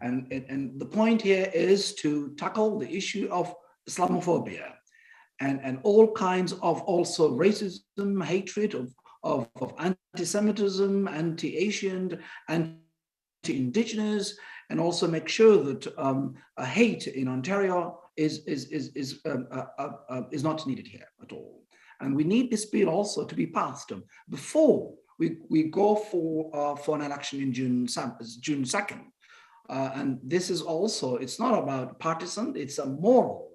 And the point here is to tackle the issue of Islamophobia and all kinds of also racism, hatred of anti-Semitism, anti-Asian, anti-Indigenous, and also make sure that a hate in Ontario is not needed here at all. And we need this bill also to be passed before we go for an election in June 2nd. And this is also, it's not about partisan, it's a moral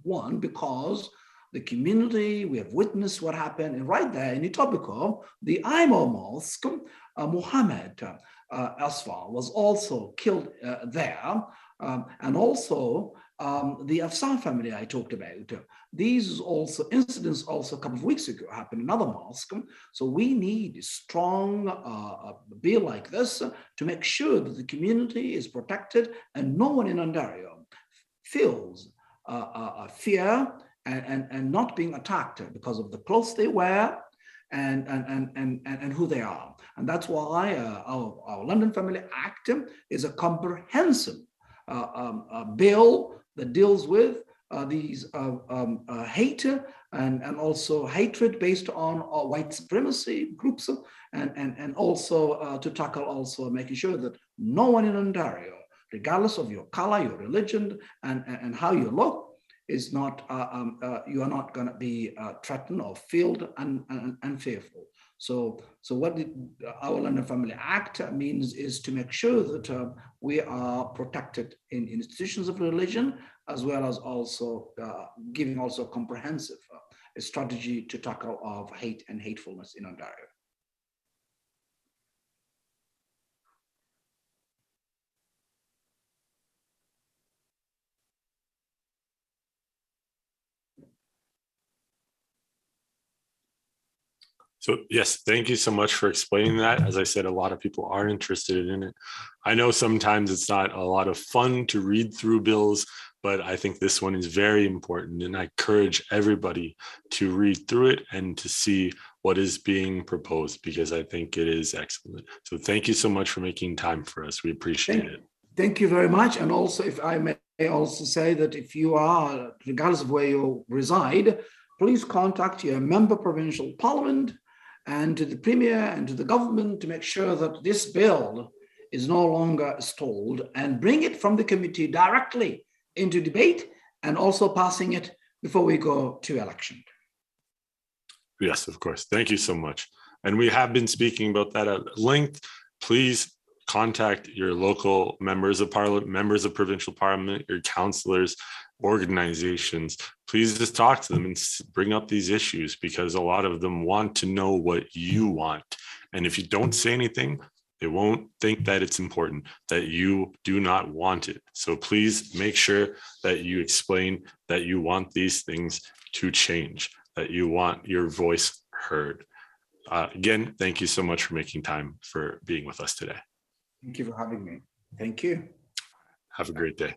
one, because the community, we have witnessed what happened, and right there in Etobicoke, the IMO Mosque, Muhammad Asfar was also killed there, and also the Afsar family I talked about. These also incidents also a couple of weeks ago happened in another mosque. So we need a strong bill like this to make sure that the community is protected and no one in Ontario feels fear and not being attacked because of the clothes they wear and who they are. And that's why our London Family Act is a comprehensive bill that deals with these hate and also hatred based on white supremacy groups, and also to tackle also making sure that no one in Ontario, regardless of your color, your religion, and how you look, is not, you are not going to be threatened or feel fearful. So what our London Family Act means is to make sure that we are protected in institutions of religion, as well as also giving also a comprehensive strategy to tackle of hate and hatefulness in Ontario. So yes, thank you so much for explaining that. As I said, a lot of people are interested in it. I know sometimes it's not a lot of fun to read through bills, but I think this one is very important, and I encourage everybody to read through it and to see what is being proposed, because I think it is excellent. So thank you so much for making time for us. We appreciate it. Thank you very much. And also, if I may also say that if you are, regardless of where you reside, please contact your member provincial parliament and to the Premier and to the government to make sure that this bill is no longer stalled, and bring it from the committee directly into debate, and also passing it before we go to election. Yes, of course. Thank you so much. And we have been speaking about that at length. Please contact your local members of parliament, members of provincial parliament, your councillors, organizations. Please just talk to them and bring up these issues, because a lot of them want to know what you want. And if you don't say anything, they won't think that it's important, that you do not want it. So please make sure that you explain that you want these things to change, that you want your voice heard. Again, thank you so much for making time for being with us today. Thank you for having me. Thank you. Have a great day.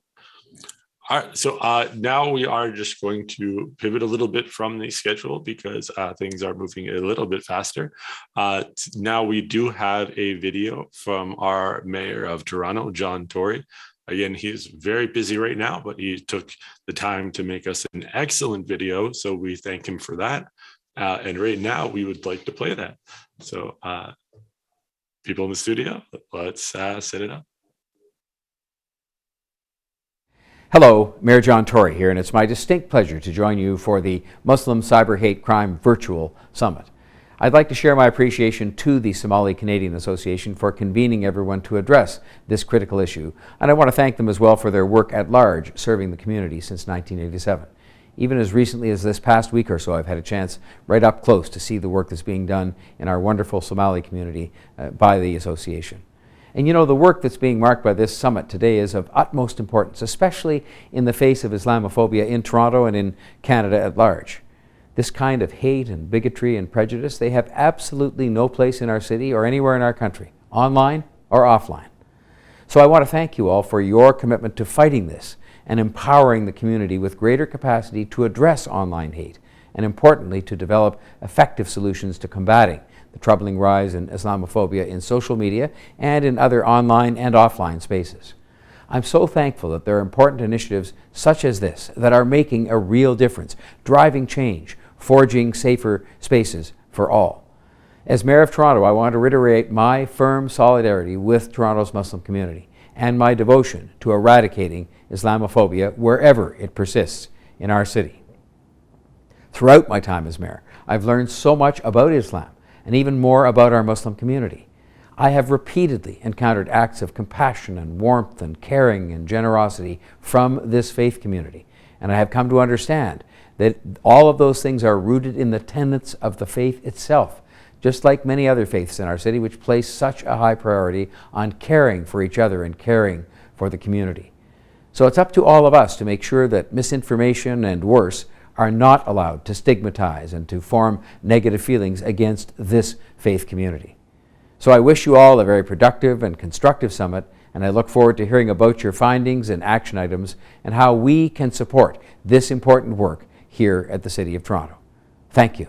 All right, so now we are just going to pivot a little bit from the schedule because things are moving a little bit faster. Now we do have a video from our mayor of Toronto, John Tory. Again, he's very busy right now, but he took the time to make us an excellent video, so we thank him for that. And right now we would like to play that. So people in the studio, let's set it up. Hello, Mayor John Tory here, and it's my distinct pleasure to join you for the Muslim Cyber Hate Crime Virtual Summit. I'd like to share my appreciation to the Somali Canadian Association for convening everyone to address this critical issue, and I want to thank them as well for their work at large serving the community since 1987. Even as recently as this past week or so, I've had a chance right up close to see the work that's being done in our wonderful Somali community by the association. And you know, the work that's being marked by this summit today is of utmost importance, especially in the face of Islamophobia in Toronto and in Canada at large. This kind of hate and bigotry and prejudice, they have absolutely no place in our city or anywhere in our country, online or offline. So I want to thank you all for your commitment to fighting this and empowering the community with greater capacity to address online hate, and importantly, to develop effective solutions to combating the troubling rise in Islamophobia in social media and in other online and offline spaces. I'm so thankful that there are important initiatives such as this that are making a real difference, driving change, forging safer spaces for all. As Mayor of Toronto, I want to reiterate my firm solidarity with Toronto's Muslim community and my devotion to eradicating Islamophobia wherever it persists in our city. Throughout my time as mayor, I've learned so much about Islam and even more about our Muslim community. I have repeatedly encountered acts of compassion and warmth and caring and generosity from this faith community, and I have come to understand that all of those things are rooted in the tenets of the faith itself, just like many other faiths in our city, which place such a high priority on caring for each other and caring for the community. So it's up to all of us to make sure that misinformation and worse are not allowed to stigmatize and to form negative feelings against this faith community. So I wish you all a very productive and constructive summit, and I look forward to hearing about your findings and action items and how we can support this important work here at the City of Toronto. Thank you.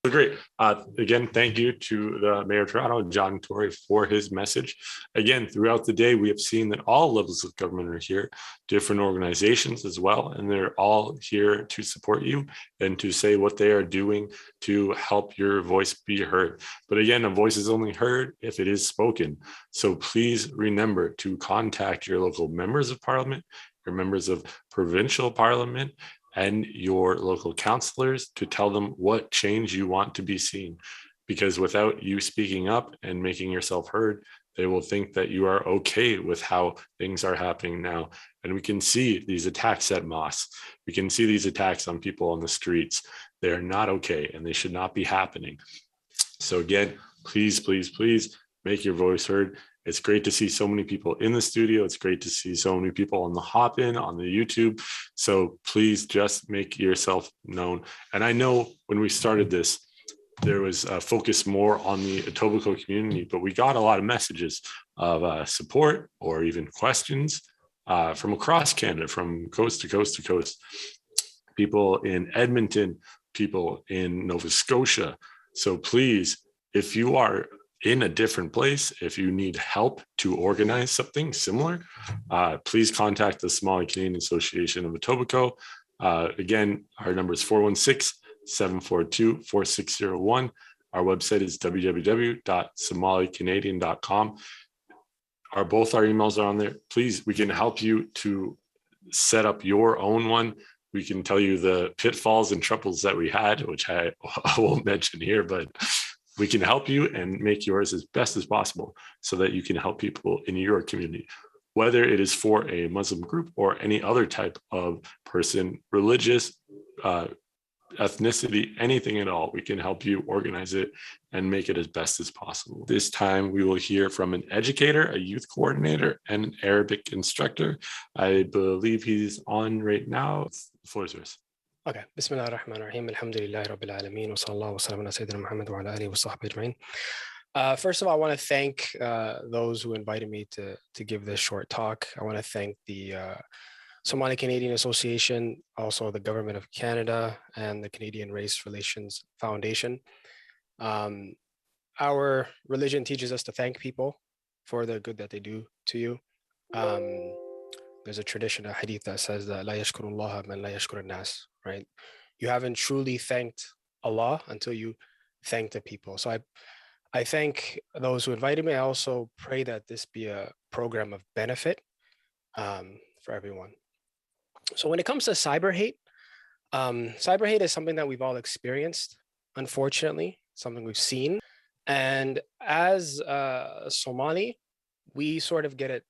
Great. Again, thank you to the Mayor of Toronto, John Tory, for his message. Again, throughout the day, we have seen that all levels of government are here, different organizations as well, and they're all here to support you and to say what they are doing to help your voice be heard. But again, a voice is only heard if it is spoken. So please remember to contact your local members of parliament, your members of provincial parliament, and your local councillors to tell them what change you want to be seen. Because without you speaking up and making yourself heard, they will think that you are okay with how things are happening now. And we can see these attacks at mosques. We can see these attacks on people on the streets. They are not okay and they should not be happening. So again, please, please, please make your voice heard. It's great to see so many people in the studio. It's great to see so many people on the Hopin, on the YouTube. So please just make yourself known. And I know when we started this, there was a focus more on the Etobicoke community, but we got a lot of messages of support or even questions from across Canada, from coast to coast to coast. People in Edmonton, people in Nova Scotia. So please, if you are in a different place, if you need help to organize something similar, please contact the Somali Canadian Association of Etobicoke. Again, our number is 416-742-4601. Our website is www.somalicanadian.com. Both our emails are on there. Please, we can help you to set up your own one. We can tell you the pitfalls and troubles that we had, which I won't mention here, but we can help you and make yours as best as possible so that you can help people in your community, whether it is for a Muslim group or any other type of person, religious, ethnicity, anything at all. We can help you organize it and make it as best as possible. This time we will hear from an educator, a youth coordinator, and an Arabic instructor. I believe he's on right now. The floor is yours. Okay. Bismillah ar-Rahman ar-Rahim. Alhamdulillahi Rabbil Alameen. Wa sallallahu wa sallam ala Sayyidina Muhammad wa ala alihi wa sahbihi ajma'in. First of all, I want to thank those who invited me to give this short talk. I want to thank the Somali Canadian Association, also the Government of Canada, and the Canadian Race Relations Foundation. Our religion teaches us to thank people for the good that they do to you. There's a tradition, a hadith that says that la yashkurullaha man la yashkur nas, right? You haven't truly thanked Allah until you thank the people. So I thank those who invited me. I also pray that this be a program of benefit for everyone. So when it comes to cyber hate is something that we've all experienced, unfortunately, something we've seen. And as Somali, we sort of get it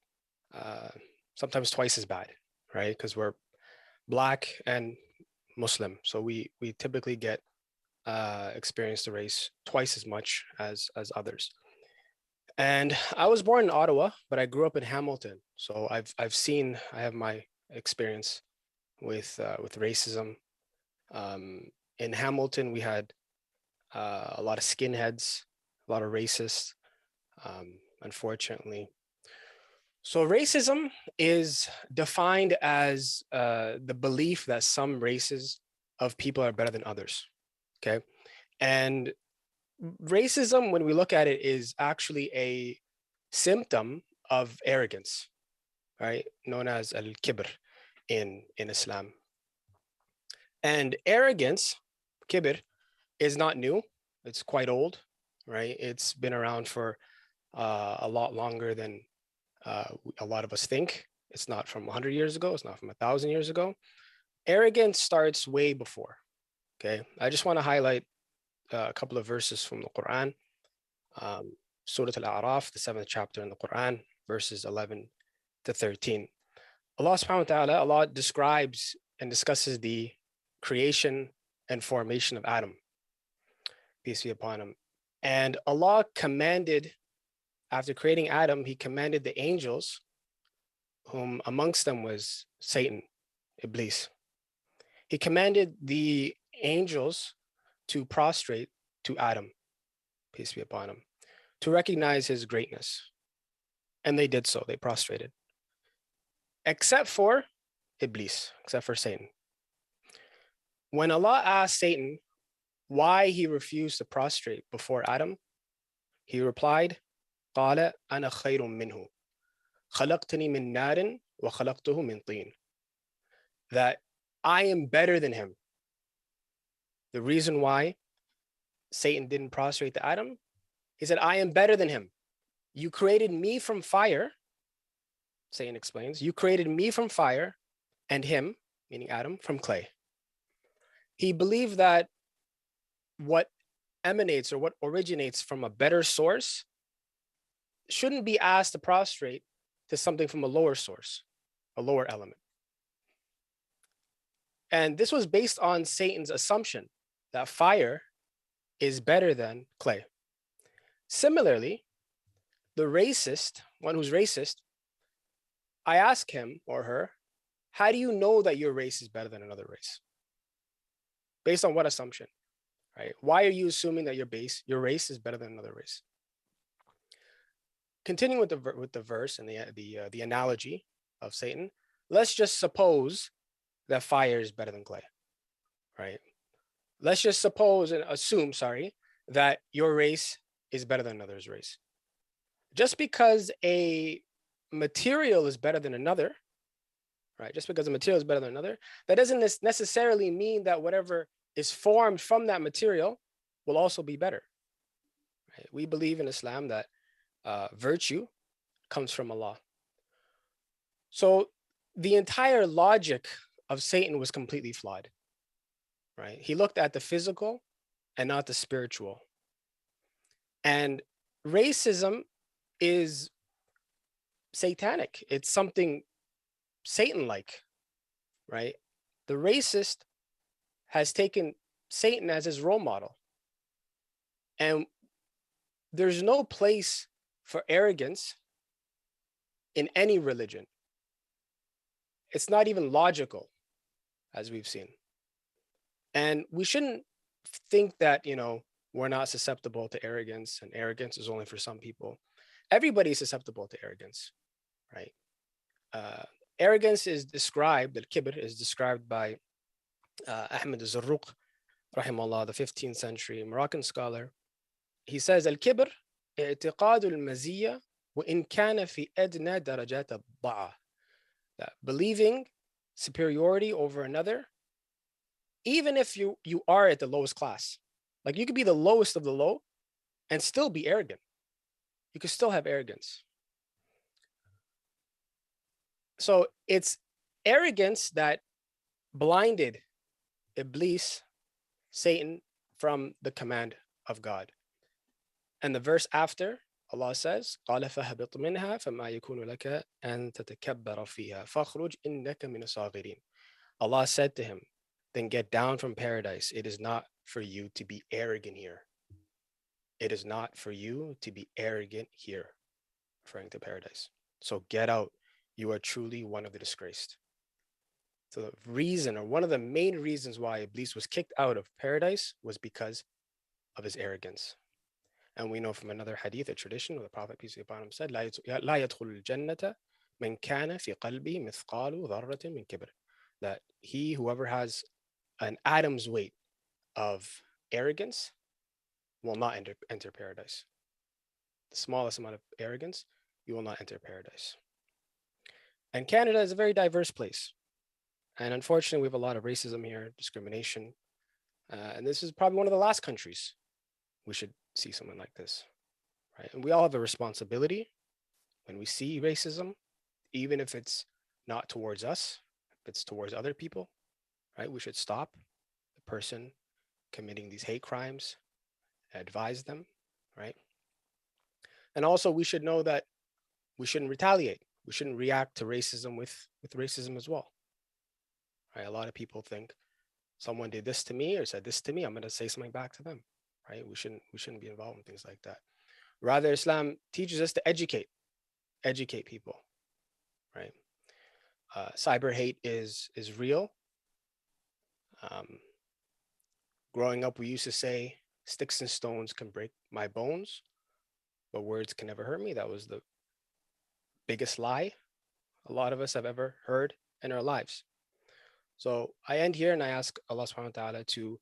sometimes twice as bad, right? Because we're Black and Muslim. So we typically get experience the race twice as much as others. And I was born in Ottawa, but I grew up in Hamilton. So I have my experience with racism. In Hamilton, we had a lot of skinheads, a lot of racists, unfortunately. So racism is defined as the belief that some races of people are better than others, okay? And racism, when we look at it, is actually a symptom of arrogance, right? Known as al-kibr in Islam. And arrogance, kibr, is not new. It's quite old, right? It's been around for a lot longer than a lot of us think. It's not from 100 years ago. It's not from 1,000 years ago. Arrogance starts way before, okay? I just want to highlight a couple of verses from the Quran. Surah Al-A'raf, the 7th chapter in the Quran, verses 11 to 13. Allah subhanahu wa ta'ala, Allah describes and discusses the creation and formation of Adam, peace be upon him. And Allah commanded, after creating Adam, he commanded the angels, whom amongst them was Satan, Iblis. He commanded the angels to prostrate to Adam, peace be upon him, to recognize his greatness. And they did so, they prostrated. Except for Iblis, except for Satan. When Allah asked Satan why he refused to prostrate before Adam, he replied, قال أنا خير منه خلقتني من نار وخلقته من طين. That I am better than him. The reason why Satan didn't prostrate to Adam, he said, I am better than him. You created me from fire, Satan explains, you created me from fire and him, meaning Adam, from clay. He believed that what emanates or what originates from a better source shouldn't be asked to prostrate to something from a lower source, a lower element. And this was based on Satan's assumption that fire is better than clay. Similarly, the racist, one who's racist, I ask him or her, how do you know that your race is better than another race? Based on what assumption, right? Why are you assuming that your race is better than another race? Continuing with the verse and the analogy of Satan, let's just suppose that fire is better than clay, right? Let's just suppose and assume, that your race is better than another's race. Just because a material is better than another, right? Just because a material is better than another, that doesn't necessarily mean that whatever is formed from that material will also be better. Right? We believe in Islam that virtue comes from Allah. So the entire logic of Satan was completely flawed, right? He looked at the physical and not the spiritual. And racism is satanic. It's something Satan-like, right? The racist has taken Satan as his role model. And there's no place for arrogance in any religion. It's not even logical, as we've seen. And we shouldn't think that, we're not susceptible to arrogance, and arrogance is only for some people. Everybody is susceptible to arrogance, right? Arrogance is described, al-kibr is described by Ahmed al-Zarruq, rahimahullah, the 15th century Moroccan scholar. He says, al-kibr اعتقاد المزية وإن كان في أدنى درجات الضعف. That believing superiority over another, even if you are at the lowest class. Like you could be the lowest of the low and still be arrogant. You could still have arrogance. So it's arrogance that blinded Iblis, Satan, from the command of God. And the verse after, Allah says, قَالَ فَهَبِطْ مِنْهَا فَمَا يَكُونُ لَكَ أَن تَتَكَبَّرَ فِيهَا فَاخْرُجْ إِنَّكَ مِنَ الصَّاغِرِينَ. Allah said to him, then get down from paradise. It is not for you to be arrogant here. It is not for you to be arrogant here, referring to paradise. So get out. You are truly one of the disgraced. So the reason, or one of the main reasons why Iblis was kicked out of paradise was because of his arrogance. And we know from another hadith, a tradition where the Prophet, peace be upon him, said, لا يدخل الجنة من كان في قلبه مثقال ذرة من كبر. That whoever has an atom's weight of arrogance will not enter paradise. The smallest amount of arrogance, you will not enter paradise. And Canada is a very diverse place. And unfortunately, we have a lot of racism here, discrimination. And this is probably one of the last countries we should see something like this, right? And we all have a responsibility when we see racism, even if it's not towards us, if it's towards other people, right? We should stop the person committing these hate crimes, advise them, right? And also we should know that we shouldn't retaliate. We shouldn't react to racism with racism as well, right? A lot of people think someone did this to me or said this to me, I'm going to say something back to them, right? We shouldn't be involved in things like that. Rather, Islam teaches us to educate people, right? Cyber hate is real. Growing up, we used to say, sticks and stones can break my bones, but words can never hurt me. That was the biggest lie a lot of us have ever heard in our lives. So I end here and I ask Allah subhanahu wa ta'ala to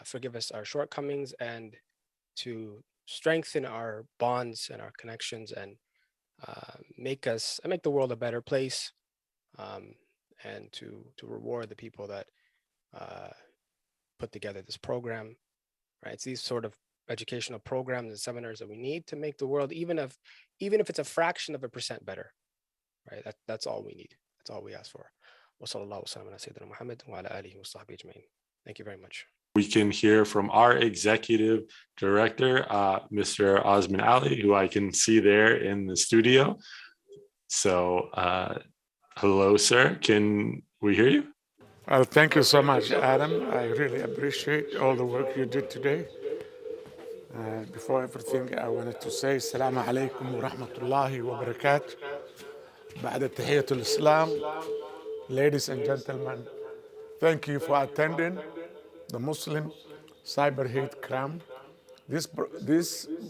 forgive us our shortcomings and to strengthen our bonds and our connections and make the world a better place, and to reward the people that put together this program, right? It's these sort of educational programs and seminars that we need to make the world, even if it's a fraction of a percent better, right? That's all we need. That's all we ask for. Thank you very much. We can hear from our executive director, Mr. Osman Ali, who I can see there in the studio. So, hello, sir. Can we hear you? Thank you so much, Adam. I really appreciate all the work you did today. Before everything, I wanted to say Assalamu alaikum wa rahmatullahi wa barakatuh. بعد تحية الإسلام. Ladies and gentlemen, thank you for attending the Muslim Cyber Hate Crime. This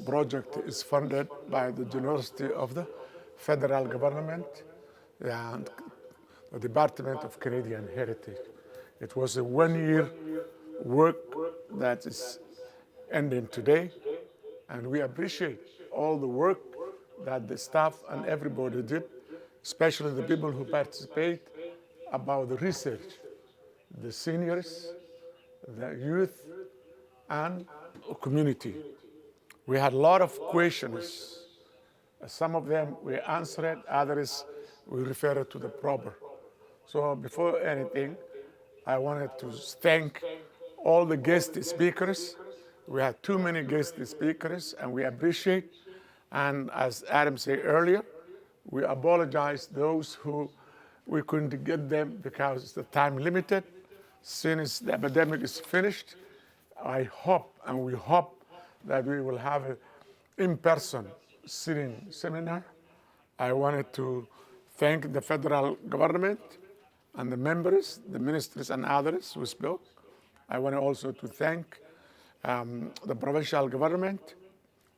project is funded by the generosity of the federal government and the Department of Canadian Heritage. It was a one-year work that is ending today, and we appreciate all the work that the staff and everybody did, especially the people who participate about the research, the seniors, the youth, and community. We had a lot of questions. Some of them we answered, others we referred to the proper. So before anything, I wanted to thank all the guest speakers. We had too many guest speakers, and we appreciate. And as Adam said earlier, we apologize those who we couldn't get them because the time limited. Since the epidemic is finished, I hope and we hope that we will have an in-person sitting seminar. I wanted to thank the federal government and the members, the ministers and others who spoke. I want also to thank the provincial government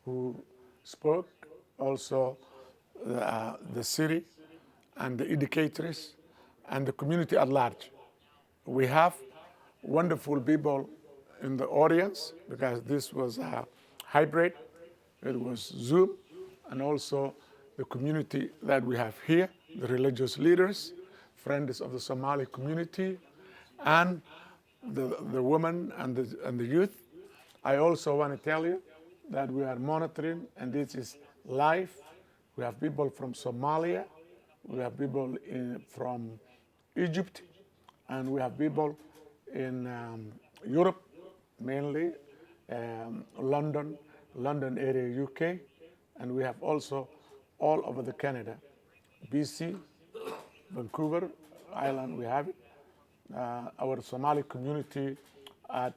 who spoke, also the city and the educators and the community at large. We have wonderful people in the audience because this was a hybrid. It was Zoom, and also the community that we have here, the religious leaders, friends of the Somali community, and the women and the youth. I also want to tell you that we are monitoring, and this is live. We have people from Somalia, we have people from Egypt, and we have people in Europe, mainly London area, UK, and we have also all over the Canada, BC, Vancouver Island, we have it. Our Somali community at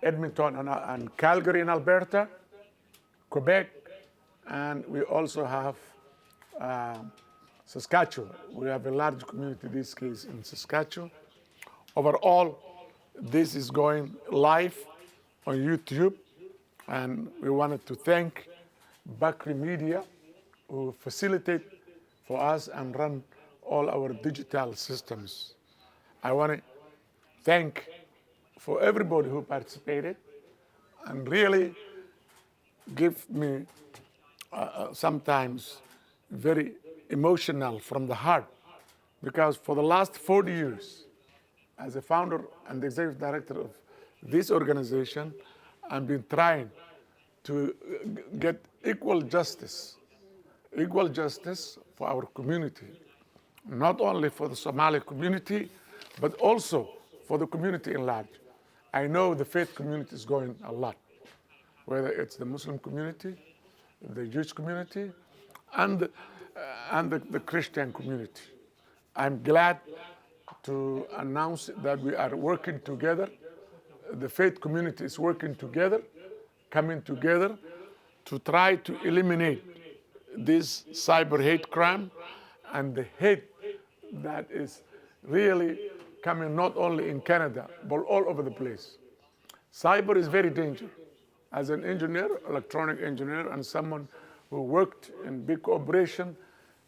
Edmonton and Calgary in Alberta, Quebec, and we also have Saskatchewan. We have a large community, in this case, in Saskatchewan. Overall, this is going live on YouTube, and we wanted to thank Bakri Media, who facilitate for us and run all our digital systems. I want to thank for everybody who participated and really give me sometimes very emotional from the heart, because for the last 40 years, as a founder and executive director of this organization, I've been trying to get equal justice for our community, not only for the Somali community, but also for the community in large. I know the faith community is going a lot, whether it's the Muslim community, the Jewish community, and the Christian community. I'm glad to announce that we are working together. The faith community is working together, coming together to try to eliminate this cyber hate crime and the hate that is really coming not only in Canada, but all over the place. Cyber is very dangerous. As an engineer, electronic engineer, and someone who worked in big corporation,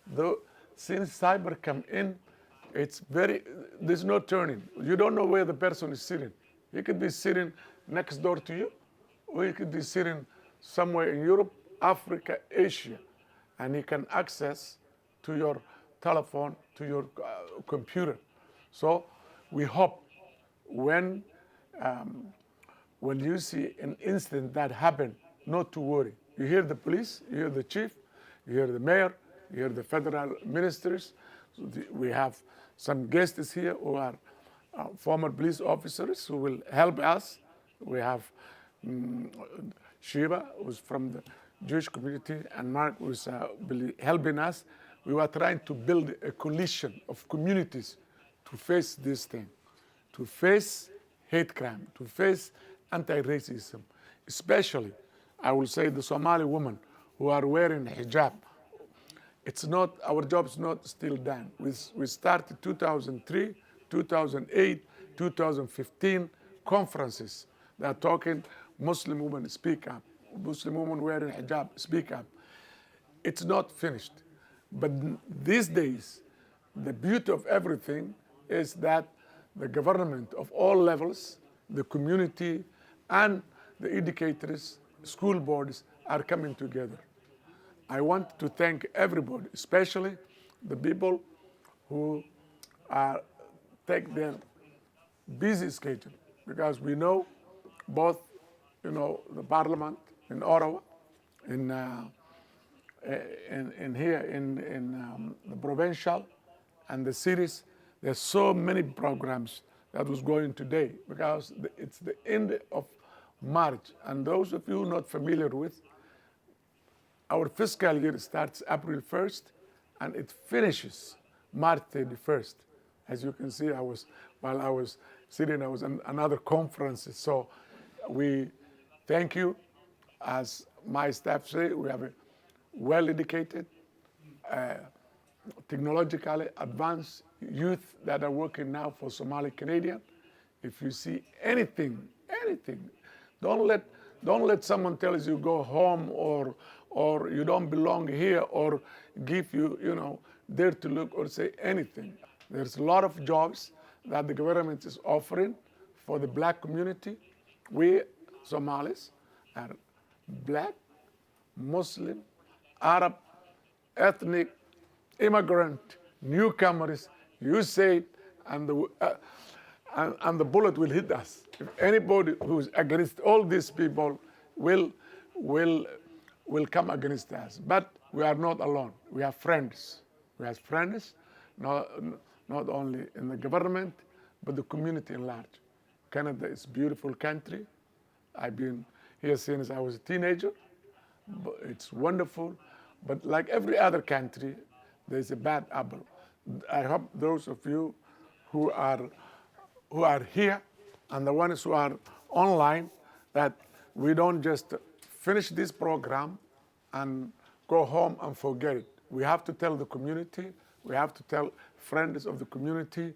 though, since cyber come in, there's no turning. You don't know where the person is sitting. He could be sitting next door to you, or he could be sitting somewhere in Europe, Africa, Asia, and he can access to your telephone, to your computer. So we hope when you see an incident that happened, not to worry. You hear the police, you hear the chief, you hear the mayor, you hear the federal ministers. We have some guests here who are former police officers who will help us. We have Shiva, who's from the Jewish community, and Mark, who's helping us. We were trying to build a coalition of communities to face this thing, to face hate crime, to face anti-racism, especially, I will say, the Somali women who are wearing hijab. Our job is not still done. We started 2003, 2008, 2015 conferences that are talking Muslim women speak up, Muslim women wearing hijab speak up. It's not finished. But these days, the beauty of everything is that the government of all levels, the community, and the educators, school boards are coming together. I want to thank everybody, especially the people who take their busy schedule, because we know both, the parliament in Ottawa, in here in the provincial and the cities. There's so many programs that was going today because it's the end of March. And those of you not familiar with, our fiscal year starts April 1st and it finishes March 31st. As you can see, while I was sitting, I was in another conference. So we thank you. As my staff say, we have a well-educated, technologically advanced youth that are working now for Somali Canadian. If you see anything anything. Don't let someone tell you go home or you don't belong here or give you dare to look or say anything. There's a lot of jobs that the government is offering for the black community. We Somalis are black, Muslim, Arab, ethnic, immigrant, newcomers. You say it, and the bullet will hit us. If anybody who's against all these people will come against us. But we are not alone. We have friends. We have friends, not only in the government, but the community in large. Canada is a beautiful country. I've been here since I was a teenager. It's wonderful. But like every other country, there's a bad apple. I hope those of you who are here and the ones who are online, that we don't just finish this program and go home and forget it. We have to tell the community, we have to tell friends of the community,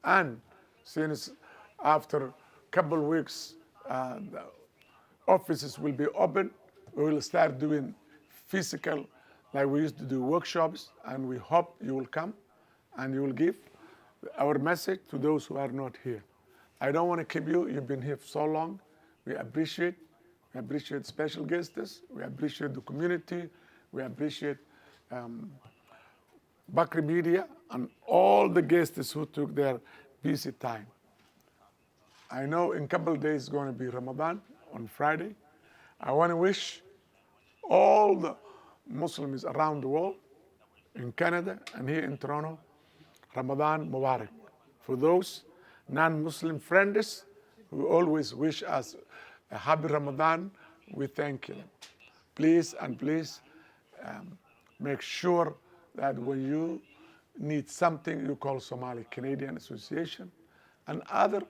and since after a couple of weeks, the offices will be open, we will start doing physical, like we used to do workshops, and we hope you will come and you will give our message to those who are not here. I don't want to keep you. You've been here for so long. We appreciate special guests. We appreciate the community. We appreciate Bakri Media and all the guests who took their busy time. I know in a couple of days it's going to be Ramadan on Friday. I want to wish all the Muslims around the world, in Canada and here in Toronto, Ramadan Mubarak. For those non-Muslim friends who always wish us a happy Ramadan, we thank you. Please make sure that when you need something, you call Somali Canadian Association and other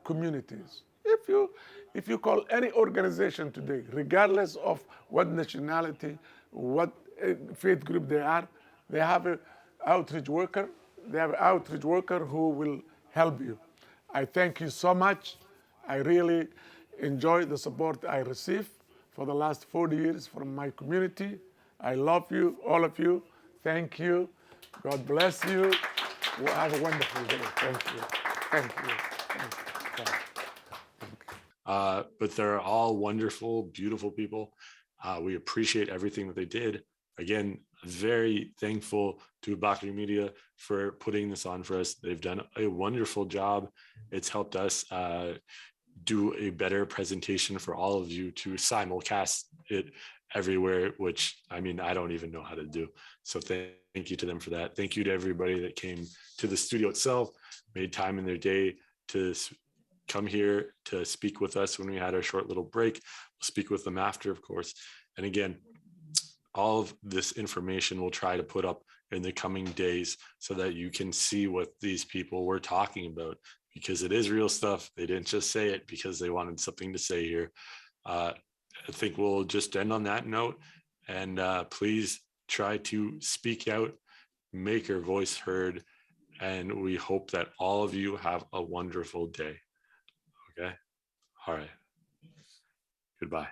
communities. If you call any organization today, regardless of what nationality, what faith group they are, they have an outreach worker. They have an outreach worker who will help you. I thank you so much. I really enjoy the support I received for the last 40 years from my community. I love you, all of you. Thank you. God bless you. Have a wonderful day. Thank you. Thank you. Thank you. But they're all wonderful, beautiful people. We appreciate everything that they did. Again, very thankful to Bakri Media for putting this on for us. They've done a wonderful job. It's helped us do a better presentation for all of you to simulcast it everywhere, which, I mean, I don't even know how to do. So thank you to them for that. Thank you to everybody that came to the studio itself, made time in their day to come here to speak with us when we had our short little break. We'll speak with them after, of course. And again, all of this information we'll try to put up in the coming days so that you can see what these people were talking about, because it is real stuff. They didn't just say it because they wanted something to say here. I think we'll just end on that note, and please try to speak out, make your voice heard, and we hope that all of you have a wonderful day. Okay? All right. Goodbye.